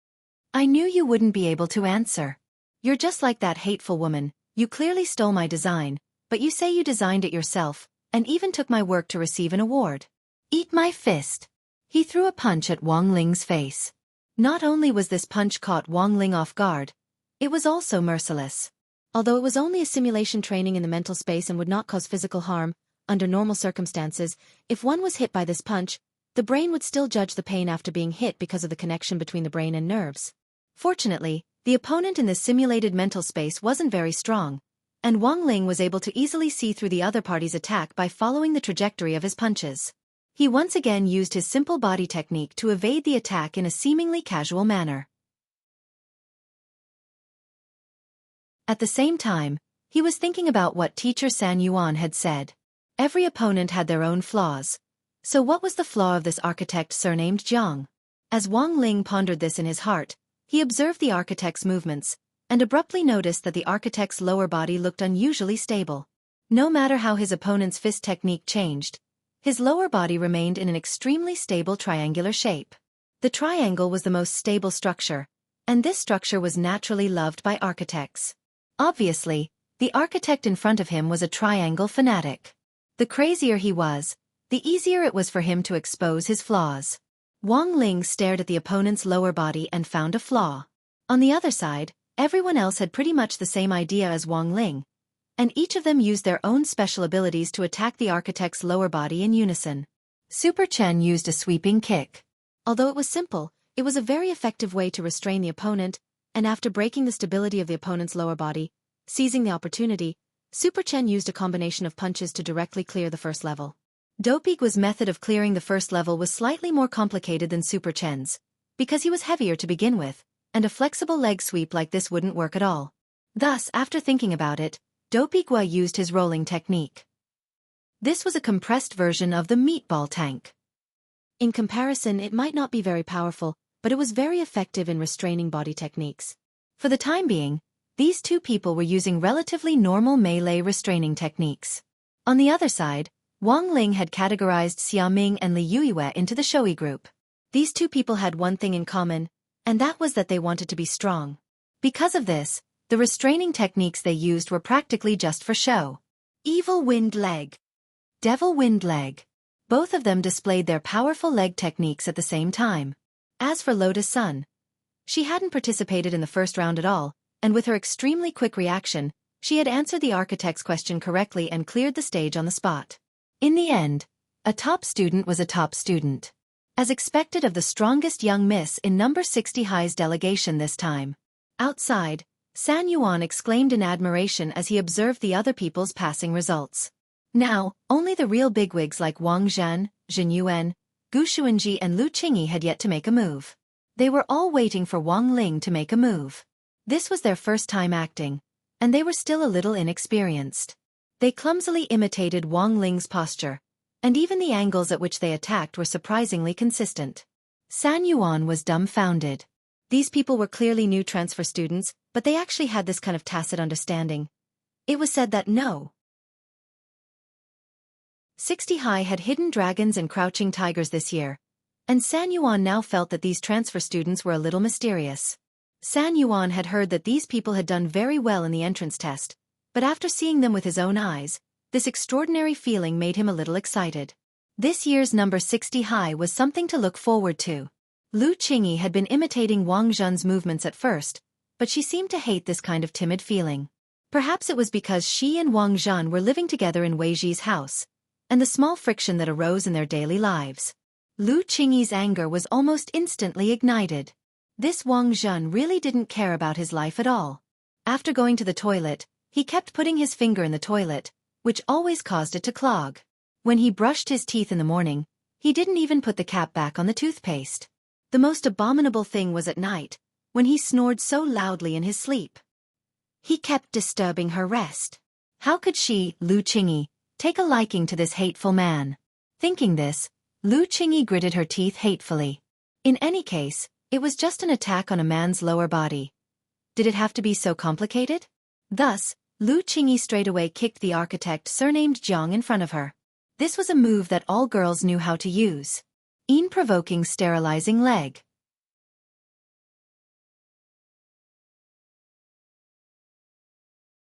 [SPEAKER 1] I knew you wouldn't be able to answer. You're just like that hateful woman, you clearly stole my design, but you say you designed it yourself, and even took my work to receive an award. Eat my fist. He threw a punch at Wang Ling's face. Not only was this punch caught Wang Ling off guard, it was also merciless. Although it was only a simulation training in the mental space and would not cause physical harm, under normal circumstances, if one was hit by this punch, the brain would still judge the pain after being hit because of the connection between the brain and nerves. Fortunately, the opponent in this simulated mental space wasn't very strong, and Wang Ling was able to easily see through the other party's attack by following the trajectory of his punches. He once again used his simple body technique to evade the attack in a seemingly casual manner. At the same time, he was thinking about what teacher San Yuan had said. Every opponent had their own flaws. So what was the flaw of this architect surnamed Jiang? As Wang Ling pondered this in his heart, he observed the architect's movements, and abruptly noticed that the architect's lower body looked unusually stable. No matter how his opponent's fist technique changed, his lower body remained in an extremely stable triangular shape. The triangle was the most stable structure, and this structure was naturally loved by architects. Obviously, the architect in front of him was a triangle fanatic. The crazier he was, the easier it was for him to expose his flaws. Wang Ling stared at the opponent's lower body and found a flaw. On the other side, everyone else had pretty much the same idea as Wang Ling, and each of them used their own special abilities to attack the architect's lower body in unison. Super Chen used a sweeping kick. Although it was simple, it was a very effective way to restrain the opponent, and after breaking the stability of the opponent's lower body, seizing the opportunity, Super Chen used a combination of punches to directly clear the first level. Dopey Gua's method of clearing the first level was slightly more complicated than Super Chen's, because he was heavier to begin with, and a flexible leg sweep like this wouldn't work at all. Thus, after thinking about it, Dopey Gua used his rolling technique. This was a compressed version of the meatball tank. In comparison, it might not be very powerful, but it was very effective in restraining body techniques. For the time being, these two people were using relatively normal melee restraining techniques. On the other side, Wang Ling had categorized Xia Ming and Li Yuiwei into the showy group. These two people had one thing in common, and that was that they wanted to be strong. Because of this, the restraining techniques they used were practically just for show. Evil Wind Leg, Devil Wind Leg. Both of them displayed their powerful leg techniques at the same time. As for Lotus Sun, she hadn't participated in the first round at all, and with her extremely quick reaction, she had answered the architect's question correctly and cleared the stage on the spot. In the end, a top student was a top student. As expected of the strongest young miss in number 60 High's delegation this time. Outside, San Yuan exclaimed in admiration as he observed the other people's passing results. Now, only the real bigwigs like Wang Zhan, Zhen Yuan, Gu Xuanji and Lu Qingyi had yet to make a move. They were all waiting for Wang Ling to make a move. This was their first time acting, and they were still a little inexperienced. They clumsily imitated Wang Ling's posture, and even the angles at which they attacked were surprisingly consistent. San Yuan was dumbfounded. These people were clearly new transfer students, but they actually had this kind of tacit understanding. It was said that no 60 High had hidden dragons and crouching tigers this year, and San Yuan now felt that these transfer students were a little mysterious. San Yuan had heard that these people had done very well in the entrance test, but after seeing them with his own eyes, this extraordinary feeling made him a little excited. This year's number 60 High was something to look forward to. Lu Qingyi had been imitating Wang Zhen's movements at first, but she seemed to hate this kind of timid feeling. Perhaps it was because she and Wang Zhen were living together in Wei Ji's house, and the small friction that arose in their daily lives. Lu Qingyi's anger was almost instantly ignited. This Wang Zhen really didn't care about his life at all. After going to the toilet, he kept putting his finger in the toilet, which always caused it to clog. When he brushed his teeth in the morning, he didn't even put the cap back on the toothpaste. The most abominable thing was at night, when he snored so loudly in his sleep. He kept disturbing her rest. How could she, Lu Qingyi, take a liking to this hateful man? Thinking this, Lu Qingyi gritted her teeth hatefully. In any case, it was just an attack on a man's lower body. Did it have to be so complicated? Thus, Lu Qingyi straightaway kicked the architect surnamed Jiang in front of her. This was a move that all girls knew how to use. Provoking sterilizing leg.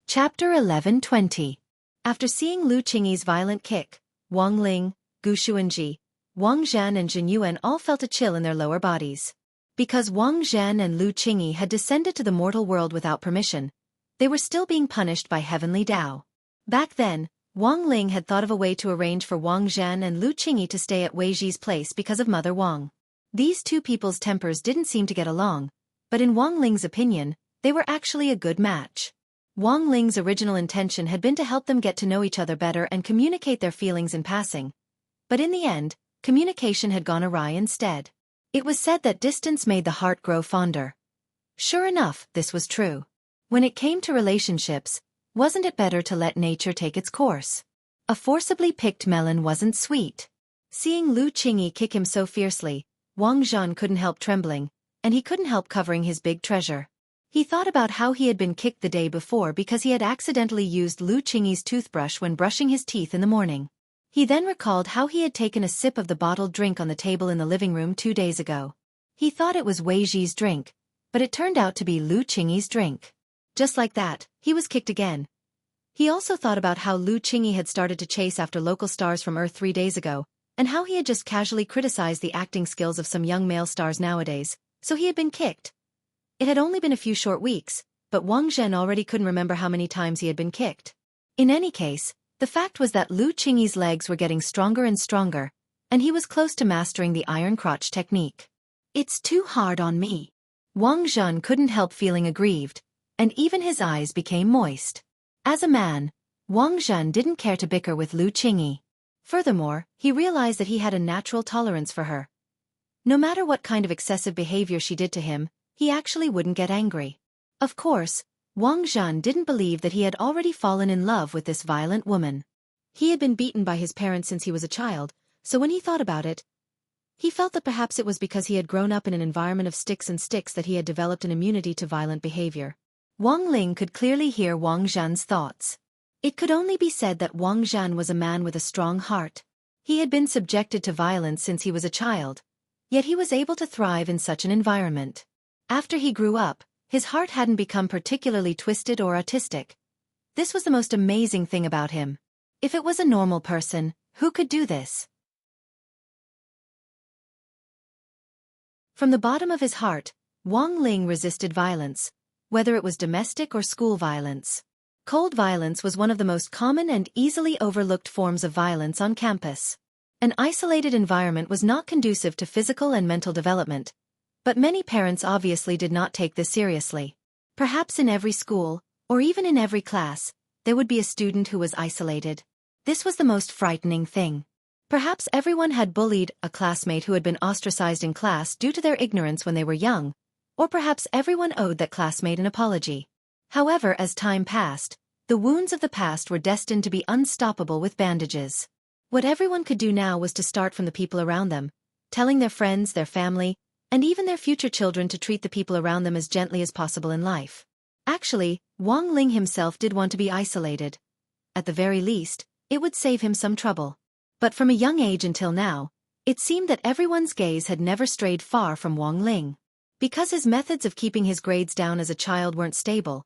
[SPEAKER 1] Chapter 11:20. After seeing Lu Qingyi's violent kick, Wang Ling, Gu Xuanji, Wang Zhan and Zhen Yuan all felt a chill in their lower bodies. Because Wang Zhan and Lu Qingyi had descended to the mortal world without permission, they were still being punished by Heavenly Tao. Back then, Wang Ling had thought of a way to arrange for Wang Zhan and Lu Qingyi to stay at Wei Ji's place because of Mother Wang. These two people's tempers didn't seem to get along, but in Wang Ling's opinion, they were actually a good match. Wang Ling's original intention had been to help them get to know each other better and communicate their feelings in passing. But in the end, communication had gone awry instead. It was said that distance made the heart grow fonder. Sure enough, this was true. When it came to relationships, wasn't it better to let nature take its course? A forcibly picked melon wasn't sweet. Seeing Lu Qingyi kick him so fiercely, Wang Zhan couldn't help trembling, and he couldn't help covering his big treasure. He thought about how he had been kicked the day before because he had accidentally used Lu Qingyi's toothbrush when brushing his teeth in the morning. He then recalled how he had taken a sip of the bottled drink on the table in the living room 2 days ago. He thought it was Wei Ji's drink, but it turned out to be Lu Qingyi's drink. Just like that, he was kicked again. He also thought about how Lu Qingyi had started to chase after local stars from Earth 3 days ago, and how he had just casually criticized the acting skills of some young male stars nowadays, so he had been kicked. It had only been a few short weeks, but Wang Zhen already couldn't remember how many times he had been kicked. In any case, the fact was that Lu Qingyi's legs were getting stronger and stronger, and he was close to mastering the iron crotch technique. It's too hard on me. Wang Zhen couldn't help feeling aggrieved, and even his eyes became moist. As a man, Wang Zhen didn't care to bicker with Lu Qingyi. Furthermore, he realized that he had a natural tolerance for her. No matter what kind of excessive behavior she did to him, he actually wouldn't get angry. Of course, Wang Zhen didn't believe that he had already fallen in love with this violent woman. He had been beaten by his parents since he was a child, so when he thought about it, He felt that perhaps it was because he had grown up in an environment of sticks that he had developed an immunity to violent behavior. Wang Ling could clearly hear Wang Zhan's thoughts. It could only be said that Wang Zhan was a man with a strong heart. He had been subjected to violence since he was a child, yet he was able to thrive in such an environment. After he grew up, his heart hadn't become particularly twisted or autistic. This was the most amazing thing about him. If it was a normal person, who could do this? From the bottom of his heart, Wang Ling resisted violence, whether it was domestic or school violence. Cold violence was one of the most common and easily overlooked forms of violence on campus. An isolated environment was not conducive to physical and mental development, but many parents obviously did not take this seriously. Perhaps in every school, or even in every class, there would be a student who was isolated. This was the most frightening thing. Perhaps everyone had bullied a classmate who had been ostracized in class due to their ignorance when they were young, or perhaps everyone owed that classmate an apology. However, as time passed, the wounds of the past were destined to be unstoppable with bandages. What everyone could do now was to start from the people around them, telling their friends, their family, and even their future children to treat the people around them as gently as possible in life. Actually, Wang Ling himself did want to be isolated. At the very least, it would save him some trouble. But from a young age until now, it seemed that everyone's gaze had never strayed far from Wang Ling. Because his methods of keeping his grades down as a child weren't stable,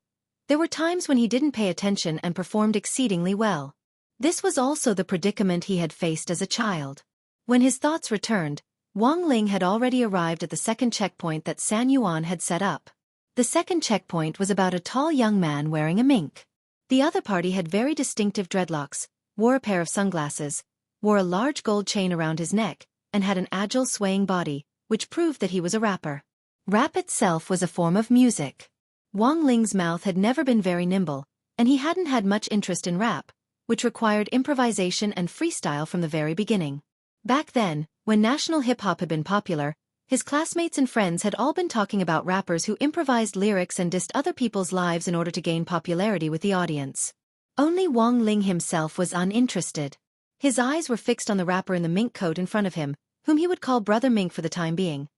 [SPEAKER 1] there were times when he didn't pay attention and performed exceedingly well. This was also the predicament he had faced as a child. When his thoughts returned, Wang Ling had already arrived at the second checkpoint that San Yuan had set up. The second checkpoint was about a tall young man wearing a mink. The other party had very distinctive dreadlocks, wore a pair of sunglasses, wore a large gold chain around his neck, and had an agile swaying body, which proved that he was a rapper. Rap itself was a form of music. Wang Ling's mouth had never been very nimble, and he hadn't had much interest in rap, which required improvisation and freestyle from the very beginning. Back then, when national hip-hop had been popular, his classmates and friends had all been talking about rappers who improvised lyrics and dissed other people's lives in order to gain popularity with the audience. Only Wang Ling himself was uninterested. His eyes were fixed on the rapper in the mink coat in front of him, whom he would call Brother Mink for the time being.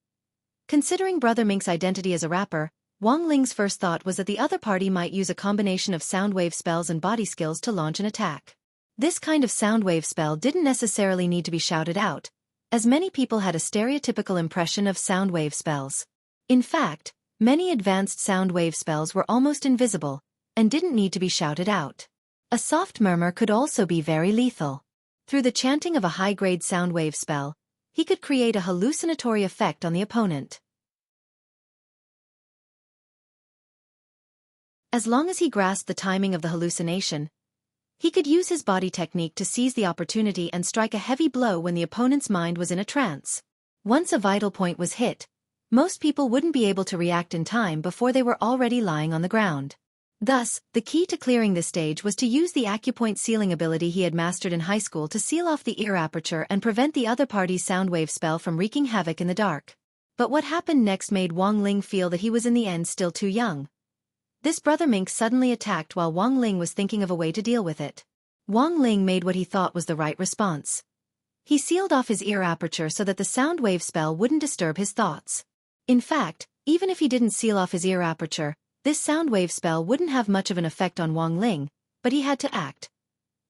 [SPEAKER 1] Considering Brother Mink's identity as a rapper, Wang Ling's first thought was that the other party might use a combination of sound wave spells and body skills to launch an attack. This kind of sound wave spell didn't necessarily need to be shouted out, as many people had a stereotypical impression of sound wave spells. In fact, many advanced sound wave spells were almost invisible, and didn't need to be shouted out. A soft murmur could also be very lethal. Through the chanting of a high-grade sound wave spell, he could create a hallucinatory effect on the opponent. As long as he grasped the timing of the hallucination, he could use his body technique to seize the opportunity and strike a heavy blow when the opponent's mind was in a trance. Once a vital point was hit, most people wouldn't be able to react in time before they were already lying on the ground. Thus, the key to clearing this stage was to use the acupoint sealing ability he had mastered in high school to seal off the ear aperture and prevent the other party's sound wave spell from wreaking havoc in the dark. But what happened next made Wang Ling feel that he was in the end still too young. This Brother Mink suddenly attacked while Wang Ling was thinking of a way to deal with it. Wang Ling made what he thought was the right response. He sealed off his ear aperture so that the sound wave spell wouldn't disturb his thoughts. In fact, even if he didn't seal off his ear aperture, this sound wave spell wouldn't have much of an effect on Wang Ling, but he had to act.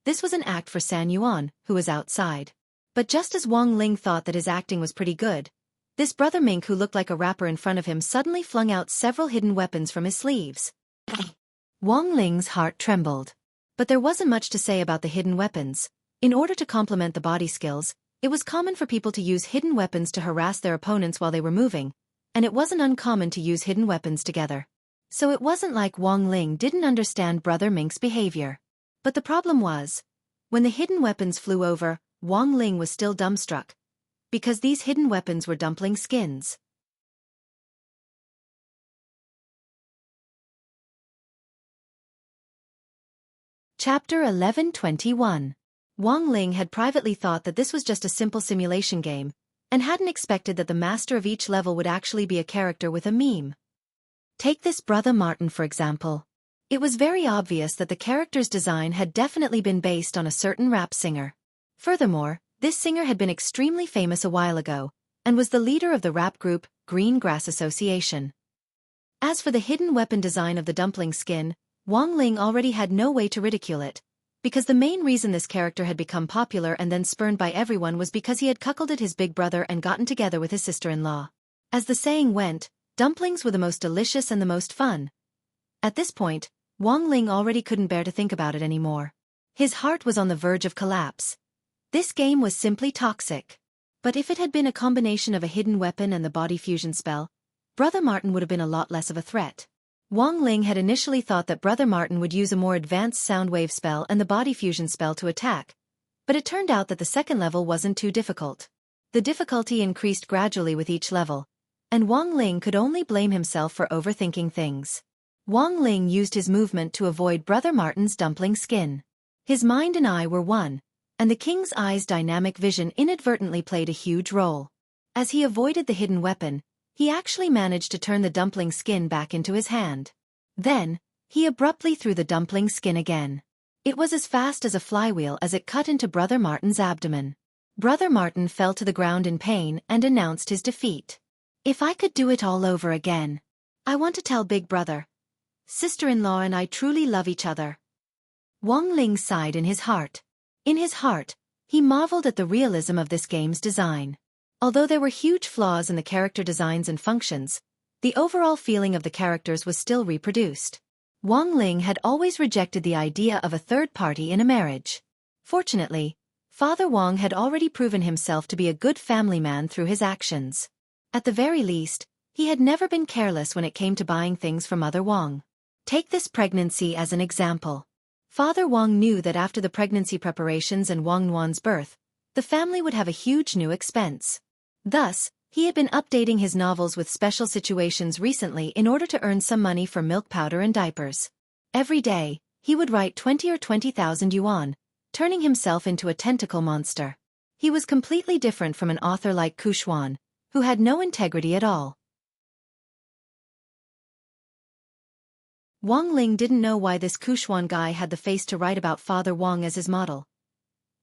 [SPEAKER 1] This was an act for San Yuan, who was outside. But just as Wang Ling thought that his acting was pretty good, this Brother Mink who looked like a rapper in front of him suddenly flung out several hidden weapons from his sleeves. Wang Ling's heart trembled. But there wasn't much to say about the hidden weapons. In order to complement the body skills, it was common for people to use hidden weapons to harass their opponents while they were moving, and it wasn't uncommon to use hidden weapons together. So it wasn't like Wang Ling didn't understand Brother Mink's behavior. But the problem was, when the hidden weapons flew over, Wang Ling was still dumbstruck, because these hidden weapons were dumpling skins. Chapter 11:21. Wang Ling had privately thought that this was just a simple simulation game, and hadn't expected that the master of each level would actually be a character with a meme. Take this Brother Martin for example. It was very obvious that the character's design had definitely been based on a certain rap singer. Furthermore, this singer had been extremely famous a while ago, and was the leader of the rap group Green Grass Association. As for the hidden weapon design of the dumpling skin, Wang Ling already had no way to ridicule it, because the main reason this character had become popular and then spurned by everyone was because he had cuckolded his big brother and gotten together with his sister-in-law. As the saying went, dumplings were the most delicious and the most fun. At this point, Wang Ling already couldn't bear to think about it anymore. His heart was on the verge of collapse. This game was simply toxic. But if it had been a combination of a hidden weapon and the body fusion spell, Brother Martin would have been a lot less of a threat. Wang Ling had initially thought that Brother Martin would use a more advanced sound wave spell and the body fusion spell to attack, but it turned out that the second level wasn't too difficult. The difficulty increased gradually with each level, and Wang Ling could only blame himself for overthinking things. Wang Ling used his movement to avoid Brother Martin's dumpling skin. His mind and eye were one, and the king's eye's dynamic vision inadvertently played a huge role. As he avoided the hidden weapon, he actually managed to turn the dumpling skin back into his hand. Then, he abruptly threw the dumpling skin again. It was as fast as a flywheel as it cut into Brother Martin's abdomen. Brother Martin fell to the ground in pain and announced his defeat. If I could do it all over again. I want to tell Big Brother. Sister-in-law and I truly love each other. Wang Ling sighed in his heart. In his heart, he marveled at the realism of this game's design. Although there were huge flaws in the character designs and functions, the overall feeling of the characters was still reproduced. Wang Ling had always rejected the idea of a third party in a marriage. Fortunately, Father Wang had already proven himself to be a good family man through his actions. At the very least, he had never been careless when it came to buying things for Mother Wang. Take this pregnancy as an example. Father Wang knew that after the pregnancy preparations and Wang Nuan's birth, the family would have a huge new expense. Thus, he had been updating his novels with special situations recently in order to earn some money for milk powder and diapers. Every day, he would write 20 or 20,000 yuan, turning himself into a tentacle monster. He was completely different from an author like Kuxuan, who had no integrity at all. Wang Ling didn't know why this Kuxuan guy had the face to write about Father Wang as his model.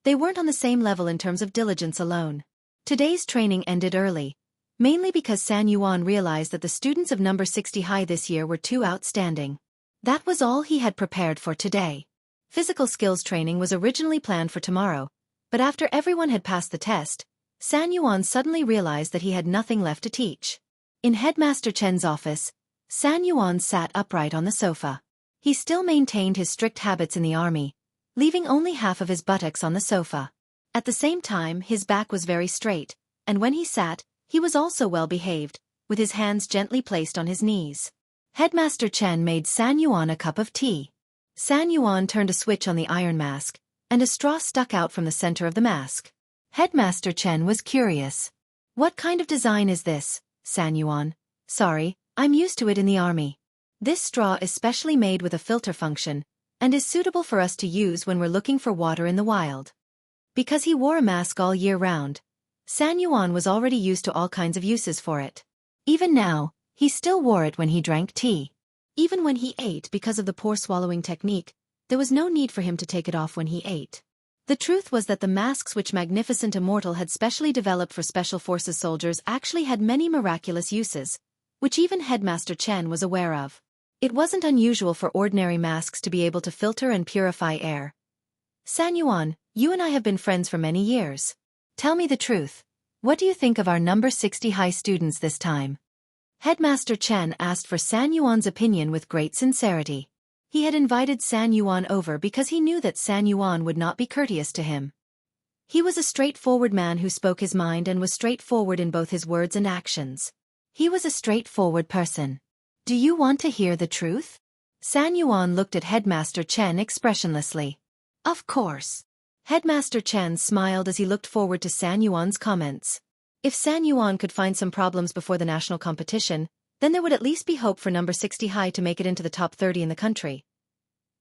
[SPEAKER 1] They weren't on the same level in terms of diligence alone. Today's training ended early, mainly because San Yuan realized that the students of number 60 high this year were too outstanding. That was all he had prepared for today. Physical skills training was originally planned for tomorrow, but after everyone had passed the test, San Yuan suddenly realized that he had nothing left to teach. In Headmaster Chen's office, San Yuan sat upright on the sofa. He still maintained his strict habits in the army, leaving only half of his buttocks on the sofa. At the same time, his back was very straight, and when he sat, he was also well behaved, with his hands gently placed on his knees. Headmaster Chen made San Yuan a cup of tea. San Yuan turned a switch on the iron mask, and a straw stuck out from the center of the mask. Headmaster Chen was curious. What kind of design is this, San Yuan? Sorry, I'm used to it in the army. This straw is specially made with a filter function, and is suitable for us to use when we're looking for water in the wild. Because he wore a mask all year round, San Yuan was already used to all kinds of uses for it. Even now, he still wore it when he drank tea. Even when he ate, because of the poor swallowing technique, there was no need for him to take it off when he ate. The truth was that the masks which Magnificent Immortal had specially developed for Special Forces soldiers actually had many miraculous uses, which even Headmaster Chen was aware of. It wasn't unusual for ordinary masks to be able to filter and purify air. San Yuan, you and I have been friends for many years. Tell me the truth. What do you think of our number 60 high students this time? Headmaster Chen asked for San Yuan's opinion with great sincerity. He had invited San Yuan over because he knew that San Yuan would not be courteous to him. He was a straightforward man who spoke his mind and was straightforward in both his words and actions. He was a straightforward person. Do you want to hear the truth? San Yuan looked at Headmaster Chen expressionlessly. Of course. Headmaster Chen smiled as he looked forward to San Yuan's comments. If San Yuan could find some problems before the national competition, then there would at least be hope for number 60 high to make it into the top 30 in the country.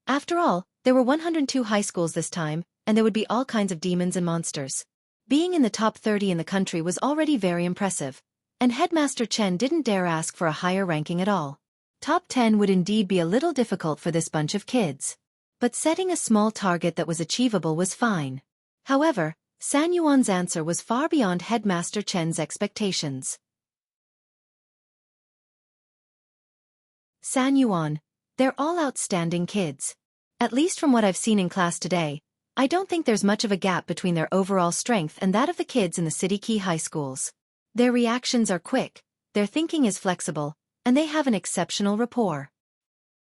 [SPEAKER 1] After all, there were 102 high schools this time, and there would be all kinds of demons and monsters. Being in the top 30 in the country was already very impressive, and Headmaster Chen didn't dare ask for a higher ranking at all. Top 10 would indeed be a little difficult for this bunch of kids. But setting a small target that was achievable was fine. However, San Yuan's answer was far beyond Headmaster Chen's expectations. San Yuan, they're all outstanding kids. At least from what I've seen in class today, I don't think there's much of a gap between their overall strength and that of the kids in the city key high schools. Their reactions are quick, their thinking is flexible, and they have an exceptional rapport.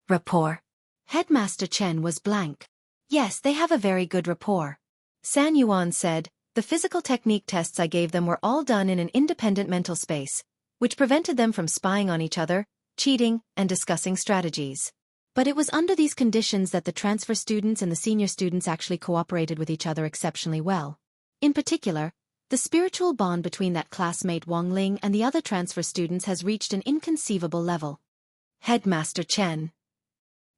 [SPEAKER 1] Rapport? Headmaster Chen was blank. Yes, they have a very good rapport. San Yuan said, the physical technique tests I gave them were all done in an independent mental space, which prevented them from spying on each other, cheating, and discussing strategies. But it was under these conditions that the transfer students and the senior students actually cooperated with each other exceptionally well. In particular, the spiritual bond between that classmate Wang Ling and the other transfer students has reached an inconceivable level. Headmaster Chen.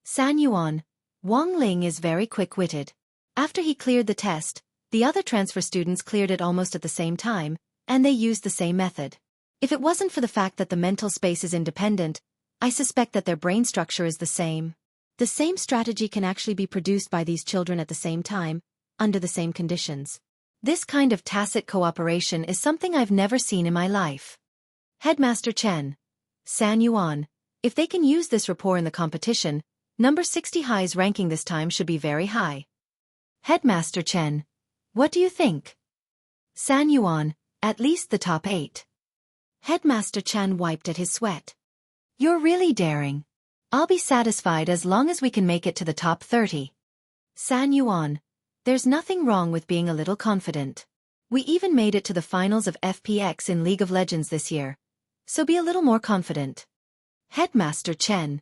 [SPEAKER 1] San Yuan, Wang Ling is very quick-witted. After he cleared the test, the other transfer students cleared it almost at the same time, and they used the same method. If it wasn't for the fact that the mental space is independent, I suspect that their brain structure is the same. The same strategy can actually be produced by these children at the same time, under the same conditions. This kind of tacit cooperation is something I've never seen in my life. Headmaster Chen. San Yuan, if they can use this rapport in the competition, number 60 high's ranking this time should be very high. Headmaster Chen. What do you think? San Yuan, at least the top 8. Headmaster Chen wiped at his sweat. You're really daring. I'll be satisfied as long as we can make it to the top 30. San Yuan, there's nothing wrong with being a little confident. We even made it to the finals of FPX in League of Legends this year. So be a little more confident. Headmaster Chen.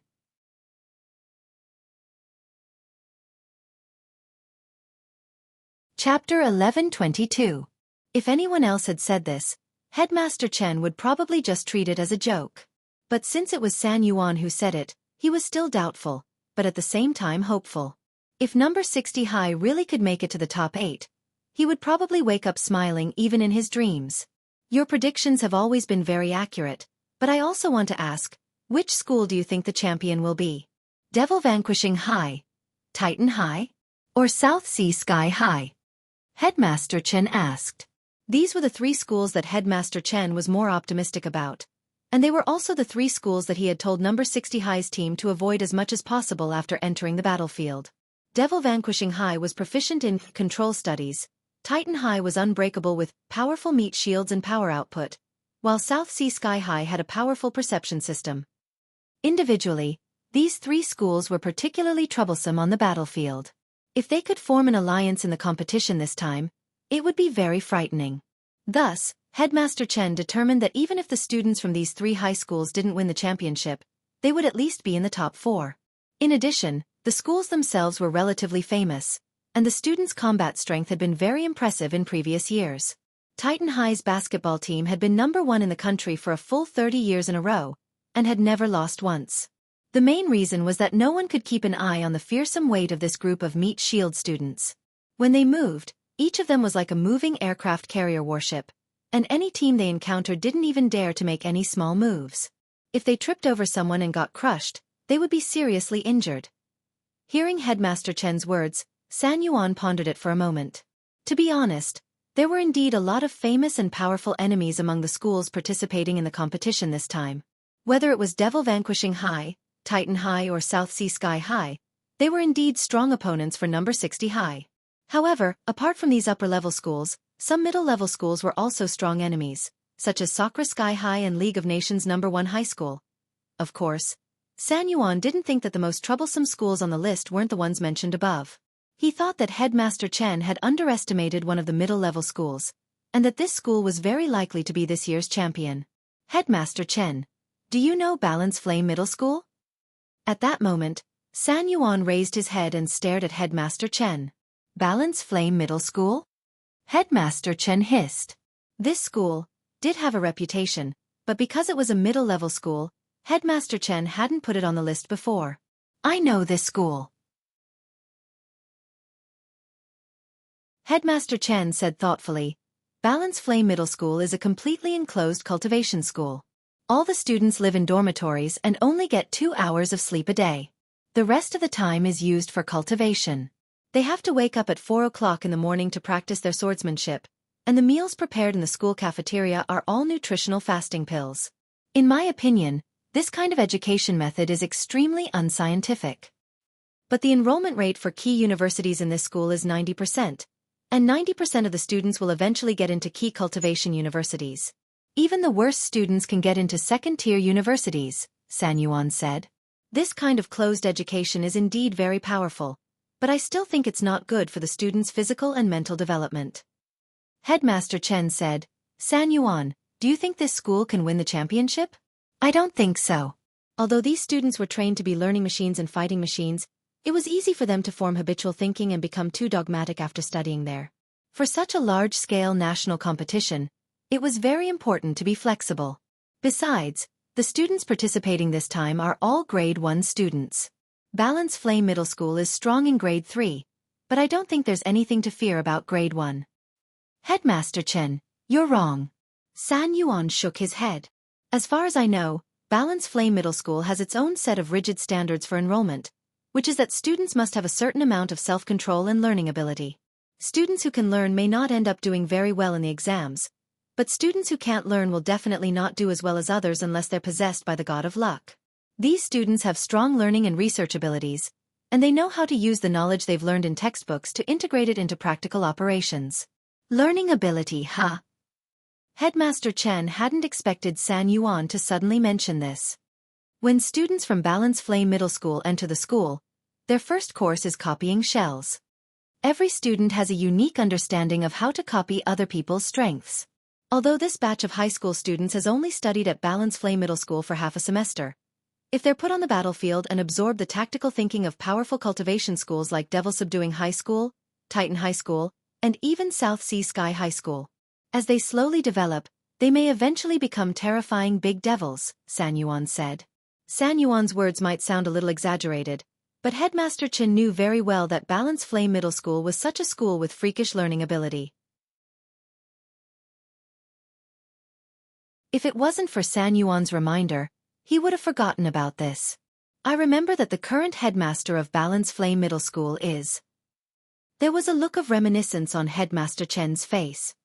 [SPEAKER 1] Chapter 11:22. If anyone else had said this, Headmaster Chen would probably just treat it as a joke. But since it was San Yuan who said it, he was still doubtful, but at the same time hopeful. If number 60 high really could make it to the top 8, he would probably wake up smiling even in his dreams. Your predictions have always been very accurate, but I also want to ask, which school do you think the champion will be? Devil Vanquishing High, Titan High, or South Sea Sky High? Headmaster Chen asked. These were the 3 schools that Headmaster Chen was more optimistic about. And they were also the 3 schools that he had told number 60 High's team to avoid as much as possible after entering the battlefield. Devil Vanquishing High was proficient in control studies, Titan High was unbreakable with powerful meat shields and power output, while South Sea Sky High had a powerful perception system. Individually, these 3 schools were particularly troublesome on the battlefield. If they could form an alliance in the competition this time, it would be very frightening. Thus, Headmaster Chen determined that even if the students from these 3 high schools didn't win the championship, they would at least be in the top 4. In addition, the schools themselves were relatively famous, and the students' combat strength had been very impressive in previous years. Titan High's basketball team had been number 1 in the country for a full 30 years in a row, and had never lost once. The main reason was that no one could keep an eye on the fearsome weight of this group of meat shield students. When they moved, each of them was like a moving aircraft carrier warship, and any team they encountered didn't even dare to make any small moves. If they tripped over someone and got crushed, they would be seriously injured. Hearing Headmaster Chen's words, San Yuan pondered it for a moment. To be honest, there were indeed a lot of famous and powerful enemies among the schools participating in the competition this time. Whether it was Devil Vanquishing High, Titan High or South Sea Sky High, they were indeed strong opponents for number 60 High. However, apart from these upper-level schools, some middle-level schools were also strong enemies, such as Sakura Sky High and League of Nations No. 1 High School. Of course, San Yuan didn't think that the most troublesome schools on the list weren't the ones mentioned above. He thought that Headmaster Chen had underestimated one of the middle-level schools, and that this school was very likely to be this year's champion. Headmaster Chen, do you know Balance Flame Middle School? At that moment, San Yuan raised his head and stared at Headmaster Chen. Balance Flame Middle School? Headmaster Chen hissed. This school did have a reputation, but because it was a middle-level school, Headmaster Chen hadn't put it on the list before. I know this school. Headmaster Chen said thoughtfully, Balance Flame Middle School is a completely enclosed cultivation school. All the students live in dormitories and only get 2 hours of sleep a day. The rest of the time is used for cultivation. They have to wake up at 4 o'clock in the morning to practice their swordsmanship, and the meals prepared in the school cafeteria are all nutritional fasting pills. In my opinion, this kind of education method is extremely unscientific. But the enrollment rate for key universities in this school is 90%, and 90% of the students will eventually get into key cultivation universities. Even the worst students can get into second-tier universities, San Yuan said. This kind of closed education is indeed very powerful, but I still think it's not good for the students' physical and mental development. Headmaster Chen said, San Yuan, do you think this school can win the championship? I don't think so. Although these students were trained to be learning machines and fighting machines, it was easy for them to form habitual thinking and become too dogmatic after studying there. For such a large-scale national competition, it was very important to be flexible. Besides, the students participating this time are all grade 1 students. Balance Flame Middle School is strong in grade 3, but I don't think there's anything to fear about grade 1. Headmaster Chen, you're wrong. San Yuan shook his head. As far as I know, Balance Flame Middle School has its own set of rigid standards for enrollment, which is that students must have a certain amount of self-control and learning ability. Students who can learn may not end up doing very well in the exams, but students who can't learn will definitely not do as well as others unless they're possessed by the god of luck. These students have strong learning and research abilities, and they know how to use the knowledge they've learned in textbooks to integrate it into practical operations. Learning ability, huh? Headmaster Chen hadn't expected San Yuan to suddenly mention this. When students from Balance Flame Middle School enter the school, their first course is copying shells. Every student has a unique understanding of how to copy other people's strengths. Although this batch of high school students has only studied at Balance Flame Middle School for half a semester, if they're put on the battlefield and absorb the tactical thinking of powerful cultivation schools like Devil Subduing High School, Titan High School, and even South Sea Sky High School, as they slowly develop, they may eventually become terrifying big devils, San Yuan said. San Yuan's words might sound a little exaggerated, but Headmaster Chen knew very well that Balance Flame Middle School was such a school with freakish learning ability. If it wasn't for San Yuan's reminder, he would have forgotten about this. I remember that the current headmaster of Balance Flame Middle School is. There was a look of reminiscence on Headmaster Chen's face.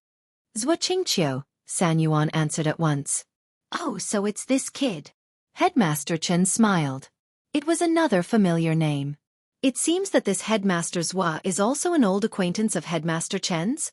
[SPEAKER 1] Zhuo Qingqiu, San Yuan answered at once. Oh, so it's this kid. Headmaster Chen smiled. It was another familiar name. It seems that this Headmaster Zhuo is also an old acquaintance of Headmaster Chen's?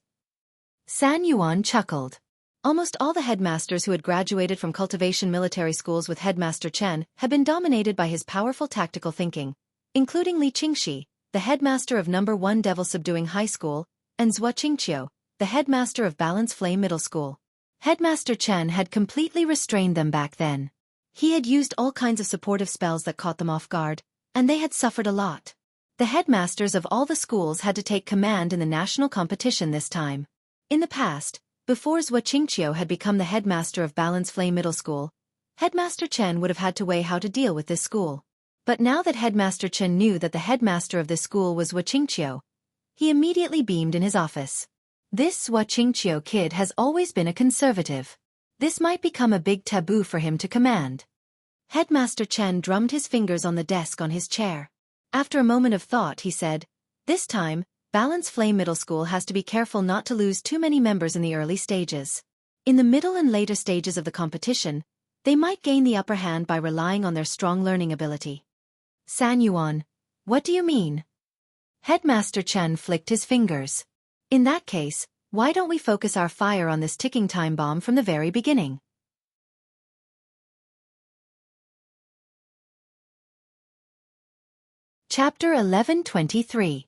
[SPEAKER 1] San Yuan chuckled. Almost all the headmasters who had graduated from cultivation military schools with Headmaster Chen had been dominated by his powerful tactical thinking, including Li Qingxi, the headmaster of No. 1 Devil Subduing High School, and Zhuo Qingqiu, the headmaster of Balance Flame Middle School. Headmaster Chen had completely restrained them back then. He had used all kinds of supportive spells that caught them off guard, and they had suffered a lot. The headmasters of all the schools had to take command in the national competition this time. In the past, before Zhuo Qingqiu had become the headmaster of Balance Flame Middle School, Headmaster Chen would have had to weigh how to deal with this school. But now that Headmaster Chen knew that the headmaster of this school was Zhuo Qingqiu, he immediately beamed in his office. This Zhuo Qingqiu kid has always been a conservative. This might become a big taboo for him to command. Headmaster Chen drummed his fingers on the desk on his chair. After a moment of thought, he said, this time, Balance Flame Middle School has to be careful not to lose too many members in the early stages. In the middle and later stages of the competition, they might gain the upper hand by relying on their strong learning ability. San Yuan, what do you mean? Headmaster Chen flicked his fingers. In that case, why don't we focus our fire on this ticking time bomb from the very beginning? Chapter 1123.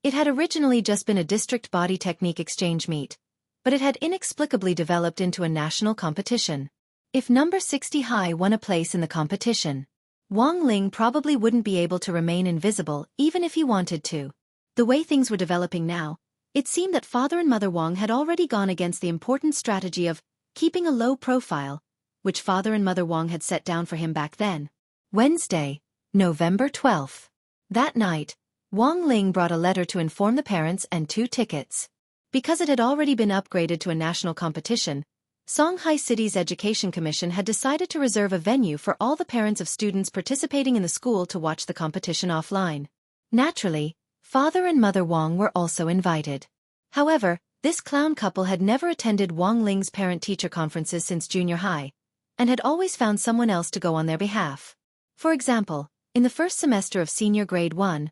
[SPEAKER 1] It had originally just been a district body technique exchange meet, but it had inexplicably developed into a national competition. If number 60 High won a place in the competition, Wang Ling probably wouldn't be able to remain invisible even if he wanted to. The way things were developing now, it seemed that Father and Mother Wang had already gone against the important strategy of keeping a low profile, which Father and Mother Wang had set down for him back then. Wednesday, November 12th. That night, Wang Ling brought a letter to inform the parents and 2 tickets. Because it had already been upgraded to a national competition, Songhai City's Education Commission had decided to reserve a venue for all the parents of students participating in the school to watch the competition offline. Naturally, Father and Mother Wang were also invited. However, this clown couple had never attended Wang Ling's parent-teacher conferences since junior high, and had always found someone else to go on their behalf. For example, in the first semester of senior grade 1,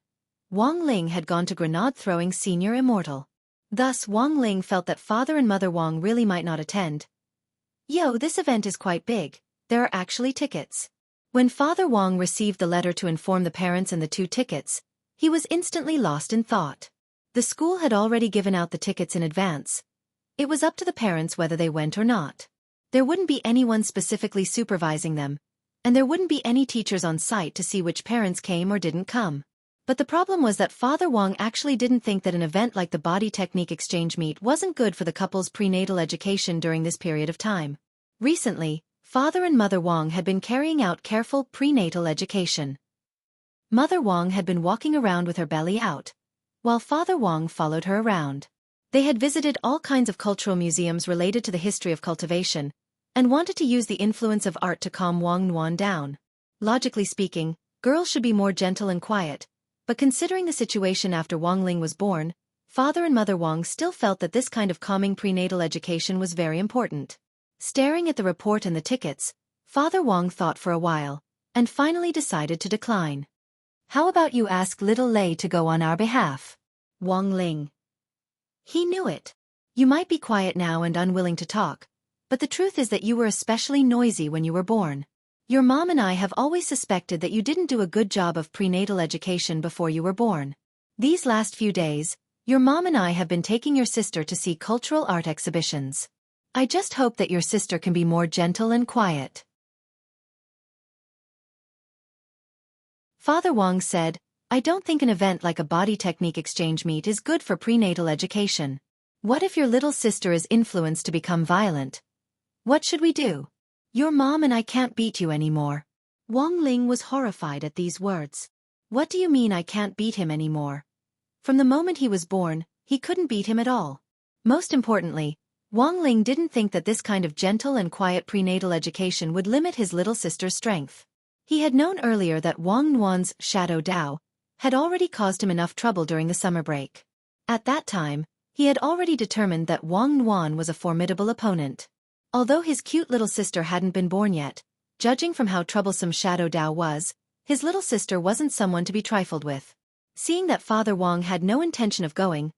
[SPEAKER 1] Wang Ling had gone to grenade throwing senior immortal. Thus Wang Ling felt that Father and Mother Wang really might not attend. Yo, this event is quite big, there are actually tickets. When Father Wang received the letter to inform the parents and the 2 tickets, he was instantly lost in thought. The school had already given out the tickets in advance. It was up to the parents whether they went or not. There wouldn't be anyone specifically supervising them, and there wouldn't be any teachers on site to see which parents came or didn't come. But the problem was that Father Wang actually didn't think that an event like the Body Technique Exchange Meet wasn't good for the couple's prenatal education during this period of time. Recently, Father and Mother Wang had been carrying out careful prenatal education. Mother Wang had been walking around with her belly out, while Father Wang followed her around. They had visited all kinds of cultural museums related to the history of cultivation, and wanted to use the influence of art to calm Wang Nuan down. Logically speaking, girls should be more gentle and quiet, but considering the situation after Wang Ling was born, Father and Mother Wang still felt that this kind of calming prenatal education was very important. Staring at the report and the tickets, Father Wang thought for a while, and finally decided to decline. How about you ask little Lei to go on our behalf? Wang Ling. He knew it. You might be quiet now and unwilling to talk, but the truth is that you were especially noisy when you were born. Your mom and I have always suspected that you didn't do a good job of prenatal education before you were born. These last few days, your mom and I have been taking your sister to see cultural art exhibitions. I just hope that your sister can be more gentle and quiet. Father Wang said, I don't think an event like a body technique exchange meet is good for prenatal education. What if your little sister is influenced to become violent? What should we do? Your mom and I can't beat you anymore. Wang Ling was horrified at these words. What do you mean I can't beat him anymore? From the moment he was born, he couldn't beat him at all. Most importantly, Wang Ling didn't think that this kind of gentle and quiet prenatal education would limit his little sister's strength. He had known earlier that Wang Nuan's shadow Dao had already caused him enough trouble during the summer break. At that time, he had already determined that Wang Nuan was a formidable opponent. Although his cute little sister hadn't been born yet, judging from how troublesome Shadow Dao was, his little sister wasn't someone to be trifled with. Seeing that Father Wang had no intention of going,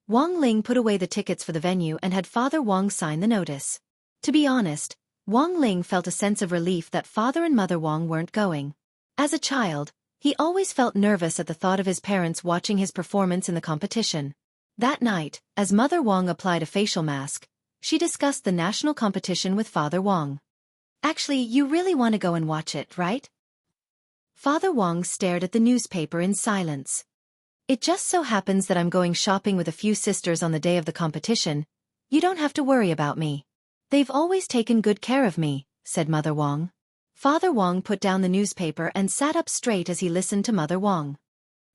[SPEAKER 1] Wang Ling put away the tickets for the venue and had Father Wang sign the notice. To be honest, Wang Ling felt a sense of relief that Father and Mother Wang weren't going. As a child, he always felt nervous at the thought of his parents watching his performance in the competition. That night, as Mother Wang applied a facial mask, she discussed the national competition with Father Wang. Actually, you really want to go and watch it, right? Father Wang stared at the newspaper in silence. It just so happens that I'm going shopping with a few sisters on the day of the competition. You don't have to worry about me. They've always taken good care of me, said Mother Wang. Father Wang put down the newspaper and sat up straight as he listened to Mother Wang.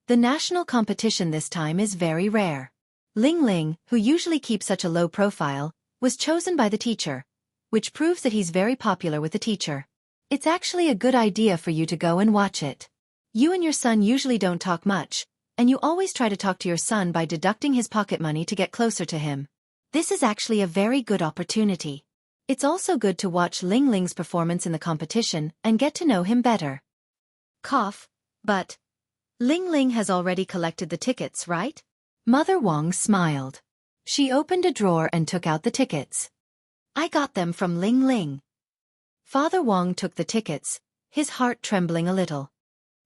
[SPEAKER 1] The national competition this time is very rare. Ling Ling, who usually keeps such a low profile, was chosen by the teacher, which proves that he's very popular with the teacher. It's actually a good idea for you to go and watch it. You and your son usually don't talk much, and you always try to talk to your son by deducting his pocket money to get closer to him. This is actually a very good opportunity. It's also good to watch Ling Ling's performance in the competition and get to know him better. Cough, but Ling Ling has already collected the tickets, right? Mother Wang smiled. She opened a drawer and took out the tickets. I got them from Ling Ling. Father Wang took the tickets, his heart trembling a little.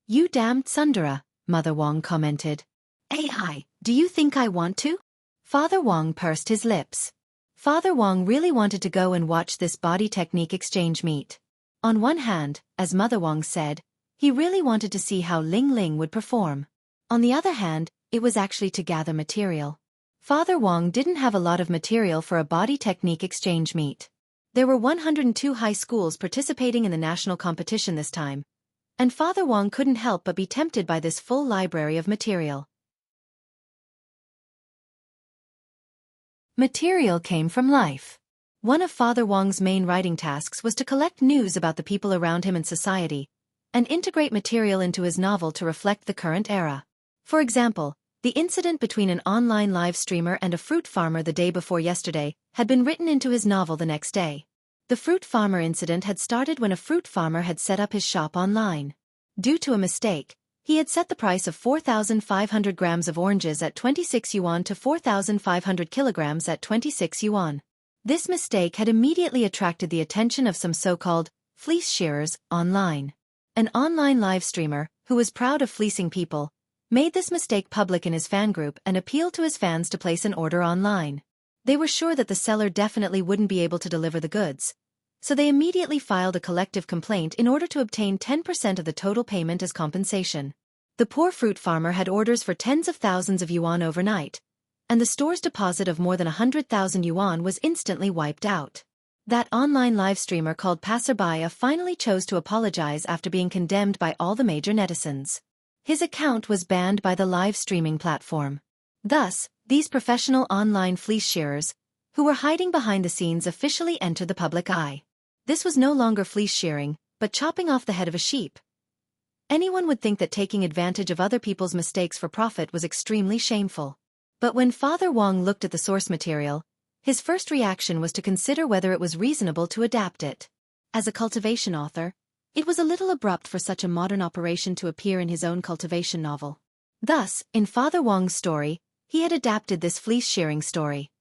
[SPEAKER 1] You damned Sundara, Mother Wang commented. AI, do you think I want to? Father Wang pursed his lips. Father Wang really wanted to go and watch this body technique exchange meet. On one hand, as Mother Wang said, he really wanted to see how Ling Ling would perform. On the other hand, it was actually to gather material. Father Wang didn't have a lot of material for a body technique exchange meet. There were 102 high schools participating in the national competition this time, and Father Wang couldn't help but be tempted by this full library of material. Material came from life. One of Father Wang's main writing tasks was to collect news about the people around him in society, and integrate material into his novel to reflect the current era. For example, The incident between an online live streamer and a fruit farmer the day before yesterday had been written into his novel the next day. The fruit farmer incident had started when a fruit farmer had set up his shop online. Due to a mistake, he had set the price of 4,500 grams of oranges at 26 yuan to 4,500 kilograms at 26 yuan. This mistake had immediately attracted the attention of some so-called fleece shearers online. An online live streamer, who was proud of fleecing people, made this mistake public in his fan group and appealed to his fans to place an order online. They were sure that the seller definitely wouldn't be able to deliver the goods, so they immediately filed a collective complaint in order to obtain 10% of the total payment as compensation. The poor fruit farmer had orders for tens of thousands of yuan overnight, and the store's deposit of more than 100,000 yuan was instantly wiped out. That online live streamer called passerby finally chose to apologize after being condemned by all the major netizens. His account was banned by the live streaming platform. Thus, these professional online fleece shearers, who were hiding behind the scenes, officially entered the public eye. This was no longer fleece shearing, but chopping off the head of a sheep. Anyone would think that taking advantage of other people's mistakes for profit was extremely shameful. But when Father Wang looked at the source material, his first reaction was to consider whether it was reasonable to adapt it. As a cultivation author, it was a little abrupt for such a modern operation to appear in his own cultivation novel. Thus, in Father Wang's story, he had adapted this fleece shearing story.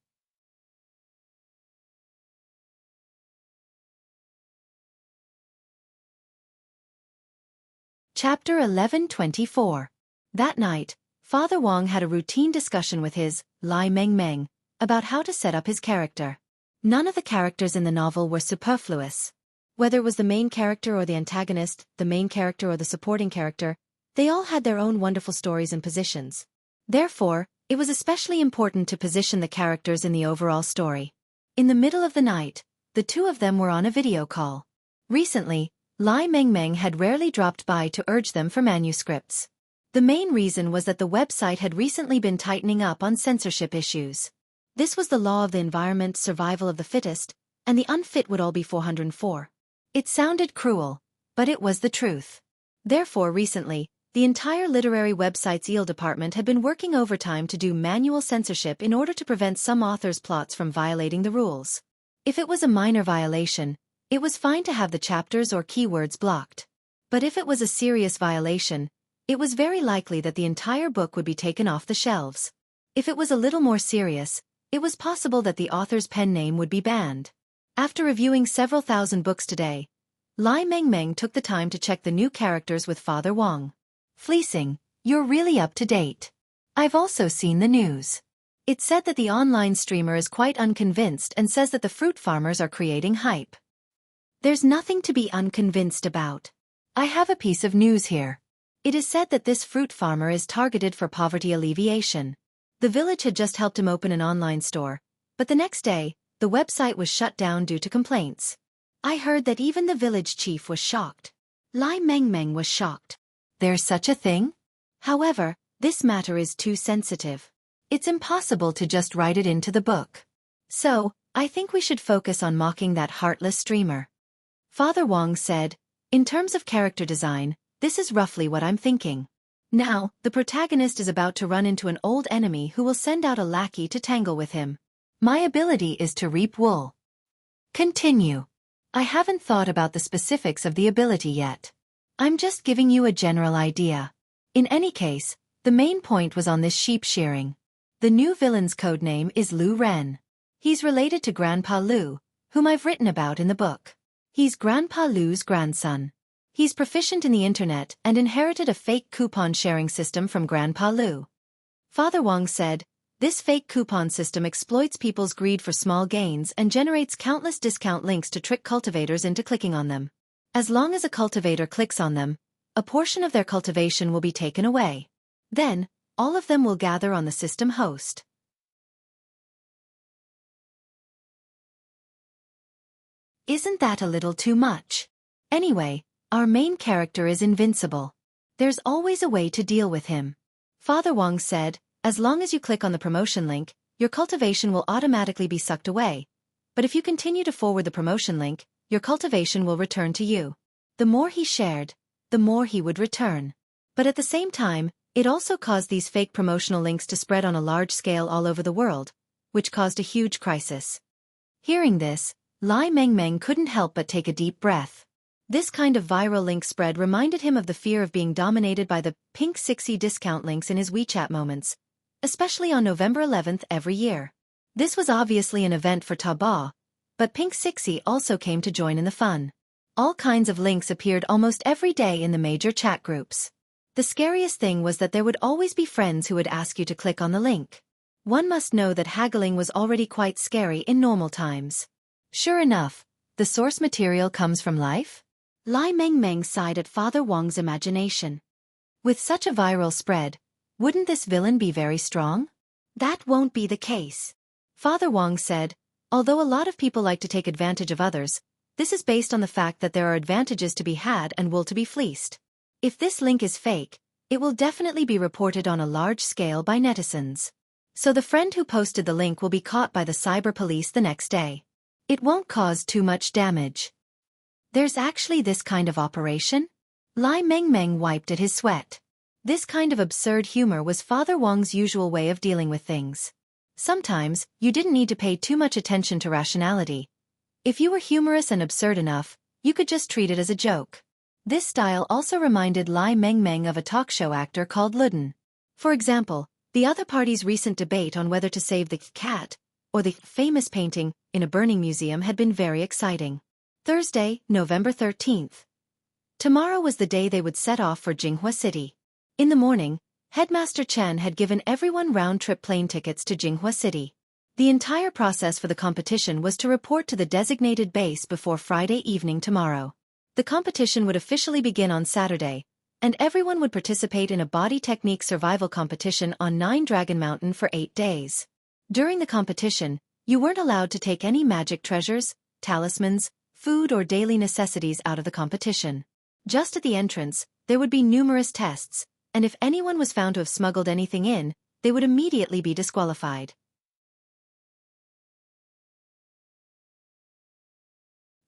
[SPEAKER 1] Chapter 11:24. That night, Father Wang had a routine discussion with his Lai Meng about how to set up his character. None of the characters in the novel were superfluous. Whether it was the main character or the antagonist, the main character or the supporting character, they all had their own wonderful stories and positions. Therefore, it was especially important to position the characters in the overall story. In the middle of the night, the two of them were on a video call. Recently, Lai Meng had rarely dropped by to urge them for manuscripts. The main reason was that the website had recently been tightening up on censorship issues. This was the law of the environment, survival of the fittest, and the unfit would all be 404. It sounded cruel, but it was the truth. Therefore, recently, the entire literary website's EL department had been working overtime to do manual censorship in order to prevent some authors' plots from violating the rules. If it was a minor violation, it was fine to have the chapters or keywords blocked. But if it was a serious violation, it was very likely that the entire book would be taken off the shelves. If it was a little more serious, it was possible that the author's pen name would be banned. After reviewing several thousand books today, Lai Meng took the time to check the new characters with Father Wang. Fleecing, you're really up to date. I've also seen the news. It said that the online streamer is quite unconvinced and says that the fruit farmers are creating hype. There's nothing to be unconvinced about. I have a piece of news here. It is said that this fruit farmer is targeted for poverty alleviation. The village had just helped him open an online store, but the next day, the website was shut down due to complaints. I heard that even the village chief was shocked. Lai Meng was shocked. There's such a thing? However, this matter is too sensitive. It's impossible to just write it into the book. So, I think we should focus on mocking that heartless streamer. Father Wang said, in terms of character design, this is roughly what I'm thinking. Now, the protagonist is about to run into an old enemy who will send out a lackey to tangle with him. My ability is to reap wool. Continue. I haven't thought about the specifics of the ability yet. I'm just giving you a general idea. In any case, the main point was on this sheep shearing. The new villain's codename is Lu Ren. He's related to Grandpa Lu, whom I've written about in the book. He's Grandpa Lu's grandson. He's proficient in the internet and inherited a fake coupon sharing system from Grandpa Lu. Father Wang said, this fake coupon system exploits people's greed for small gains and generates countless discount links to trick cultivators into clicking on them. As long as a cultivator clicks on them, a portion of their cultivation will be taken away. Then, all of them will gather on the system host. Isn't that a little too much? Anyway, our main character is invincible. There's always a way to deal with him. Father Wang said, as long as you click on the promotion link, your cultivation will automatically be sucked away. But if you continue to forward the promotion link, your cultivation will return to you. The more he shared, the more he would return. But at the same time, It also caused these fake promotional links to spread on a large scale all over the world, which caused a huge crisis. Hearing this, Lai Mengmeng couldn't help but take a deep breath. This kind of viral link spread reminded him of the fear of being dominated by the pink 60 discount links in his WeChat moments, especially on November 11th every year. This was obviously an event for Taobao, but Pink 60 also came to join in the fun. All kinds of links appeared almost every day in the major chat groups. The scariest thing was that there would always be friends who would ask you to click on the link. One must know that haggling was already quite scary in normal times. Sure enough, the source material comes from life? Lai Mengmeng sighed at Father Wang's imagination. With such a viral spread, wouldn't this villain be very strong? That won't be the case. Father Wang said, although a lot of people like to take advantage of others, this is based on the fact that there are advantages to be had and wool to be fleeced. If this link is fake, it will definitely be reported on a large scale by netizens. So the friend who posted the link will be caught by the cyber police the next day. It won't cause too much damage. There's actually this kind of operation? Lai Mengmeng wiped at his sweat. This kind of absurd humor was Father Wang's usual way of dealing with things. Sometimes, you didn't need to pay too much attention to rationality. If you were humorous and absurd enough, you could just treat it as a joke. This style also reminded Lai Mengmeng of a talk show actor called Ludden. For example, the other party's recent debate on whether to save the cat or the famous painting in a burning museum had been very exciting. Thursday, November 13th. Tomorrow was the day they would set off for Jinghua City. In the morning, Headmaster Chen had given everyone round-trip plane tickets to Jinghua City. The entire process for the competition was to report to the designated base before Friday evening tomorrow. The competition would officially begin on Saturday, and everyone would participate in a body technique survival competition on 9 Dragon Mountain for 8 days. During the competition, you weren't allowed to take any magic treasures, talismans, food or daily necessities out of the competition. Just at the entrance, there would be numerous tests, and if anyone was found to have smuggled anything in, they would immediately be disqualified.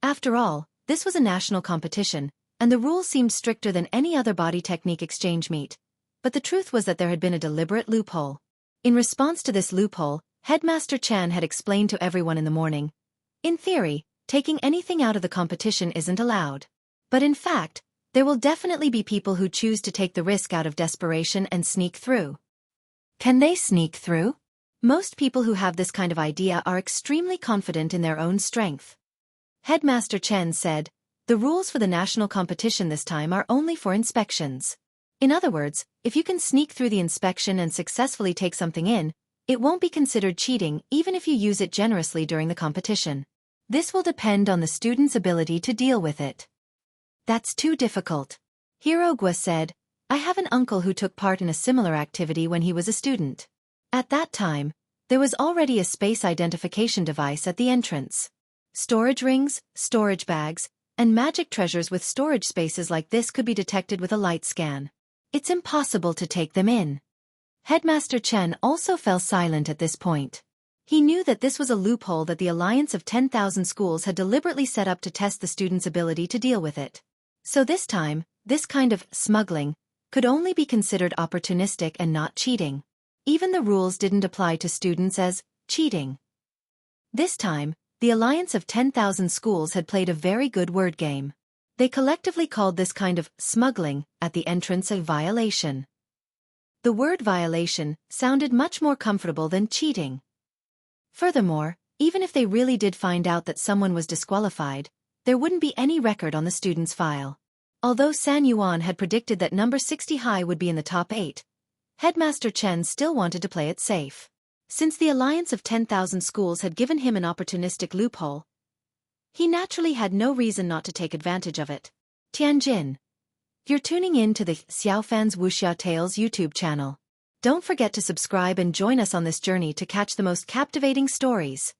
[SPEAKER 1] After all, this was a national competition, and the rules seemed stricter than any other body technique exchange meet. But the truth was that there had been a deliberate loophole. In response to this loophole, Headmaster Chan had explained to everyone in the morning, in theory, taking anything out of the competition isn't allowed. But in fact, there will definitely be people who choose to take the risk out of desperation and sneak through. Can they sneak through? Most people who have this kind of idea are extremely confident in their own strength. Headmaster Chen said, the rules for the national competition this time are only for inspections. In other words, if you can sneak through the inspection and successfully take something in, it won't be considered cheating even if you use it generously during the competition. This will depend on the student's ability to deal with it. That's too difficult. Hirogwa said, I have an uncle who took part in a similar activity when he was a student. At that time, there was already a space identification device at the entrance. Storage rings, storage bags, and magic treasures with storage spaces like this could be detected with a light scan. It's impossible to take them in. Headmaster Chen also fell silent at this point. He knew that this was a loophole that the Alliance of 10,000 Schools had deliberately set up to test the students' ability to deal with it. So this time, this kind of smuggling could only be considered opportunistic and not cheating. Even the rules didn't apply to students as cheating. This time, the Alliance of 10,000 Schools had played a very good word game. They collectively called this kind of smuggling at the entrance a violation. The word violation sounded much more comfortable than cheating. Furthermore, even if they really did find out that someone was disqualified, there wouldn't be any record on the student's file. Although San Yuan had predicted that number 60 high would be in the top 8, Headmaster Chen still wanted to play it safe. Since the Alliance of 10,000 Schools had given him an opportunistic loophole, he naturally had no reason not to take advantage of it. Tianjin. You're tuning in to the Xiaofan's Wuxia Tales YouTube channel. Don't forget to subscribe and join us on this journey to catch the most captivating stories.